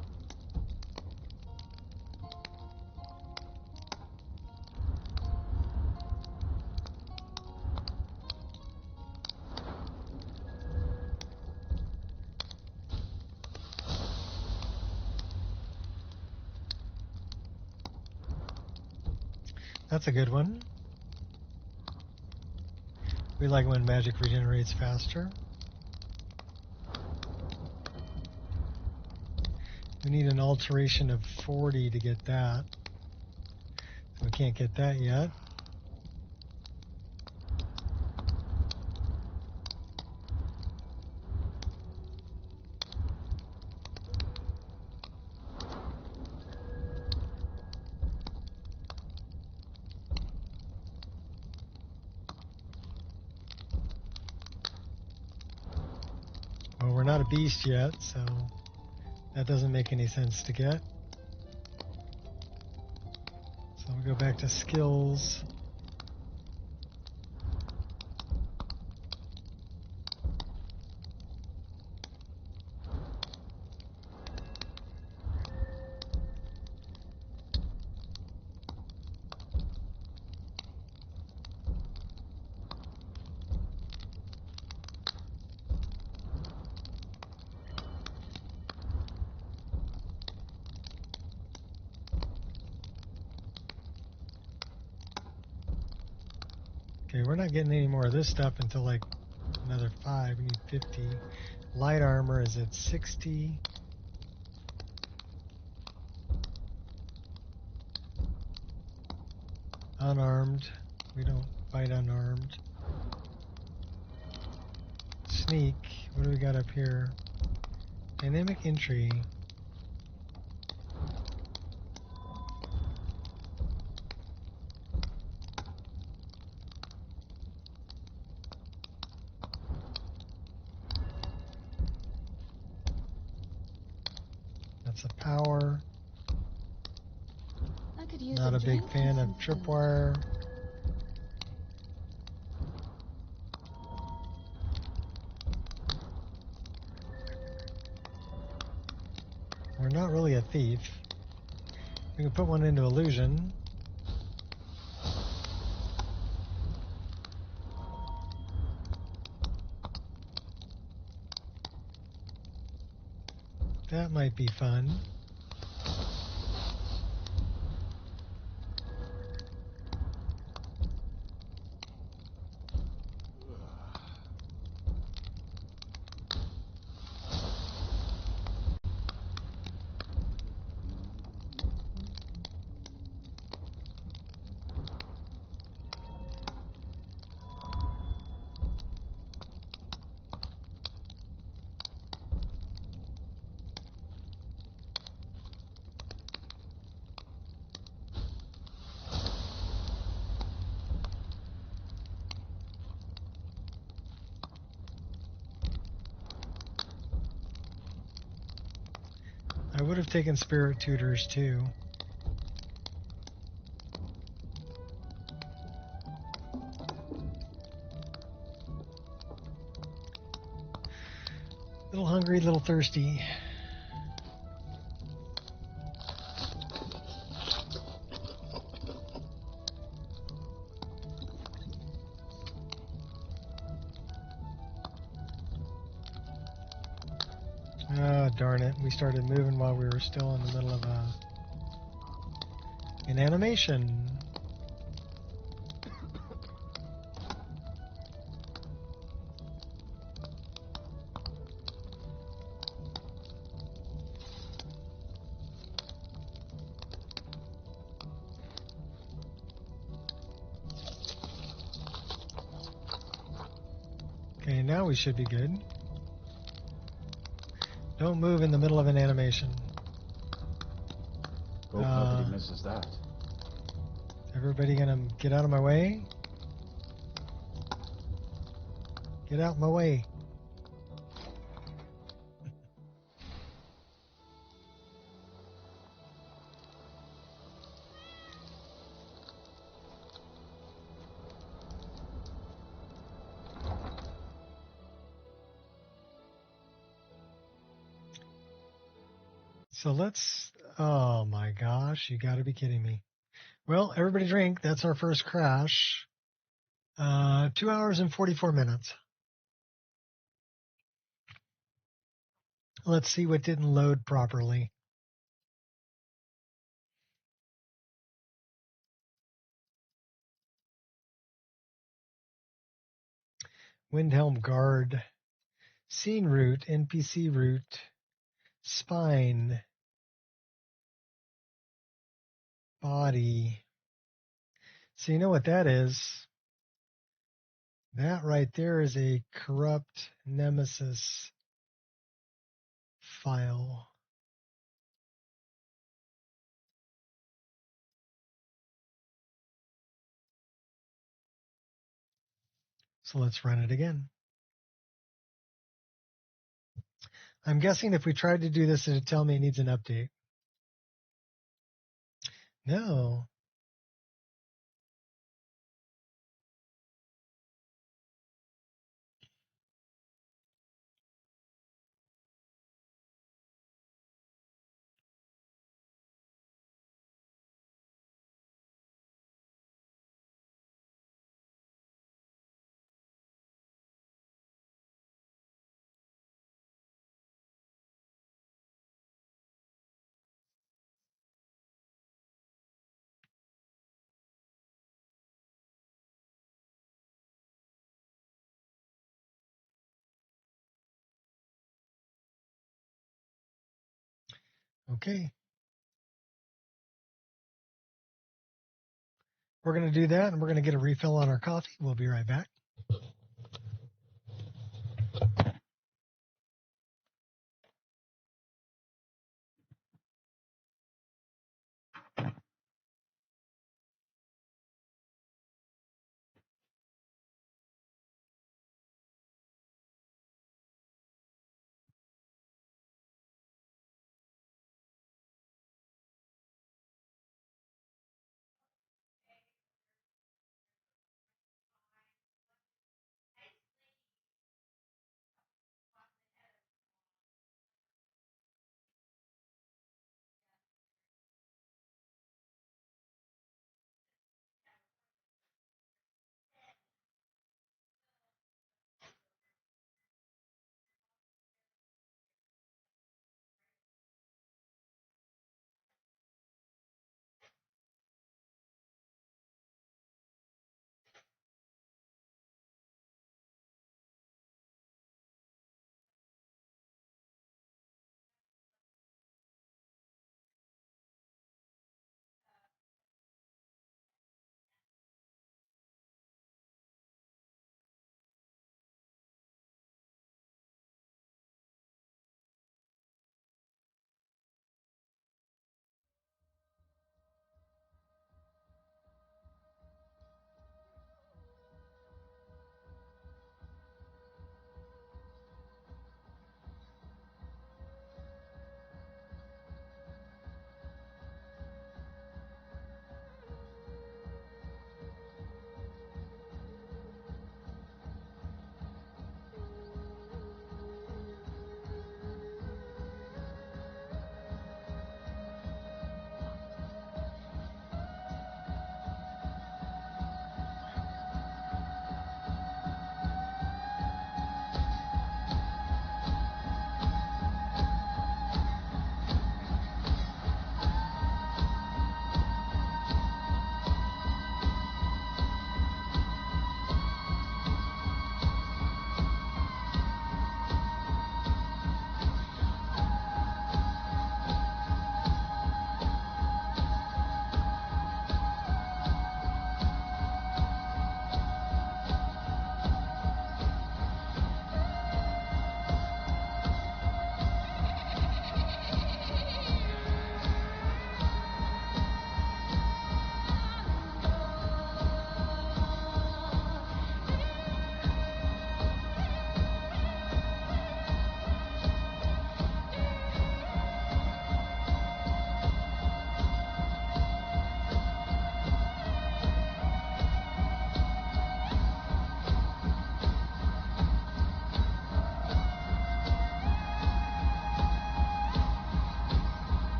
That's a good one. We like when magic regenerates faster. We need an alteration of 40 to get that. So we can't get that yet. Well, we're not a a beast yet, so that doesn't make any sense to get. So we'll go back to skills. Okay, we're not getting any more of this stuff until like another 5. We need 50. Light armor is at 60. Unarmed. We don't fight unarmed. Sneak. What do we got up here? Dynamic entry. That's a power. I could use Not a big drink fan of and some food. tripwire. We're not really a thief. We can put one into illusion. That might be fun. I would have taken spirit tutors too. Little hungry, little thirsty. Oh, darn it. We started moving while we were still in the middle of an animation. Okay, now we should be good. Don't move in the middle of an animation. Hope nobody misses that. Everybody gonna get out of my way? Get out my way. So let's, oh my gosh, you gotta be kidding me. Well, everybody drink. That's our first crash. 2 hours and 44 minutes. Let's see what didn't load properly. Windhelm Guard, Scene Route, NPC Route, Spine, Body. So you know what that is? That right there is a corrupt Nemesis file. So let's run it again. I'm guessing if we tried to do this, it'd tell me it needs an update. No. Okay. We're going to do that, and we're going to get a refill on our coffee. We'll be right back.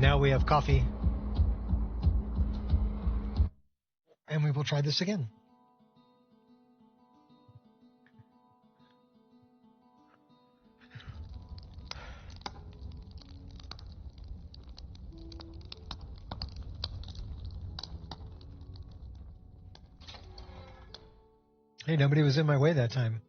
now we have coffee. And we will try this again. Hey, nobody was in my way that time.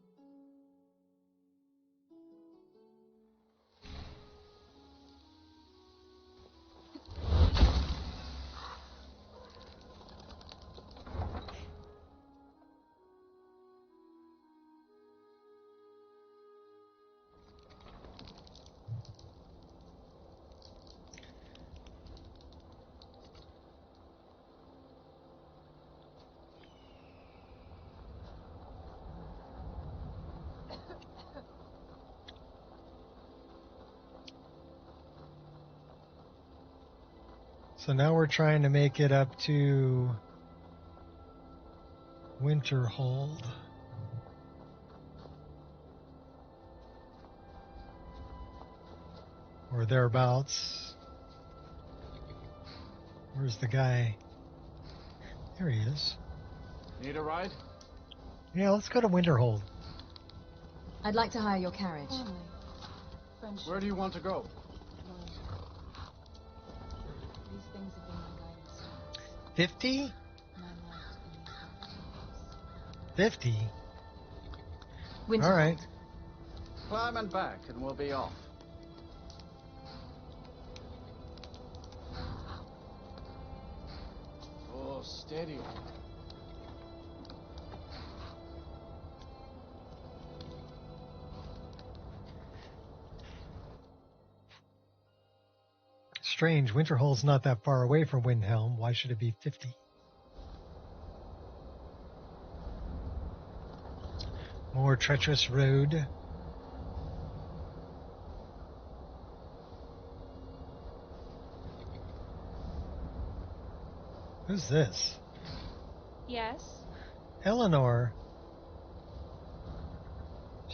So now we're trying to make it up to Winterhold. Or thereabouts. Where's the guy? There he is. Need a ride? Yeah, let's go to Winterhold. I'd like to hire your carriage. Where do you want to go? These things have been my guiding stars. 50? My life in these dark tunnels. 50? Winterhold. All right. Climb and back, and we'll be off. Oh, steady. Strange, Winterhold's not that far away from Windhelm. Why should it be 50? More treacherous road. Who's this? Yes? Eleanor.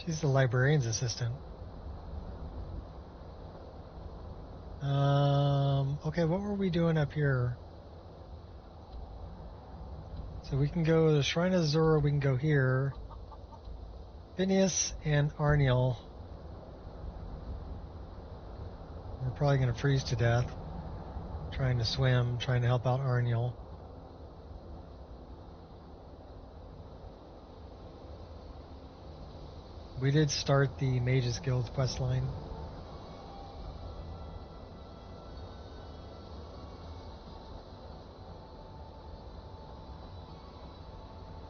She's the librarian's assistant. Okay, what were we doing up here? So we can go to the Shrine of Zora, we can go here. Phineas and Arniel. We're probably going to freeze to death. Trying to swim, trying to help out Arniel. We did start the Mages Guild quest line.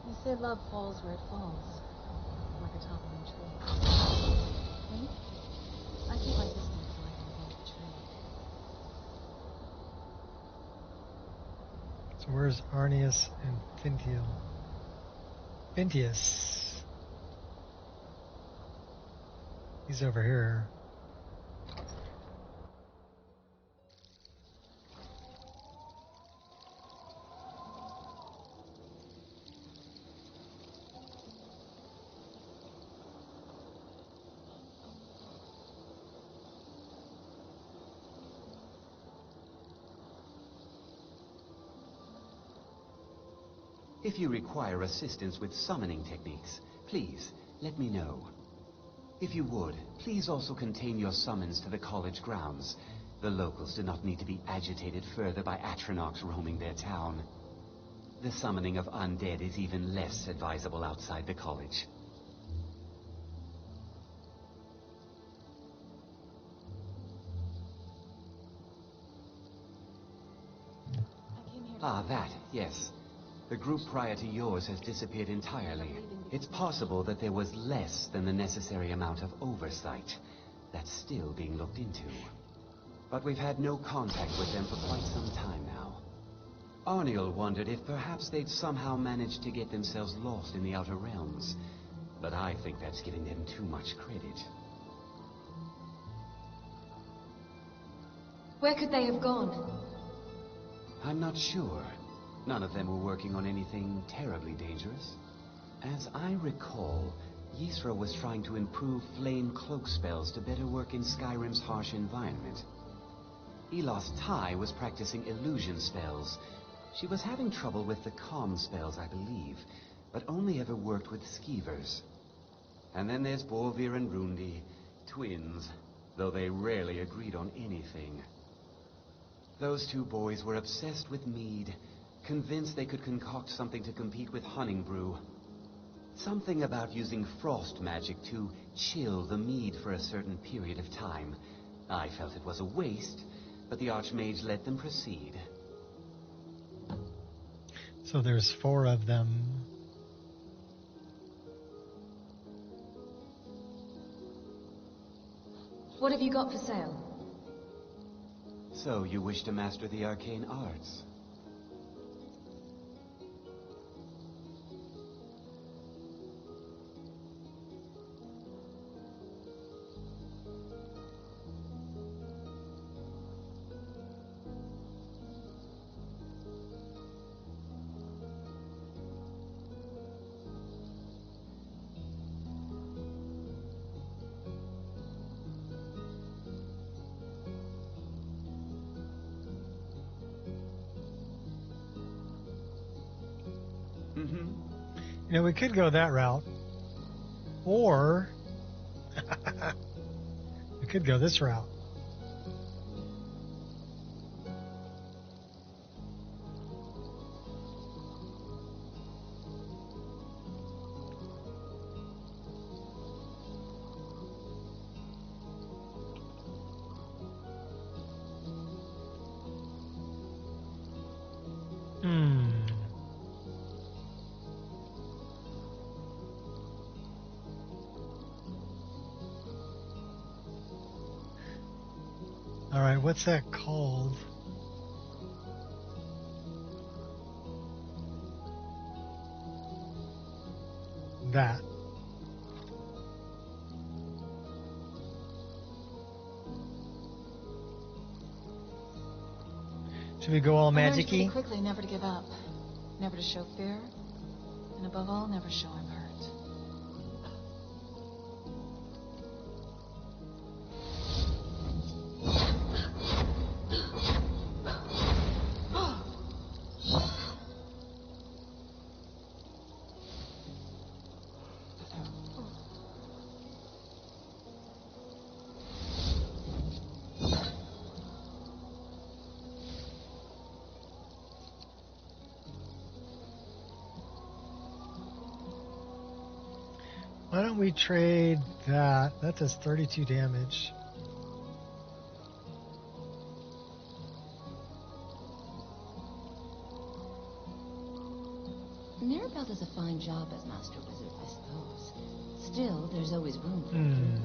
They say love falls where it falls, like a toppling tree. Me? I keep my distance so I can avoid betrayal. So where's Arnius and Phintiel? Phintius. He's over here. If you require assistance with summoning techniques, please let me know. If you would, please also contain your summons to the college grounds. The locals do not need to be agitated further by Atronachs roaming their town. The summoning of undead is even less advisable outside the college. Ah, that, yes. The group prior to yours has disappeared entirely. It's possible that there was less than the necessary amount of oversight. That's still being looked into. But we've had no contact with them for quite some time now. Arniel wondered if perhaps they'd somehow managed to get themselves lost in the Outer Realms. But I think that's giving them too much credit. Where could they have gone? I'm not sure. None of them were working on anything terribly dangerous. As I recall, Ysra was trying to improve flame cloak spells to better work in Skyrim's harsh environment. Elos Tai was practicing illusion spells. She was having trouble with the calm spells, I believe, but only ever worked with skeevers. And then there's Borvir and Rundi, twins, though they rarely agreed on anything. Those two boys were obsessed with mead, convinced they could concoct something to compete with Honningbrew. Something about using frost magic to chill the mead for a certain period of time. I felt it was a waste, but the Archmage let them proceed. So there's 4 of them. What have you got for sale? So you wish to master the arcane arts? You know, we could go that route. Or we could go this route. All right, what's that called? That. Should we go all I learned magic-y? pretty quickly never to give up, never to show fear, and above all, never show I'm hurt. Why don't we trade that? That does 32 damage. Maribel does a fine job as Master Wizard, I suppose. Still, there's always room for improvement.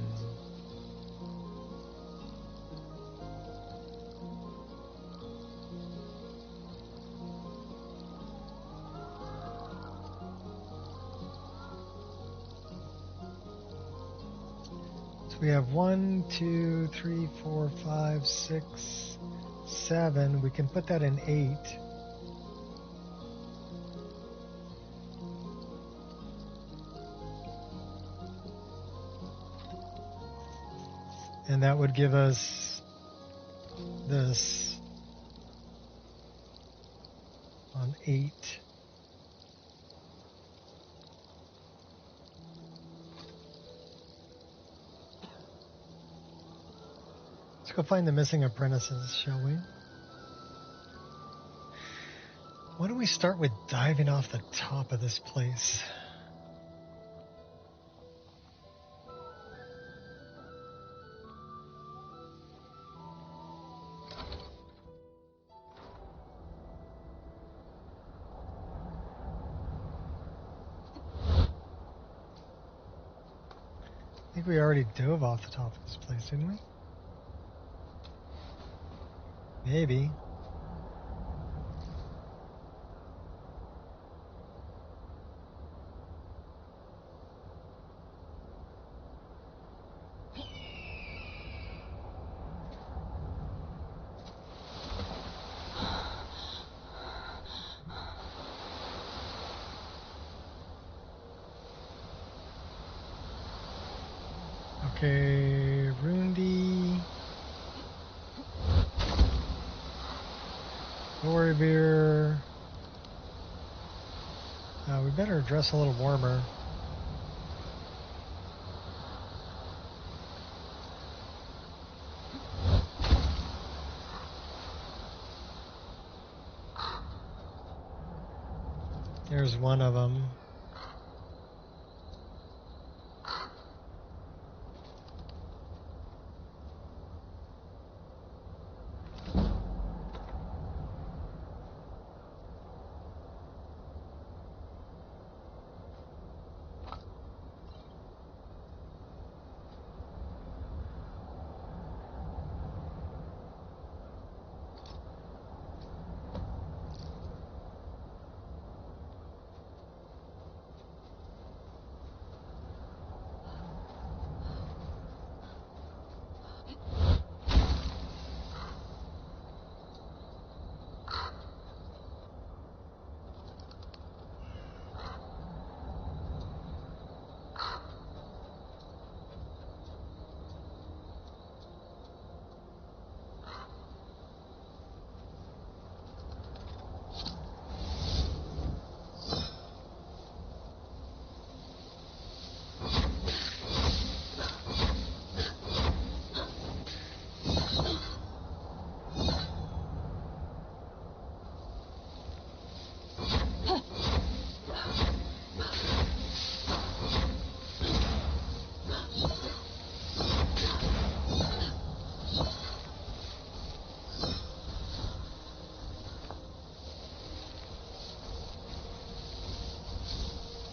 So we have 1, 2, 3, 4, 5, 6, 7. We can put that in 8. And that would give us this on 8. Let's go find the missing apprentices, shall we? Why don't we start with diving off the top of this place? I think we already dove off the top of this place, didn't we? Maybe. Okay, Rundi. Boromir. We better dress a little warmer. There's one of them.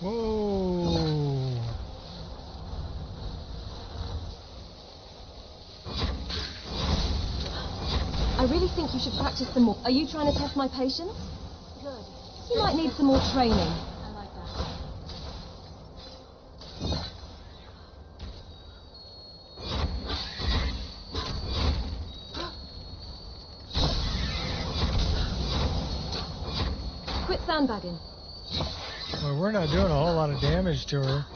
Whoa! I really think you should practice some more. Are you trying to test my patience? Good. You might need some more training. I like that. Quit sandbagging. Well, we're not doing a whole lot of damage to her. That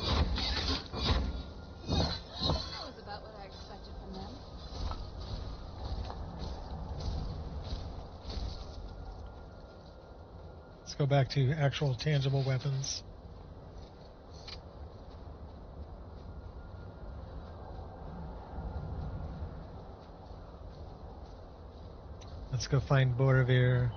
was about what I expected from them. Let's go back to actual tangible weapons. Let's go find Boromir.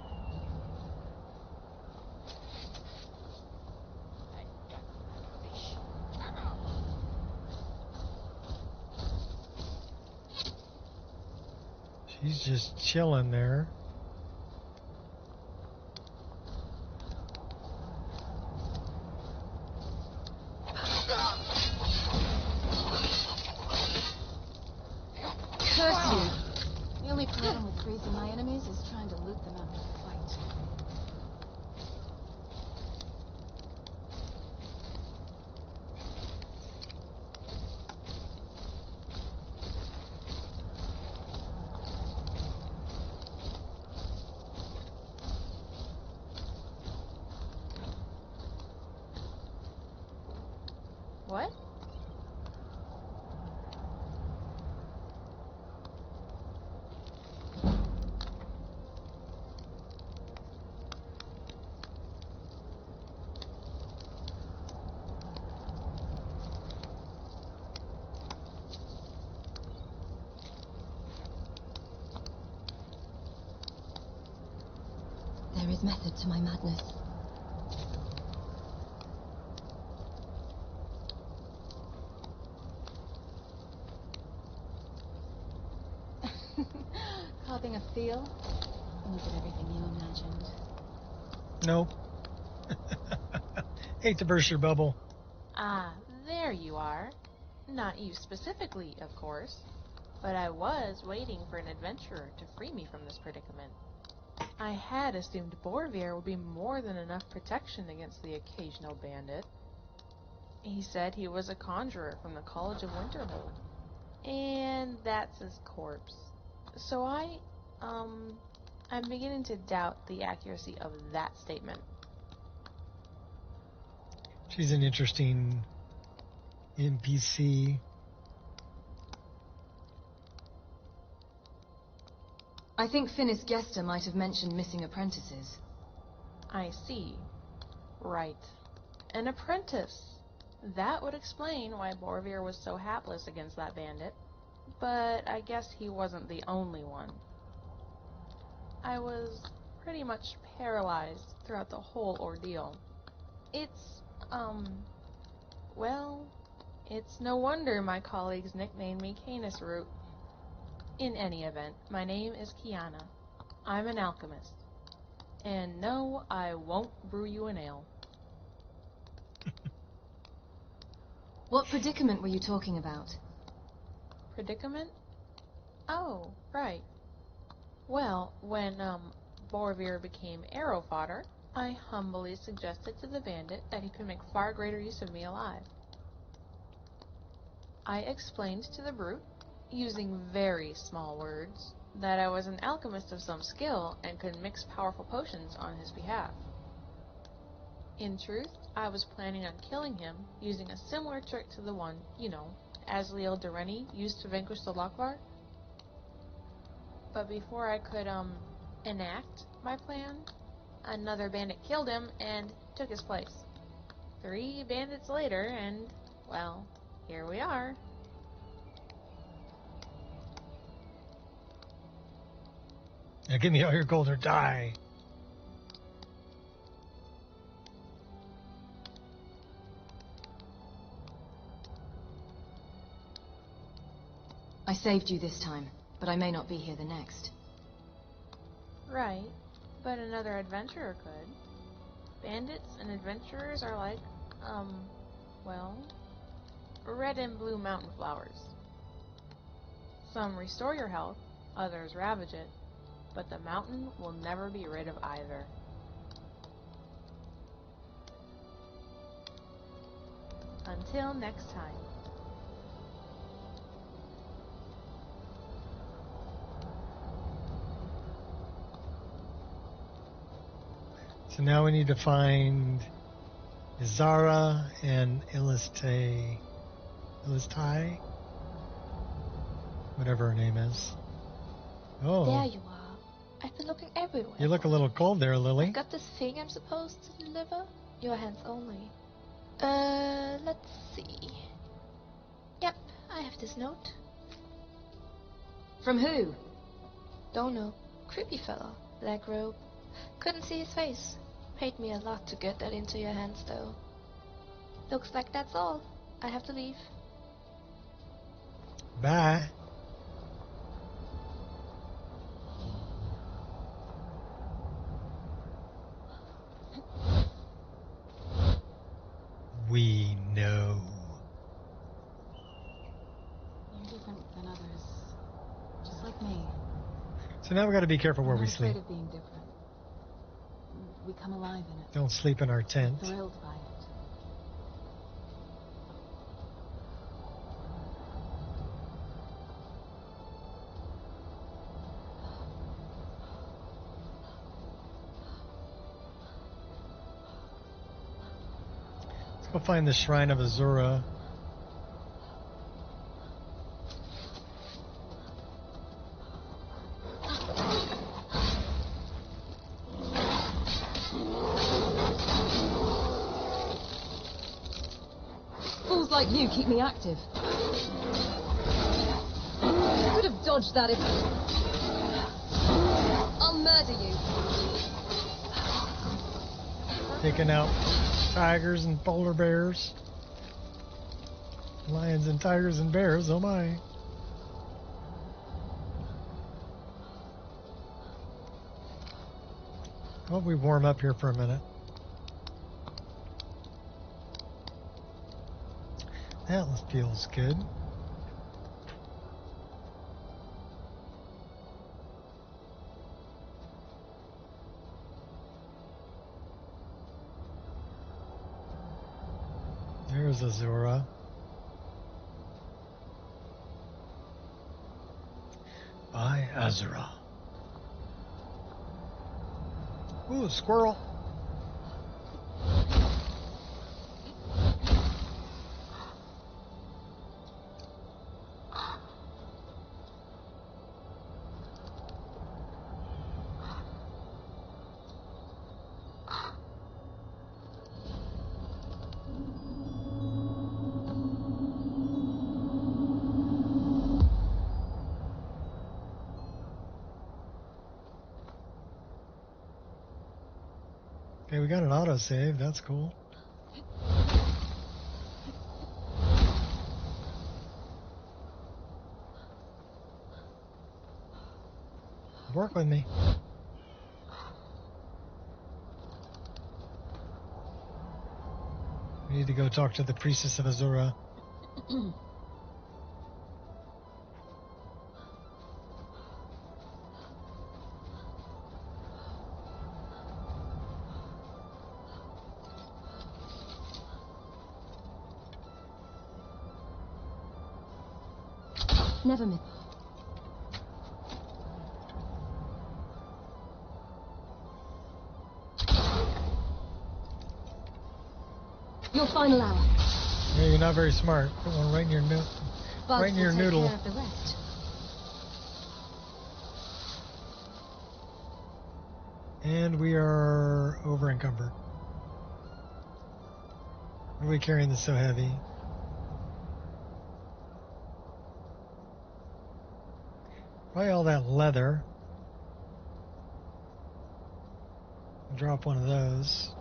She's just chilling there. Curse you! The only problem with raising my enemies is trying to loot them after the fight. What? There is method to my madness. Carving a feel? Or was it everything you imagined? No. Hate to burst your bubble. Ah, there you are. Not you specifically, of course. But I was waiting for an adventurer to free me from this predicament. I had assumed Boromir would be more than enough protection against the occasional bandit. He said he was a conjurer from the College of Winterhold. And that's his corpse. So I'm beginning to doubt the accuracy of that statement. She's an interesting NPC. I think Finis Gesta might have mentioned missing apprentices. I see. Right. An apprentice. That would explain why Borvir was so hapless against that bandit. But I guess he wasn't the only one. I was pretty much paralyzed throughout the whole ordeal. It's, well, it's no wonder my colleagues nicknamed me Canis Root. In any event, my name is Kiana. I'm an alchemist. And no, I won't brew you an ale. What predicament were you talking about? Predicament? Oh, right. Well, when, Borvir became arrow fodder, I humbly suggested to the bandit that he could make far greater use of me alive. I explained to the brute, using very small words, that I was an alchemist of some skill and could mix powerful potions on his behalf. In truth, I was planning on killing him using a similar trick to the one, you know, Asliel Dureni used to vanquish the Lokvar. But before I could, enact my plan, another bandit killed him and took his place. 3 bandits later, and, well, here we are. Now give me all your gold or die. I saved you this time, but I may not be here the next. Right, but another adventurer could. Bandits and adventurers are like, well, red and blue mountain flowers. Some restore your health, others ravage it, but the mountain will never be rid of either. Until next time. So now we need to find Izara and Ilistai, whatever her name is. Oh. There you are. I've been looking everywhere. You look a little cold there, Lily. I've got this thing I'm supposed to deliver. Your hands only. Let's see. Yep, I have this note. From who? Don't know. Creepy fella. Black robe. Couldn't see his face. Paid me a lot to get that into your hands, though. Looks like that's all. I have to leave. Bye. We know. You're different than others. Just like me. So now we got to be careful where I'm we not sleep. afraid of being different. We come alive in it. Don't sleep in our tent. Thrilled by it. Let's go find the Shrine of Azura. Fools like you keep me active. You could have dodged that if... I'll murder you. Taking out tigers and polar bears. Lions and tigers and bears, oh my. How about we warm up here for a minute? That feels good. There's Azura. By Azura. Ooh, a squirrel. Okay, we got an autosave. That's cool. Work with me. We need to go talk to the priestess of Azura. Never mind. Your final hour. Yeah, you're not very smart. Put one right in your Bugs right in your will take noodle. care of the rest. And we are over encumbered. Why are we carrying this so heavy? Probably all that leather. Drop one of those.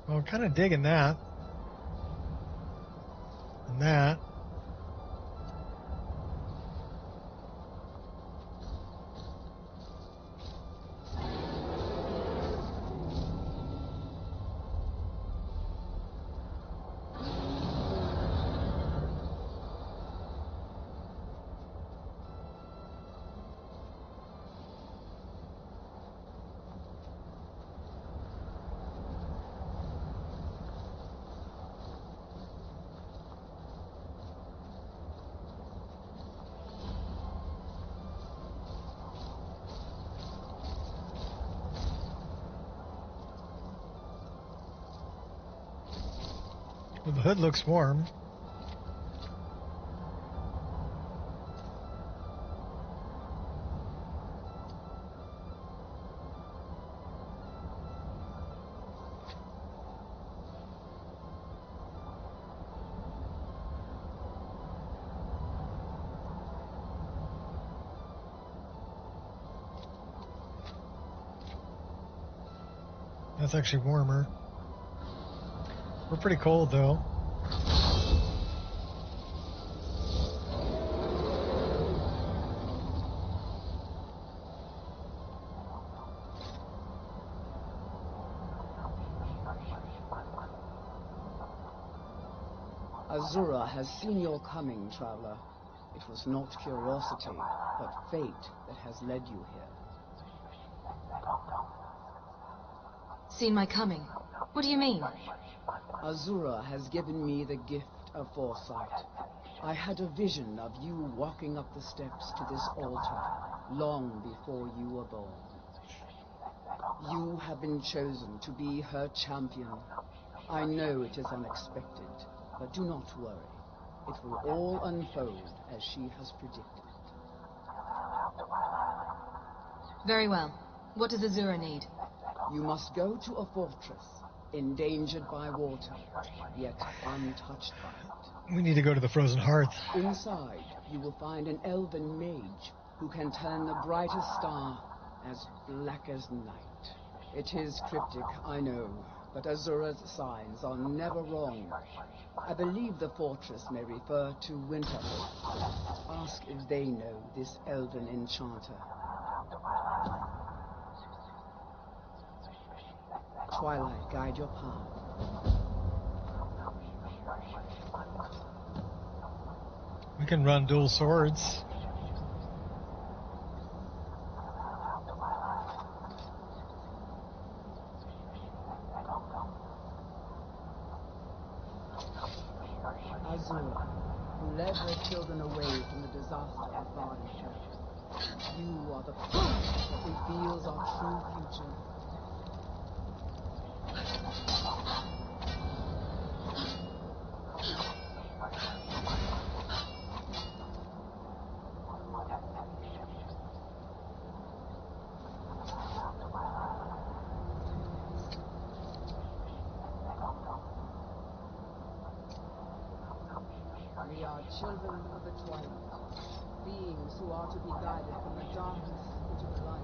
Well, I'm kind of digging that. And that. Well, the hood looks warm. That's actually warmer. We're pretty cold though. Azura has seen your coming, traveler. It was not curiosity, but fate that has led you here. Seen my coming? What do you mean? Azura has given me the gift of foresight. I had a vision of you walking up the steps to this altar, long before you were born. You have been chosen to be her champion. I know it is unexpected, but do not worry. It will all unfold as she has predicted. Very well. What does Azura need? You must go to a fortress, endangered by water, yet untouched by it. We need to go to the frozen hearth. Inside, you will find an elven mage who can turn the brightest star as black as night. It is cryptic, I know, but Azura's signs are never wrong. I believe the fortress may refer to Winterhold. Ask if they know this elven enchanter. Twilight, guide your path. We can run dual swords. Azur, who led her children away from the disaster of Wabbajack. You are the path that reveals our true future. We are children of the twilight, beings who are to be guided from the darkness into the light,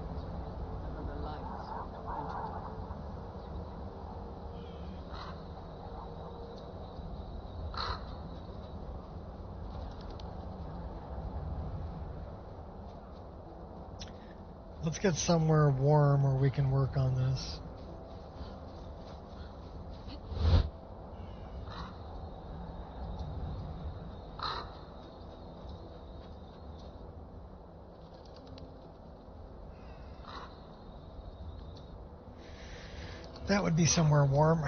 and from the light into dark. Let's get somewhere warm where we can work on this. That would be somewhere warm.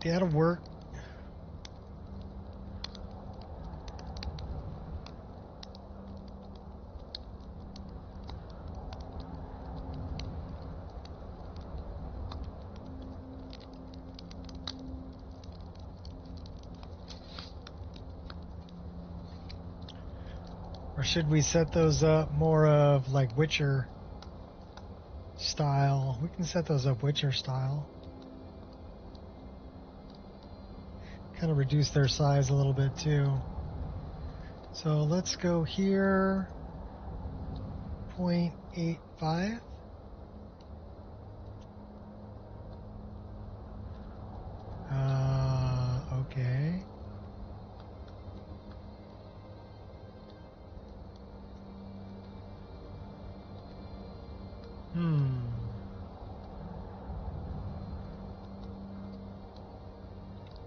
That'll work. Or should we set those up more of like Witcher style? We can set those up Witcher style. Kind of reduce their size a little bit too. So let's go here, 0.85. Okay.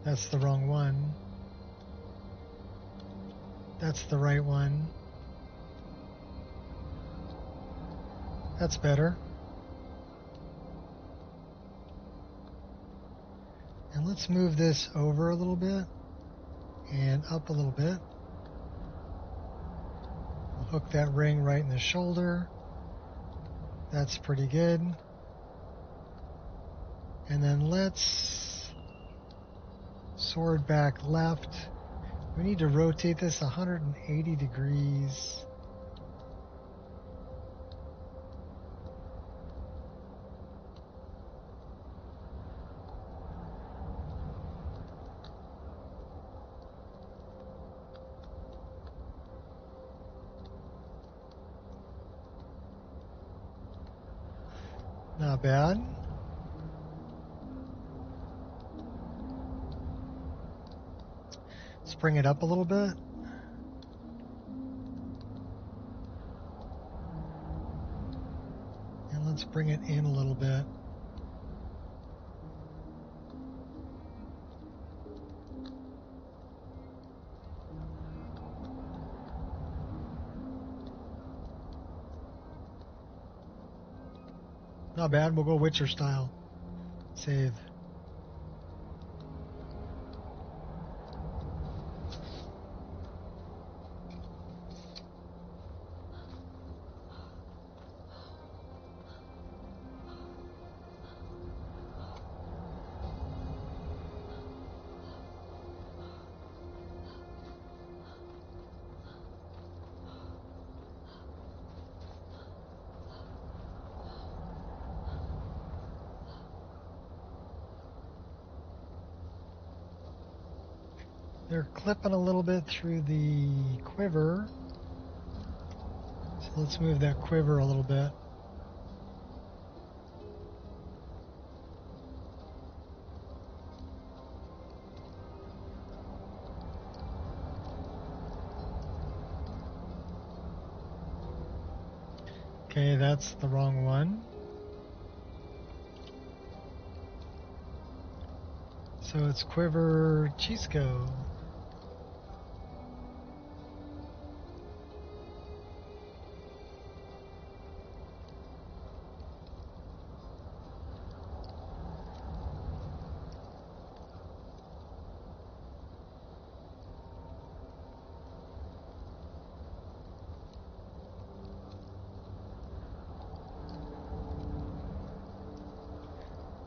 That's the wrong one. That's the right one. That's better. And let's move this over a little bit and up a little bit. We'll hook that ring right in the shoulder. That's pretty good. And then let's sword back left. We need to rotate this 180 degrees. Not bad. Let's bring it up a little bit. And let's bring it in a little bit. Not bad. We'll go Witcher style. Save. They're clipping a little bit through the quiver. So let's move that quiver a little bit. Okay, that's the wrong one. So it's quiver Chisco.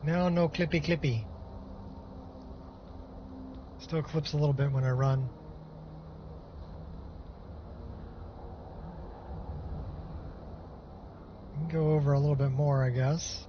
Now no clippy clippy. Still clips a little bit when I run. You can go over a little bit more, I guess.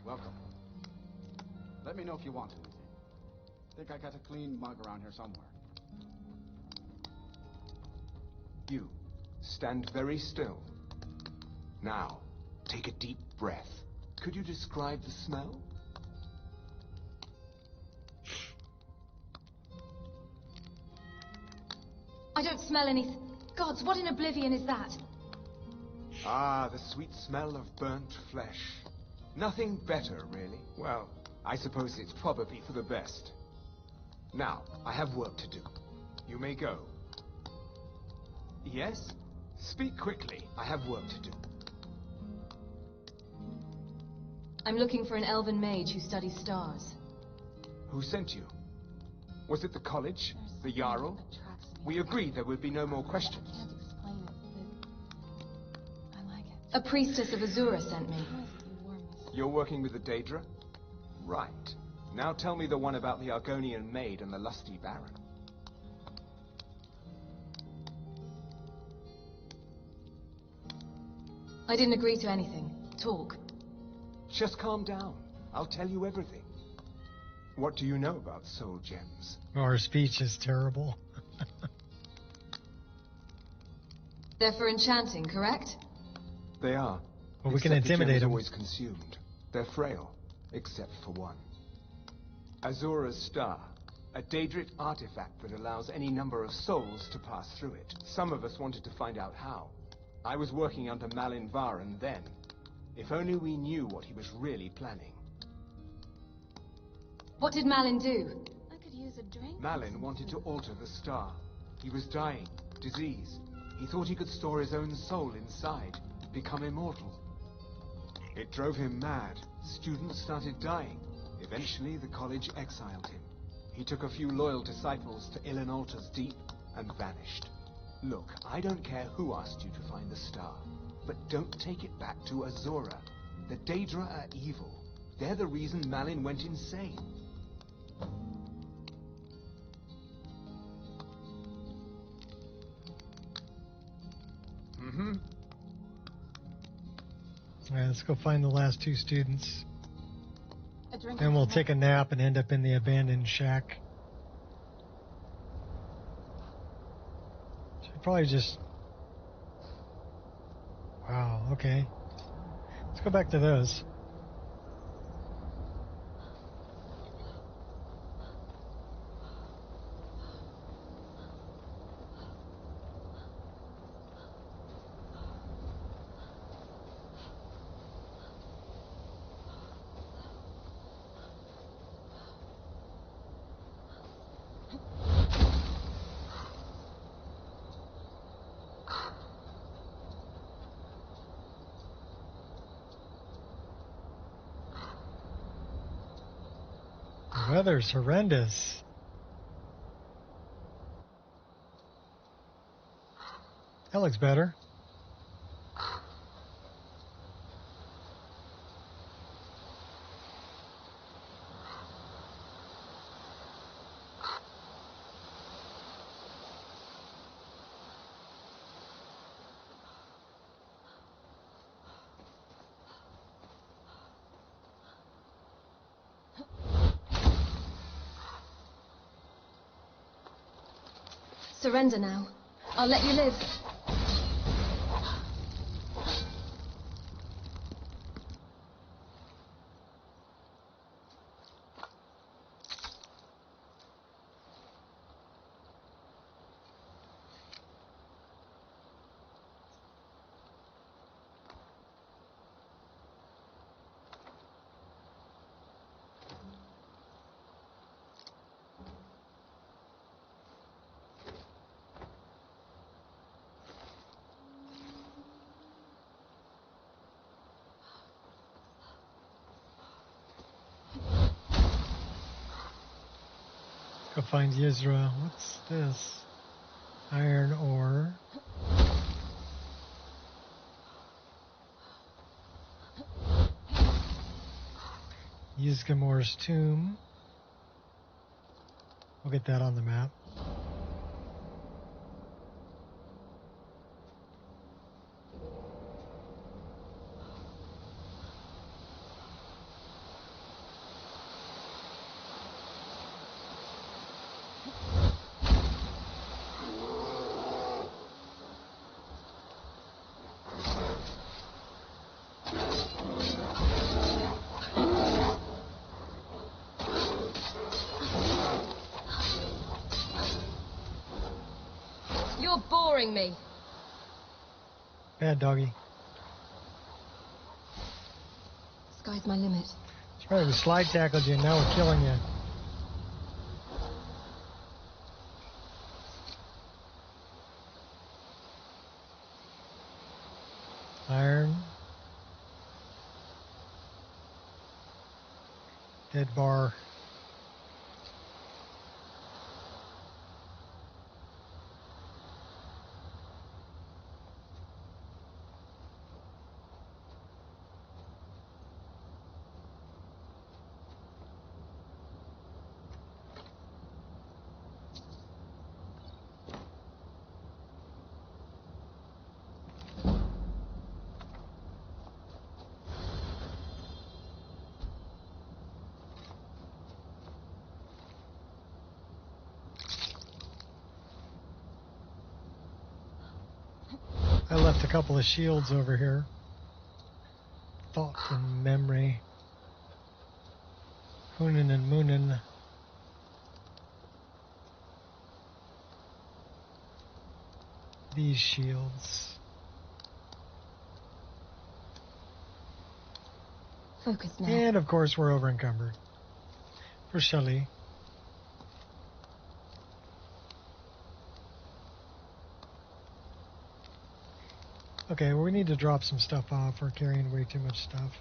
Welcome. Let me know if you want anything. Think I got a clean mug around here somewhere. You, stand very still. Now, take a deep breath. Could you describe the smell? I don't smell anything. Gods, what in oblivion is that? Ah, the sweet smell of burnt flesh. Nothing better, really. Well, I suppose it's probably for the best. Now, I have work to do. You may go. Yes? Speak quickly. I have work to do. I'm looking for an elven mage who studies stars. Who sent you? Was it the college? The Jarl? We agreed there would be no more questions. I can't explain it, but I like it. A priestess of Azura sent me. You're working with the Daedra? Right. Now tell me the one about the Argonian maid and the lusty baron. I didn't agree to anything. Talk. Just calm down. I'll tell you everything. What do you know about soul gems? Our speech is terrible. They're for enchanting, correct? They are. Well, we can Except the intimidate gem is them. always consumed. They're frail, except for one. Azura's Star, a Daedric artifact that allows any number of souls to pass through it. Some of us wanted to find out how. I was working under Malin Varen then. If only we knew what he was really planning. What did Malin do? I could use a drink. Malin wanted to alter the star. He was dying, disease. He thought he could store his own soul inside, become immortal. It drove him mad. Students started dying. Eventually, the college exiled him. He took a few loyal disciples to Illinalta's Deep and vanished. Look, I don't care who asked you to find the star, but don't take it back to Azura. The Daedra are evil. They're the reason Malin went insane. Mm-hmm. Alright, let's go find the last two students. A drink. Then we'll take a nap and end up in the abandoned shack. Should probably just... Wow, okay. Let's go back to those. The weather's horrendous. That looks better. Surrender now. I'll let you live. Go find Yizra. What's this? Iron ore. Yizgamor's tomb. We'll get that on the map. You're boring me. Bad doggy. Sky's my limit. That's right, we slide tackled you and now we're killing you. Iron. Dead bar. I left a couple of shields over here. Thought and memory. Hoonin and Moonin. These shields. Focus now. And of course we're over encumbered. For Shelley. Okay, well we need to drop some stuff off. We're carrying way too much stuff.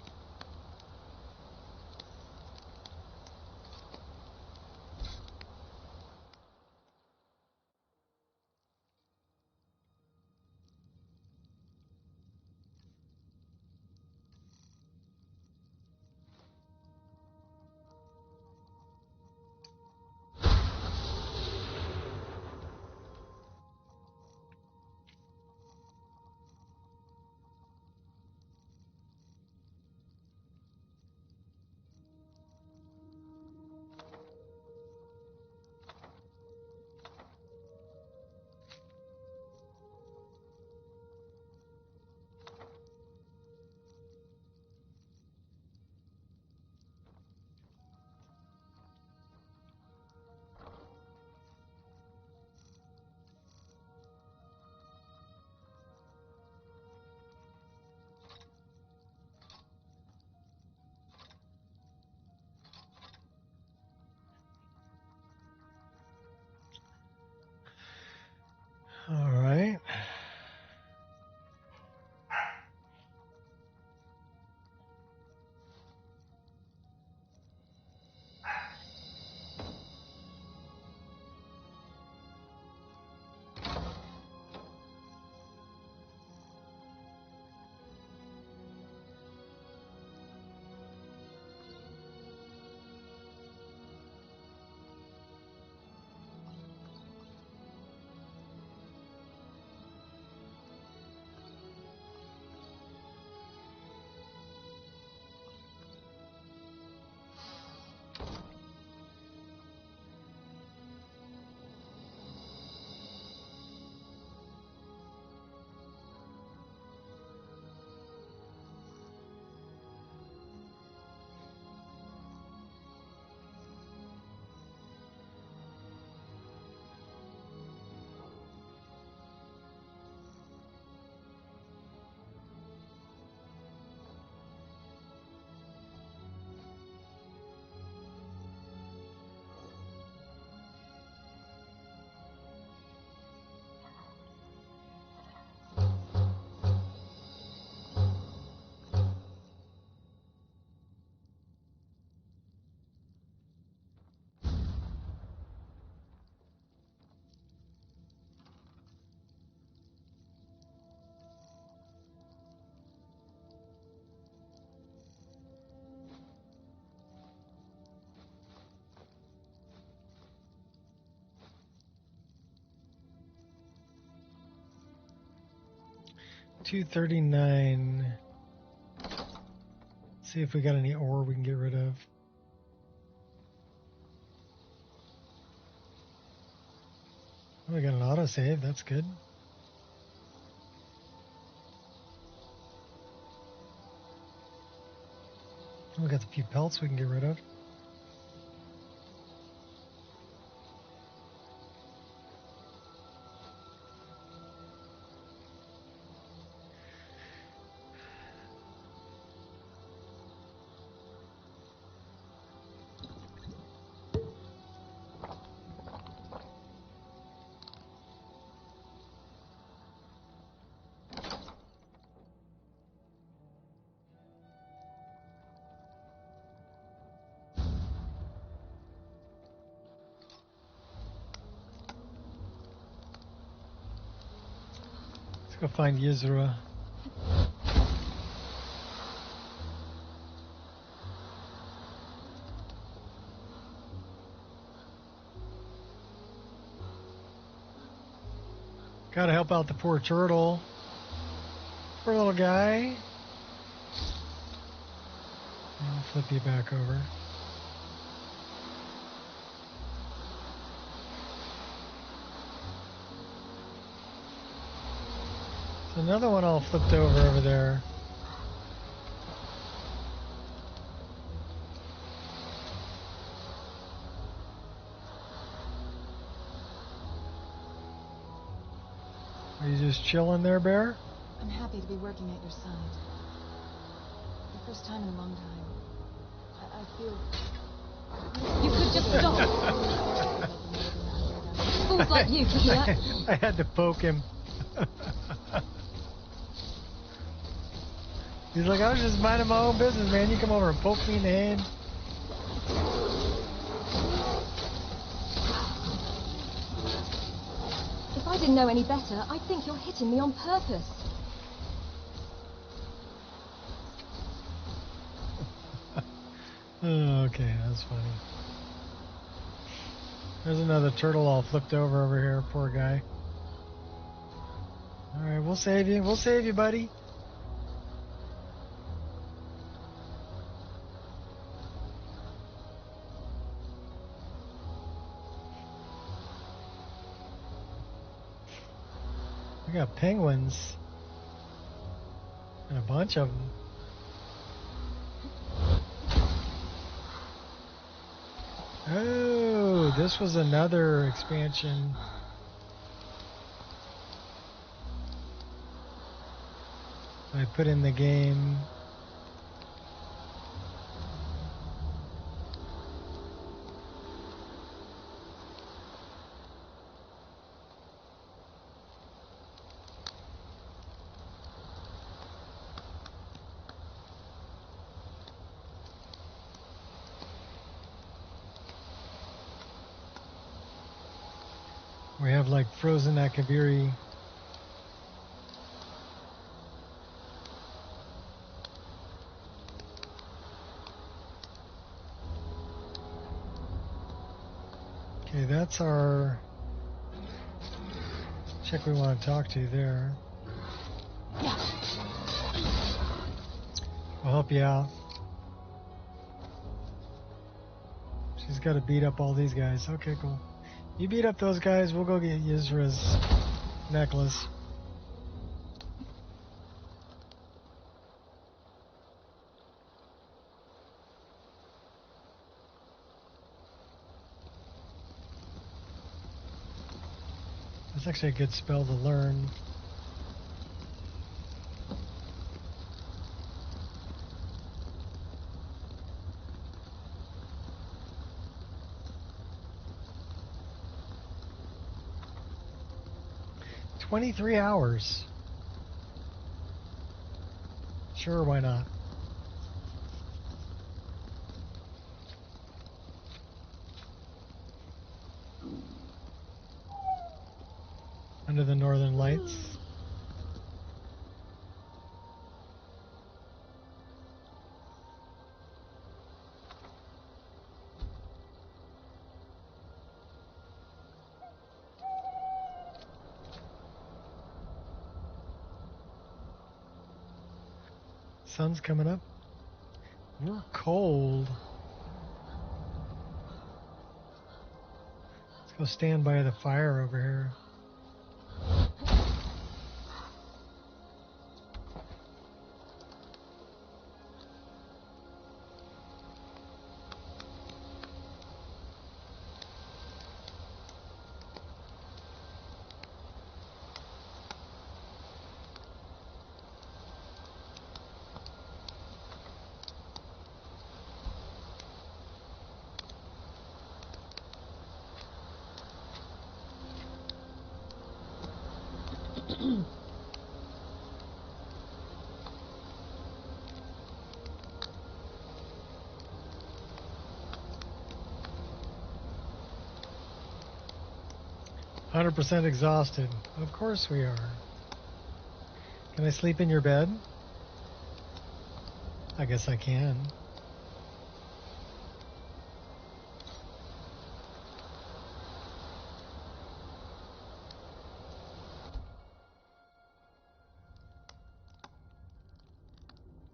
239. See if we got any ore we can get rid of. Oh, we got an autosave. That's good. We got a few pelts we can get rid of. Go find Yizra. Gotta help out the poor turtle. Poor little guy. I'll flip you back over. Another one all flipped over there. Are you just chilling there, Bear? I'm happy to be working at your side. For the first time in a long time. I feel... You could just stop! Fools like you keep me up. I had to poke him. He's like, I was just minding my own business, man. You come over and poke me in the head. If I didn't know any better, I'd think you're hitting me on purpose. Oh, okay, that's funny. There's another turtle all flipped over here, poor guy. Alright, we'll save you. We'll save you, buddy. We got penguins. And a bunch of them. Oh, this was another expansion. I put in the game. We have like frozen akabiri. Okay, that's our chick we want to talk to there. I'll help you out. She's got to beat up all these guys. Okay, cool. You beat up those guys, we'll go get Yizra's necklace. That's actually a good spell to learn. $23 hours. Sure, why not? Under the northern lights. Sun's coming up. We're cold. Let's go stand by the fire over here. 100% exhausted. Of course we are. Can I sleep in your bed? I guess I can.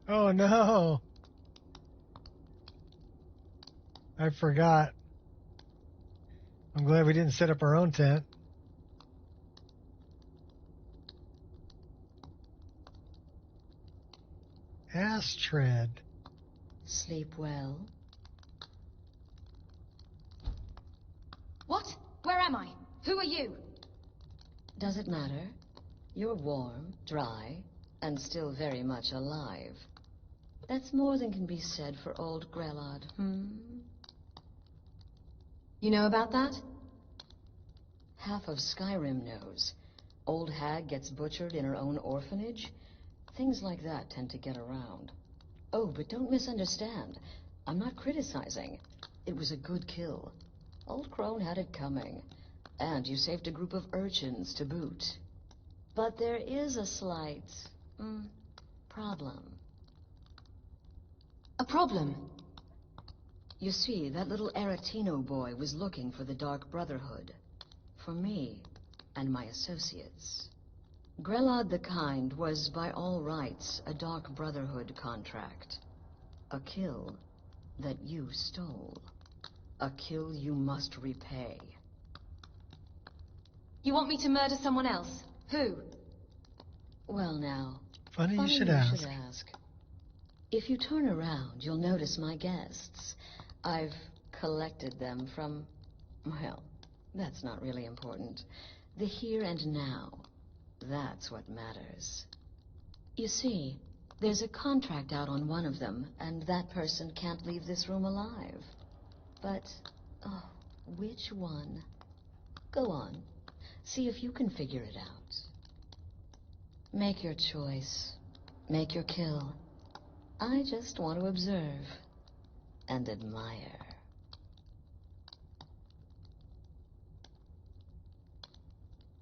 Oh no! I forgot. I'm glad we didn't set up our own tent. Astrid. Sleep well. What? Where am I? Who are you? Does it matter? You're warm, dry, and still very much alive. That's more than can be said for old Grelod, You know about that? Half of Skyrim knows. Old hag gets butchered in her own orphanage. Things like that tend to get around. Oh, but don't misunderstand. I'm not criticizing. It was a good kill. Old Crone had it coming. And you saved a group of urchins to boot. But there is a slight, problem. A problem? You see, that little Aretino boy was looking for the Dark Brotherhood. For me and my associates. Grelod the Kind was, by all rights, a Dark Brotherhood contract. A kill that you stole. A kill you must repay. You want me to murder someone else? Who? Well now, Funny you should ask. If you turn around, you'll notice my guests. I've collected them from, well, that's not really important. The here and now. That's what matters. You see, there's a contract out on one of them, and that person can't leave this room alive. But, oh, which one? Go on. See if you can figure it out. Make your choice. Make your kill. I just want to observe and admire.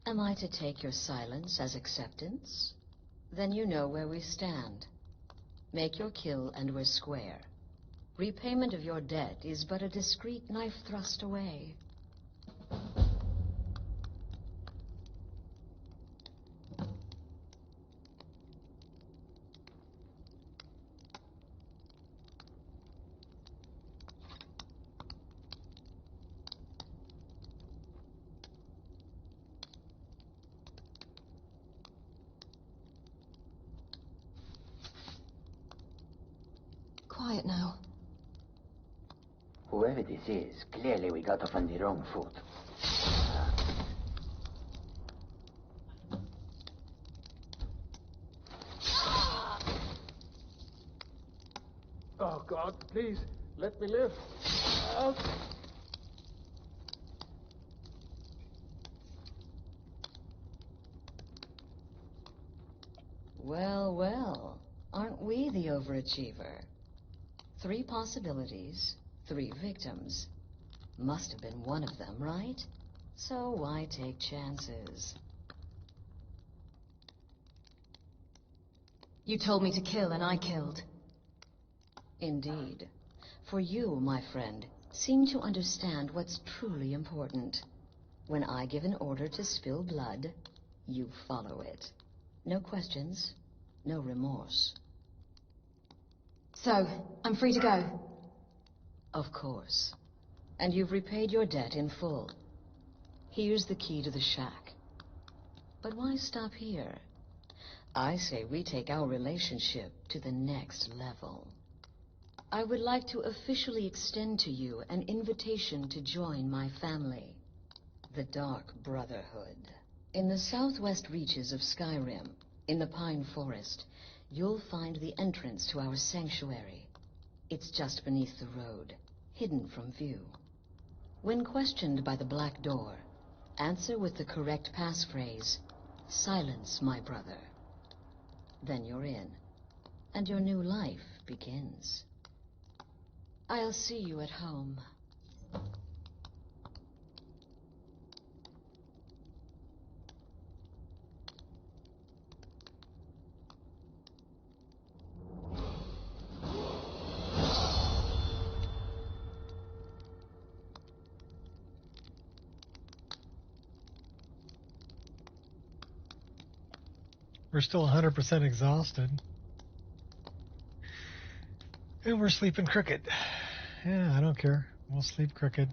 Am I to take your silence as acceptance? Then you know where we stand. Make your kill and we're square. Repayment of your debt is but a discreet knife thrust away. Quiet now. Whoever this is, clearly we got off on the wrong foot. Oh, God, please, let me live. Well, well, aren't we the overachiever? 3 possibilities, 3 victims. Must have been one of them, right? So why take chances? You told me to kill and I killed. Indeed. For you, my friend, seem to understand what's truly important. When I give an order to spill blood, you follow it. No questions, no remorse. So, I'm free to go? Of course. And you've repaid your debt in full. Here's the key to the shack. But why stop here? I say we take our relationship to the next level. I would like to officially extend to you an invitation to join my family, the Dark Brotherhood. In the southwest reaches of Skyrim, in the Pine Forest, you'll find the entrance to our sanctuary. It's just beneath the road, hidden from view. When questioned by the Black Door, answer with the correct passphrase, "Silence, my brother." Then you're in, and your new life begins. I'll see you at home. We're still 100% exhausted. And we're sleeping crooked. Yeah, I don't care. We'll sleep crooked.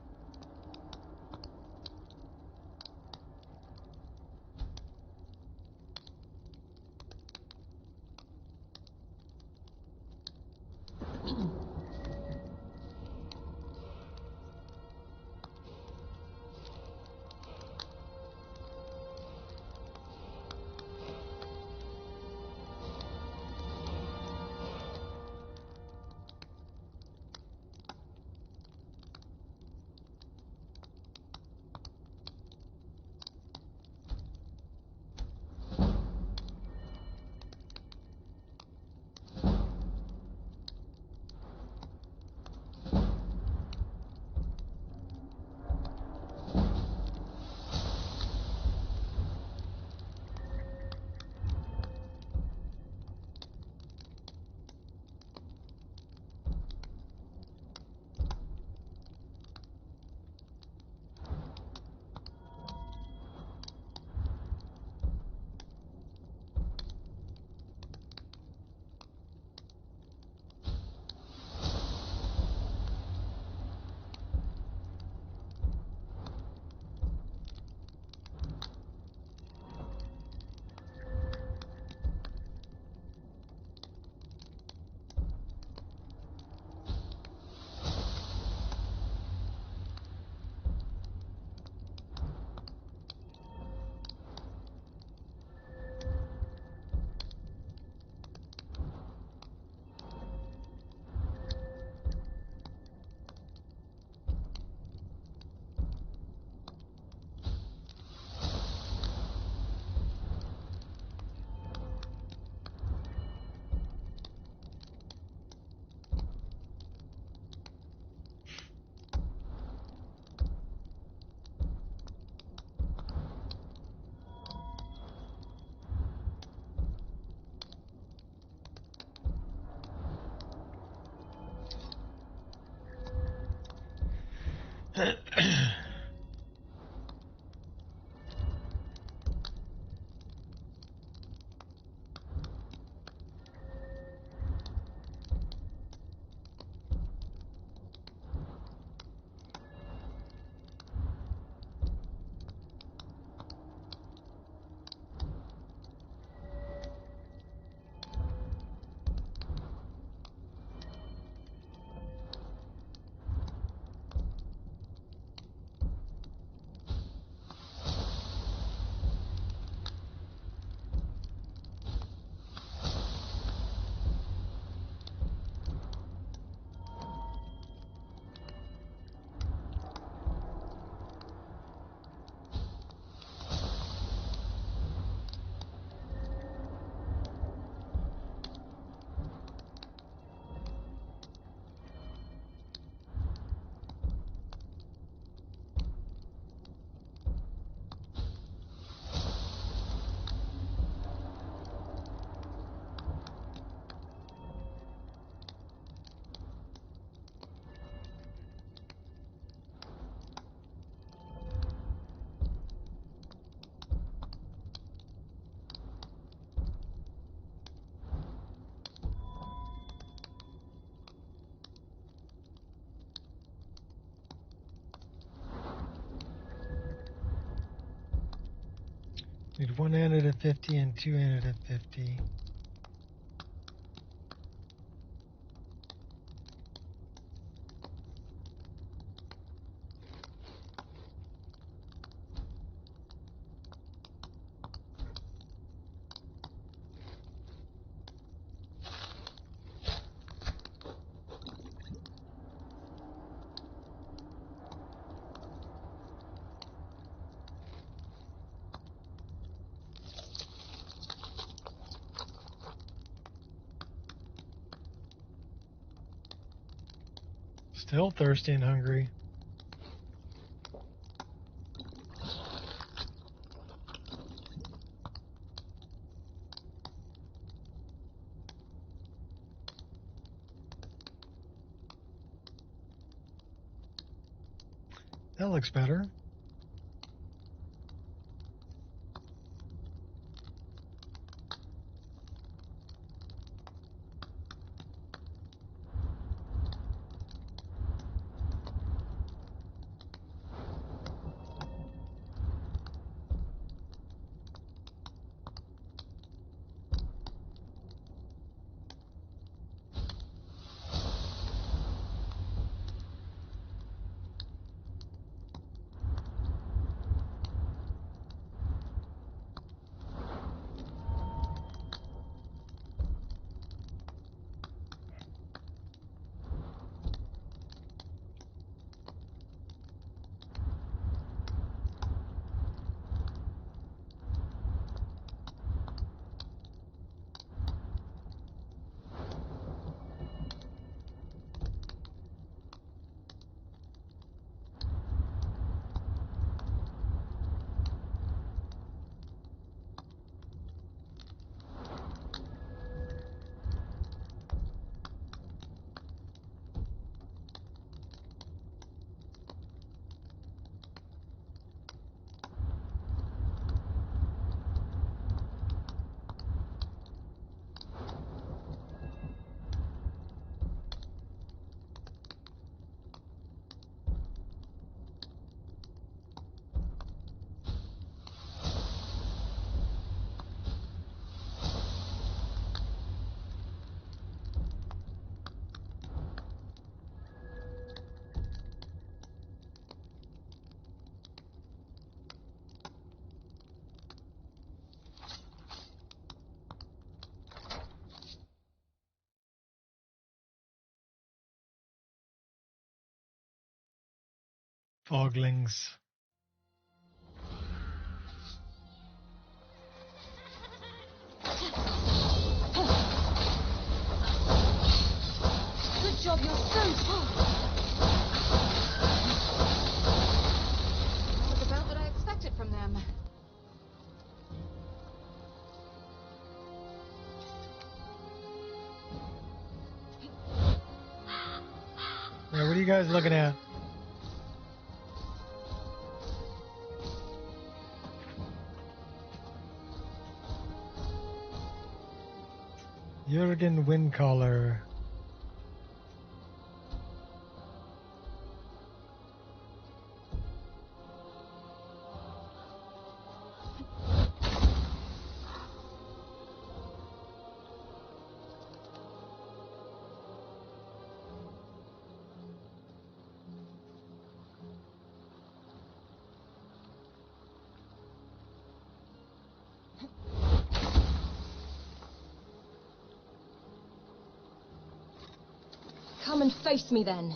Need one ended at 50 and two ended at 50. Still thirsty and hungry. That looks better. Foglings. Good job, you're so fast. That was about what I expected from them. Yeah, what are you guys looking at? Jurgen Windcaller. Come and face me then.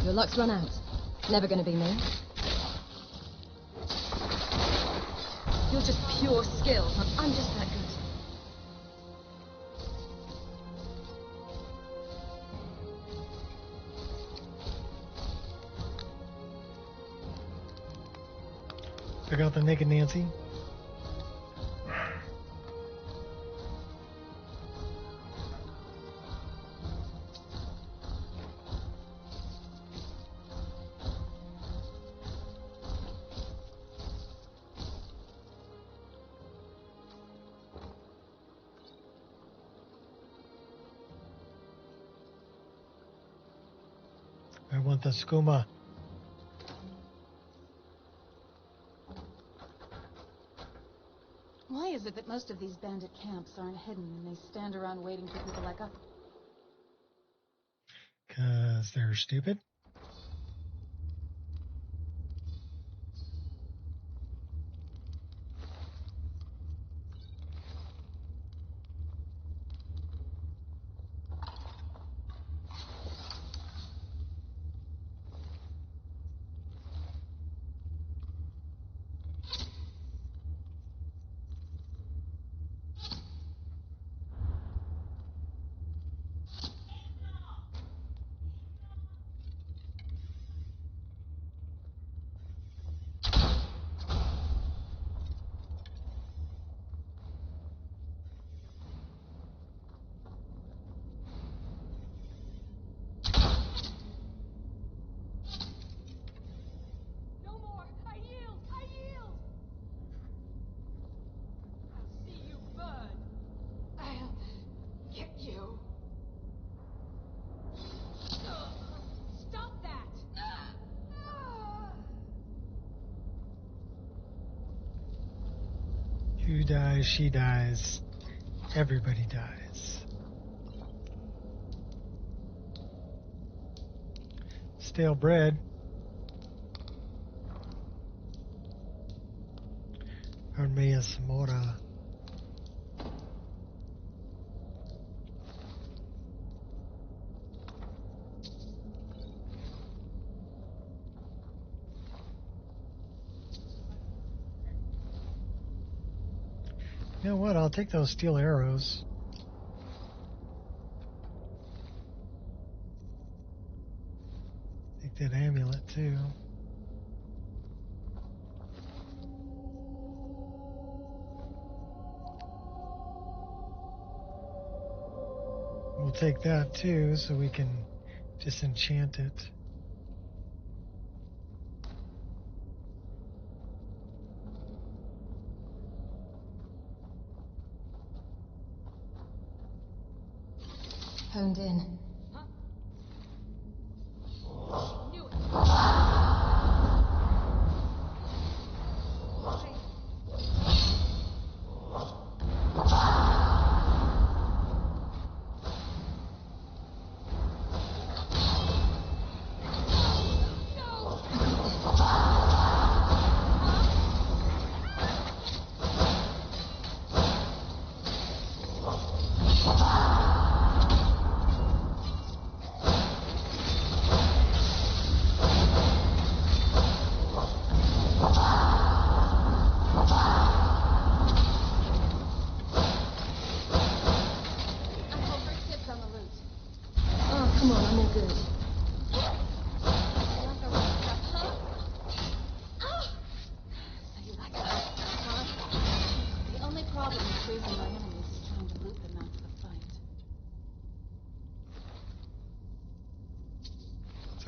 Your luck's run out. Never gonna be me. You're just pure skill. I'm just that good. Check out the Naked Nancy. I want the skooma. Why is it that most of these bandit camps aren't hidden and they stand around waiting for people like us? 'Cause they're stupid. You die, she dies, everybody dies. Stale bread. Armea Samora. You know what? I'll take those steel arrows. Take that amulet too. We'll take that too so we can disenchant it. Honed in.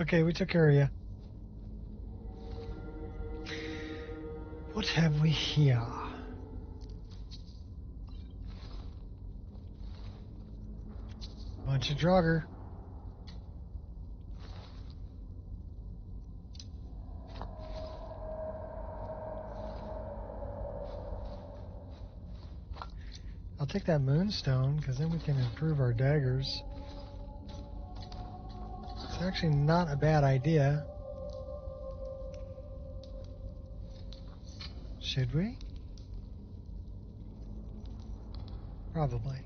Okay, we took care of you. What have we here? Bunch of Draugr. I'll take that moonstone because then we can improve our daggers. It's actually not a bad idea. Should we? Probably.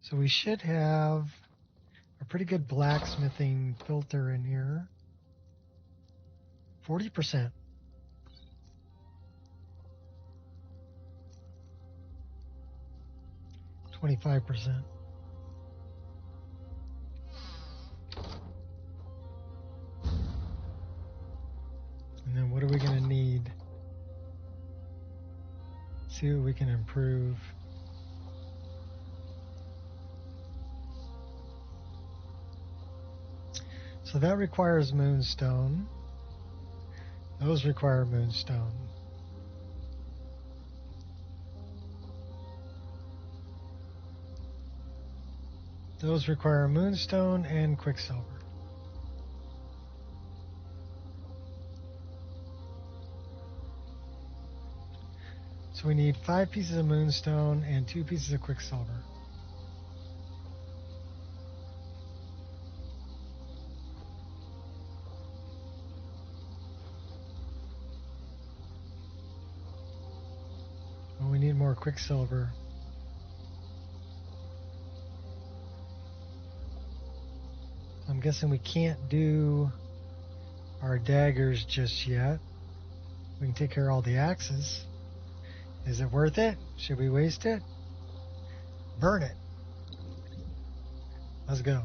So we should have a pretty good blacksmithing filter in here. 40%. $25%. And then what are we going to need? See what we can improve. So that requires moonstone. Those require moonstone. Those require moonstone and quicksilver. So we need 5 pieces of moonstone and 2 pieces of quicksilver. Well, we need more quicksilver. I'm guessing we can't do our daggers just yet. We can take care of all the axes. Is it worth it? Should we waste it? Burn it. Let's go.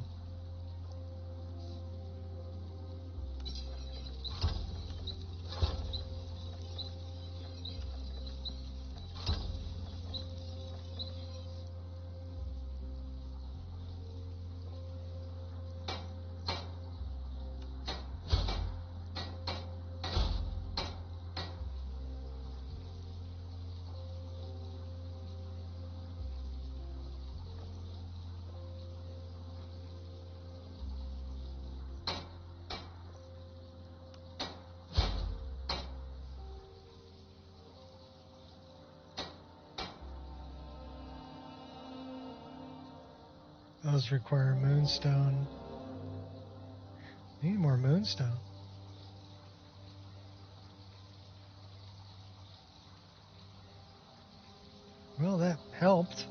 Those require moonstone. We need more moonstone. Well, that helped.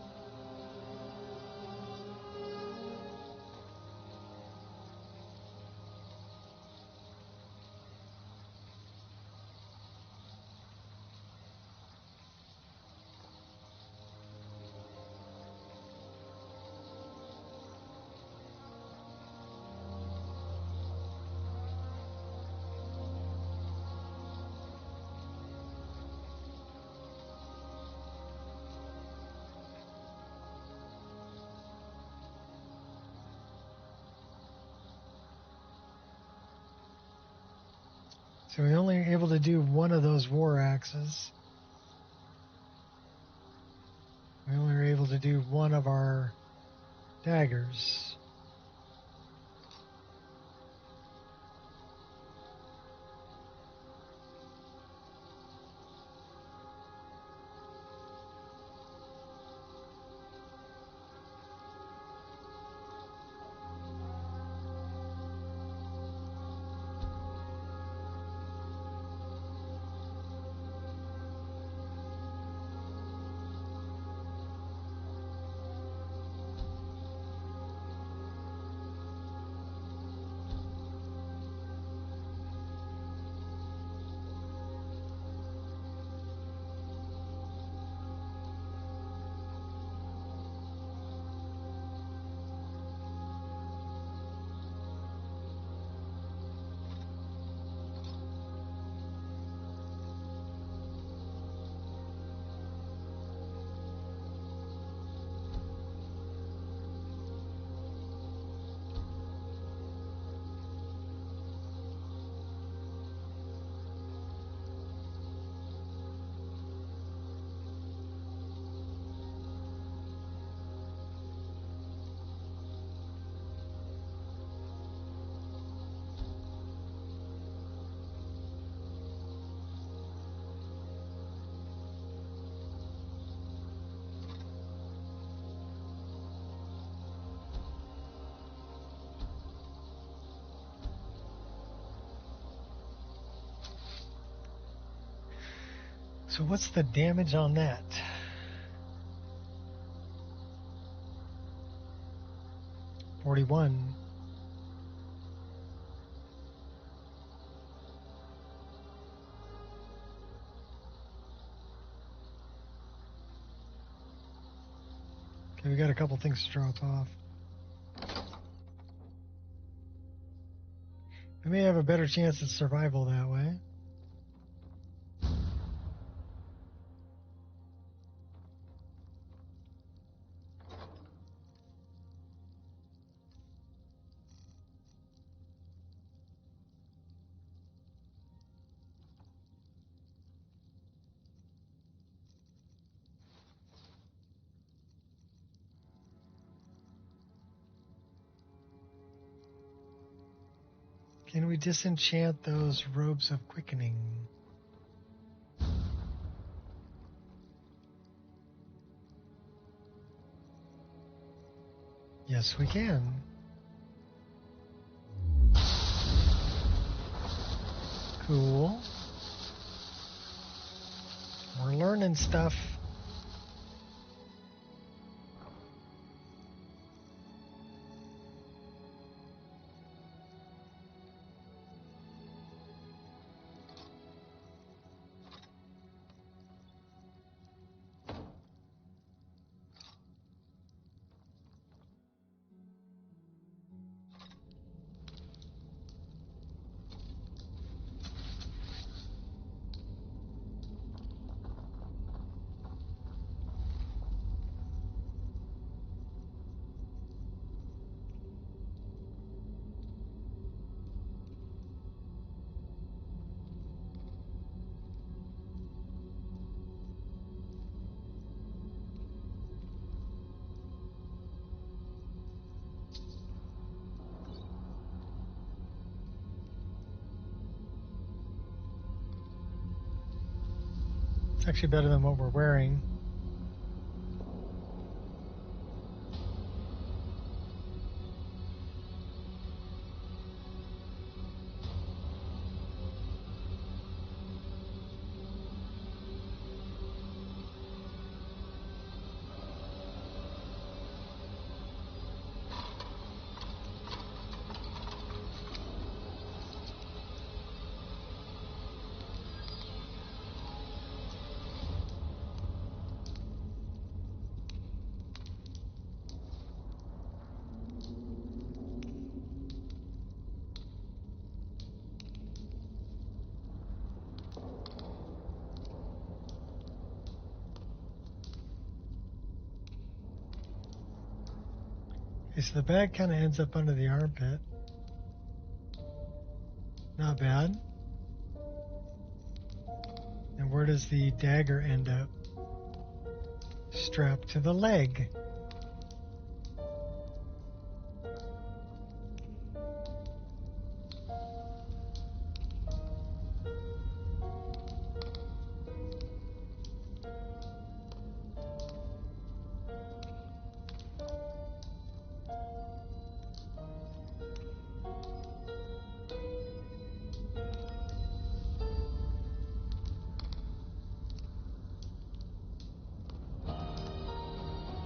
So we only are able to do one of those war axes. We only are able to do one of our daggers. So what's the damage on that? 41. Okay, we got a couple things to drop off. We may have a better chance at survival that way. Can we disenchant those robes of quickening? Yes, we can. Cool. We're learning stuff. It's actually better than what we're wearing. Okay, so the bag kind of ends up under the armpit. Not bad. And where does the dagger end up? Strapped to the leg.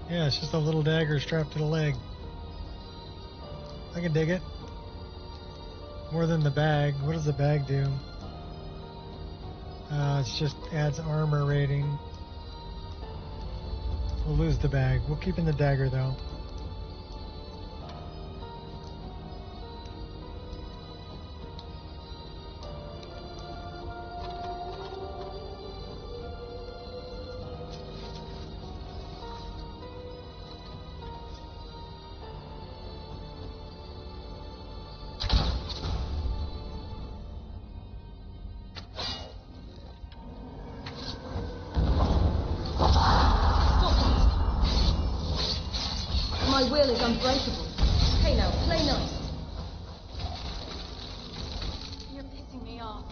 Yeah, it's just a little dagger strapped to the leg. I can dig it. More than the bag. What does the bag do? It just adds armor rating. We'll lose the bag. We'll keep in the dagger though. My will is unbreakable. Hey now, play nice. You're pissing me off.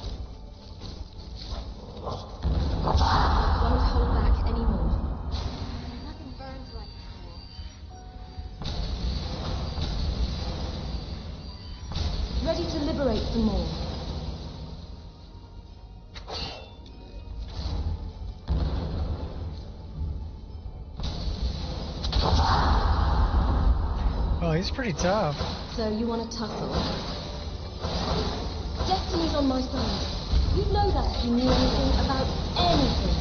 Won't hold back anymore. Nothing burns like cool. Ready to liberate some more. Well, he's pretty tough. So you want to tussle? Destiny's on my side. You'd know that if you knew anything about anything.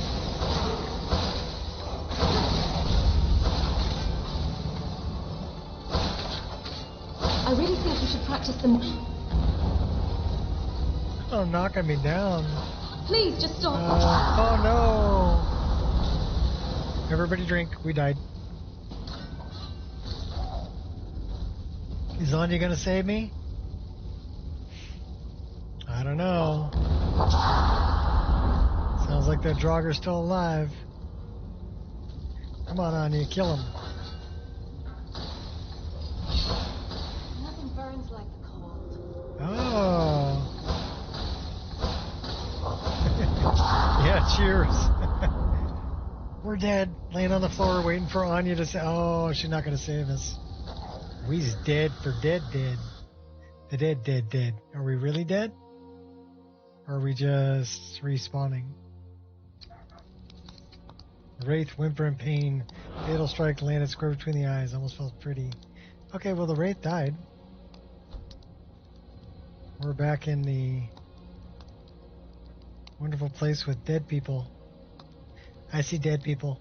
I really think you should practice them. Oh, knocking me down. Please, just stop. Oh no! Everybody drink. We died. Is Anya gonna save me? I don't know. Sounds like that Draugur's still alive. Come on, Anya, kill him. Nothing burns like the cold. Oh. Yeah, cheers. We're dead, laying on the floor waiting for Anya to say, oh, she's not going to save us. We's dead for dead. The dead. Are we really dead? Or are we just respawning? Wraith, whimper in pain. Fatal strike landed square between the eyes. Almost felt pretty. Okay, well, the Wraith died. We're back in the wonderful place with dead people. I see dead people.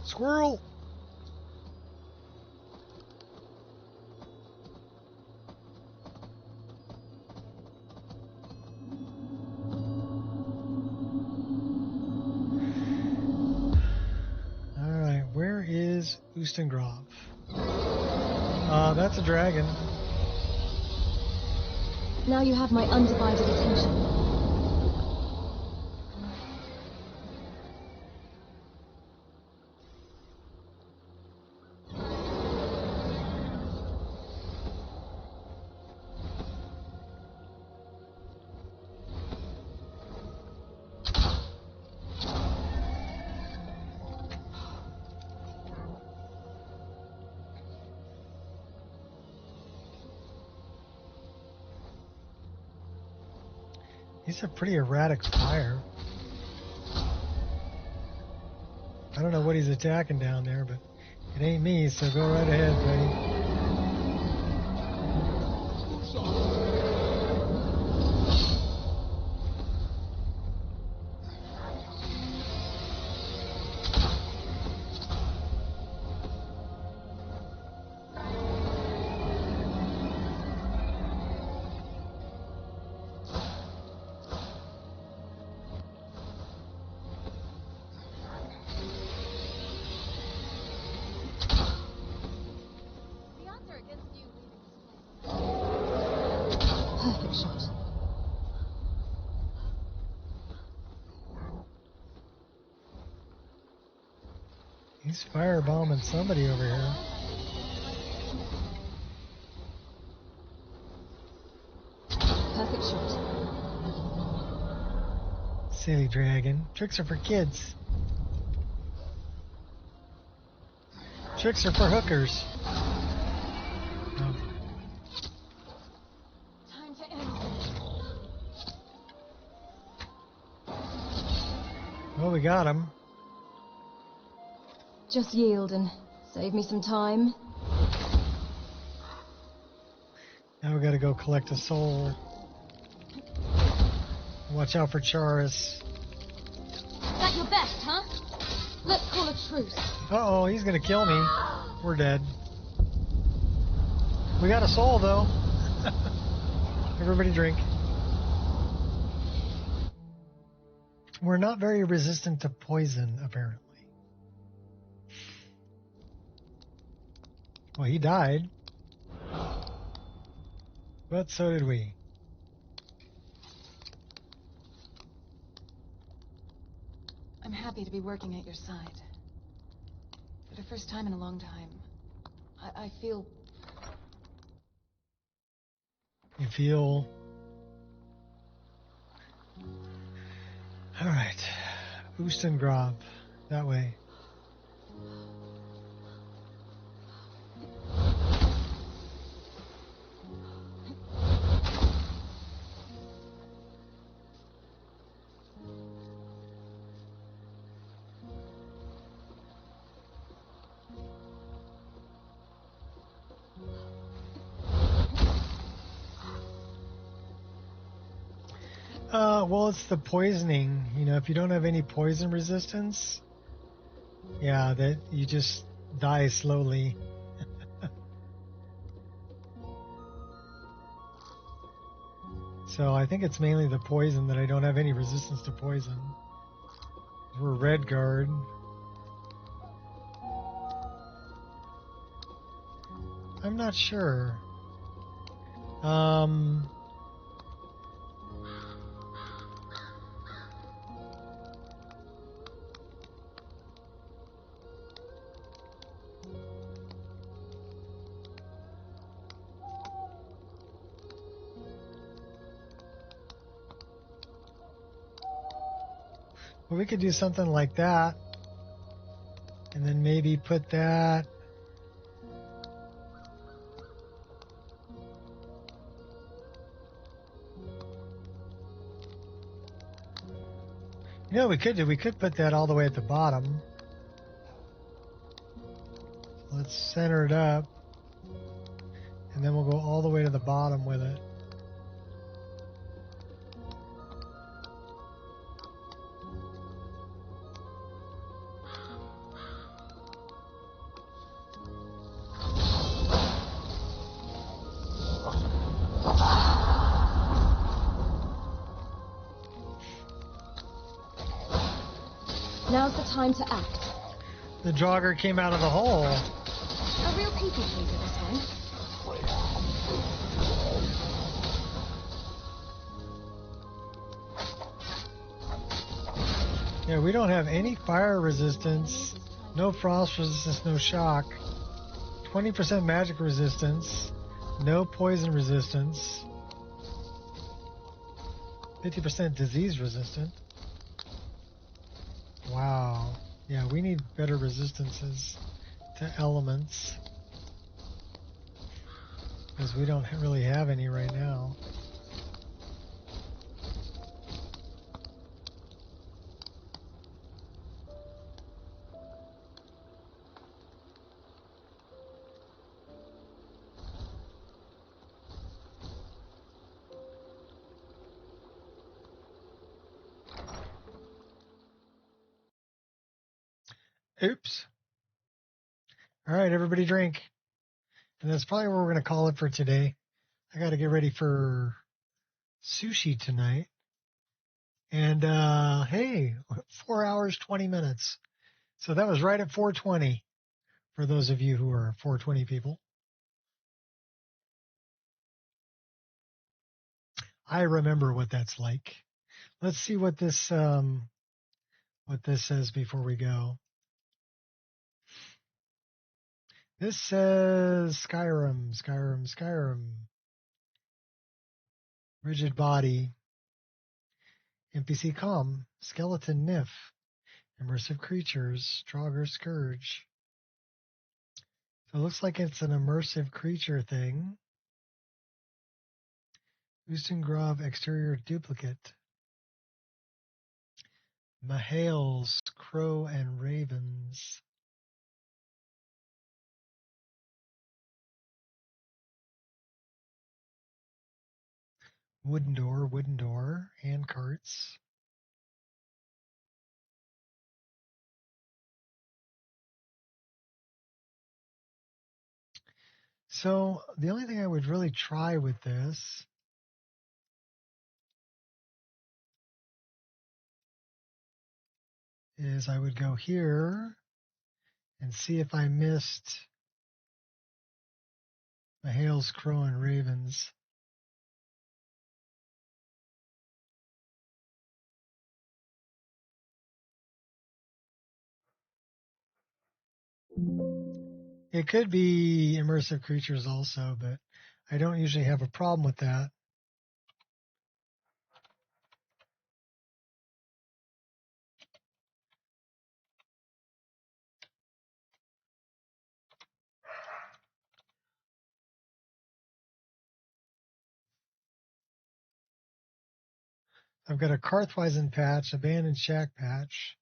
Squirrel! Alright, where is Ustengrove? That's a dragon. Now you have my undivided attention. He's a pretty erratic fire. I don't know what he's attacking down there, but it ain't me, so go right ahead, buddy. Perfect shot. He's firebombing somebody over here. Perfect shot. Silly dragon. Tricks are for kids. Tricks are for hookers. Oh. Time to end. Well, we got him. Just yield and save me some time. Now we gotta go collect a soul. Watch out for Charis. That your best, huh? Let's call a truce. Uh-oh, he's gonna kill me. We're dead. We got a soul, though. Everybody drink. We're not very resistant to poison, apparently. Well, he died. But so did we. I'm happy to be working at your side. For the first time in a long time, I feel... You feel... Alright. Ustengrove. That way. Well, it's the poisoning. You know, if you don't have any poison resistance, yeah, that you just die slowly. So I think it's mainly the poison that I don't have any resistance to poison. We're red guard. I'm not sure. Well, we could do something like that. And then maybe put that. You know what we could do? We could put that all the way at the bottom. Let's center it up. And then we'll go all the way to the bottom with it. Now's the time to act. The jogger came out of the hole. A real people pleaser, this one. Yeah, we don't have any fire resistance, no frost resistance, no shock, 20% magic resistance, no poison resistance, 50% disease resistant. Wow. Yeah, we need better resistances to elements, because we don't really have any right now. Oops. All right, everybody drink. And that's probably where we're going to call it for today. I got to get ready for sushi tonight. And hey, 4 hours, 20 minutes. So that was right at 4:20 for those of you who are 4:20 people. I remember what that's like. Let's see what this says before we go. This says Skyrim. Rigid body. NPC com. Skeleton Nif. Immersive creatures. Draugr Scourge. So it looks like it's an immersive creature thing. Ustengrov exterior duplicate. Mahales, crow and ravens. Wooden door, hand carts. So the only thing I would really try with this is I would go here and see if I missed Mahale's crow and ravens. It could be immersive creatures also, but I don't usually have a problem with that. I've got a Karthweisen patch, Abandoned Shack patch,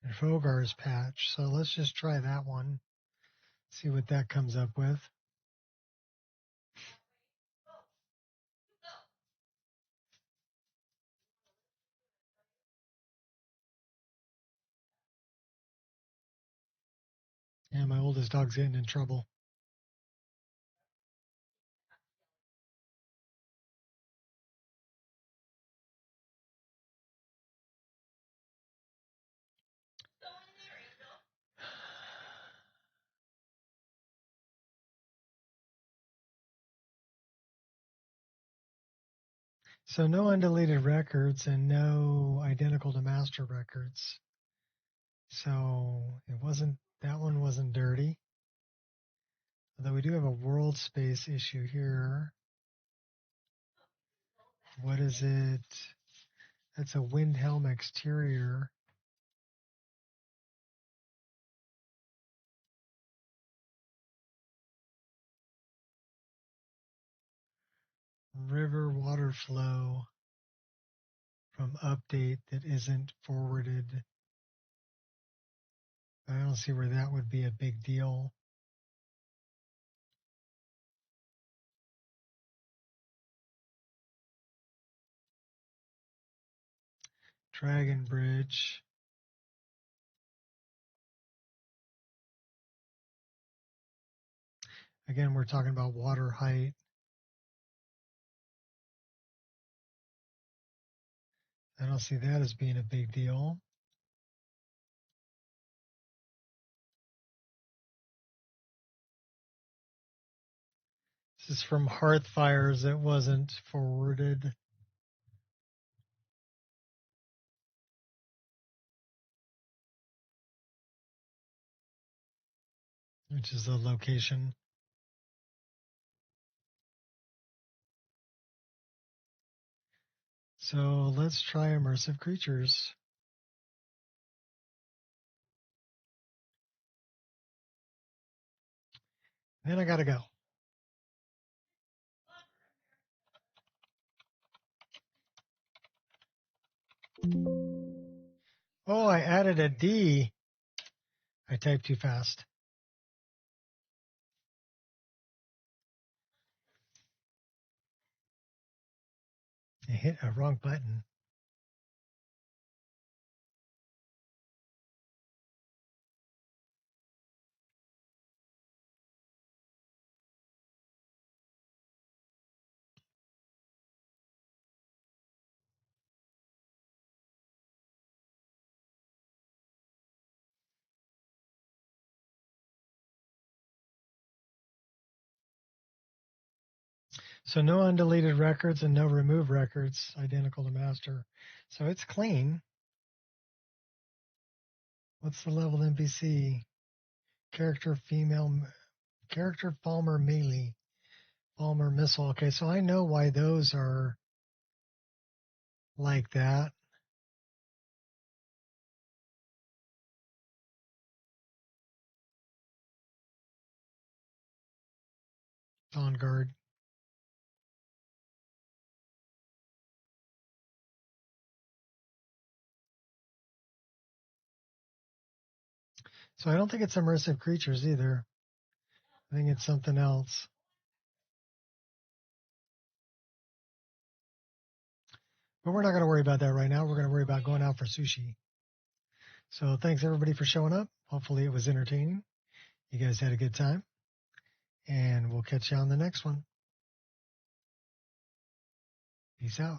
and Fogar's patch. So let's just try that one. See what that comes up with. Yeah, my oldest dog's getting in trouble. So no undeleted records and no identical to master records. So that one wasn't dirty. Although we do have a world space issue here. What is it? That's a Windhelm exterior. River water flow from update that isn't forwarded. I don't see where that would be a big deal. Dragon Bridge. Again, we're talking about water height. I don't see that as being a big deal. This is from Hearthfires that wasn't forwarded. Which is the location. So let's try immersive creatures. Then I gotta go. Oh, I added a D. I typed too fast. I hit a wrong button. So no undeleted records and no removed records, identical to master. So it's clean. What's the level NPC? Character Palmer melee, Palmer missile. Okay, so I know why those are like that. On guard. So I don't think it's immersive creatures either. I think it's something else. But we're not going to worry about that right now. We're going to worry about going out for sushi. So thanks everybody for showing up. Hopefully it was entertaining. You guys had a good time. And we'll catch you on the next one. Peace out.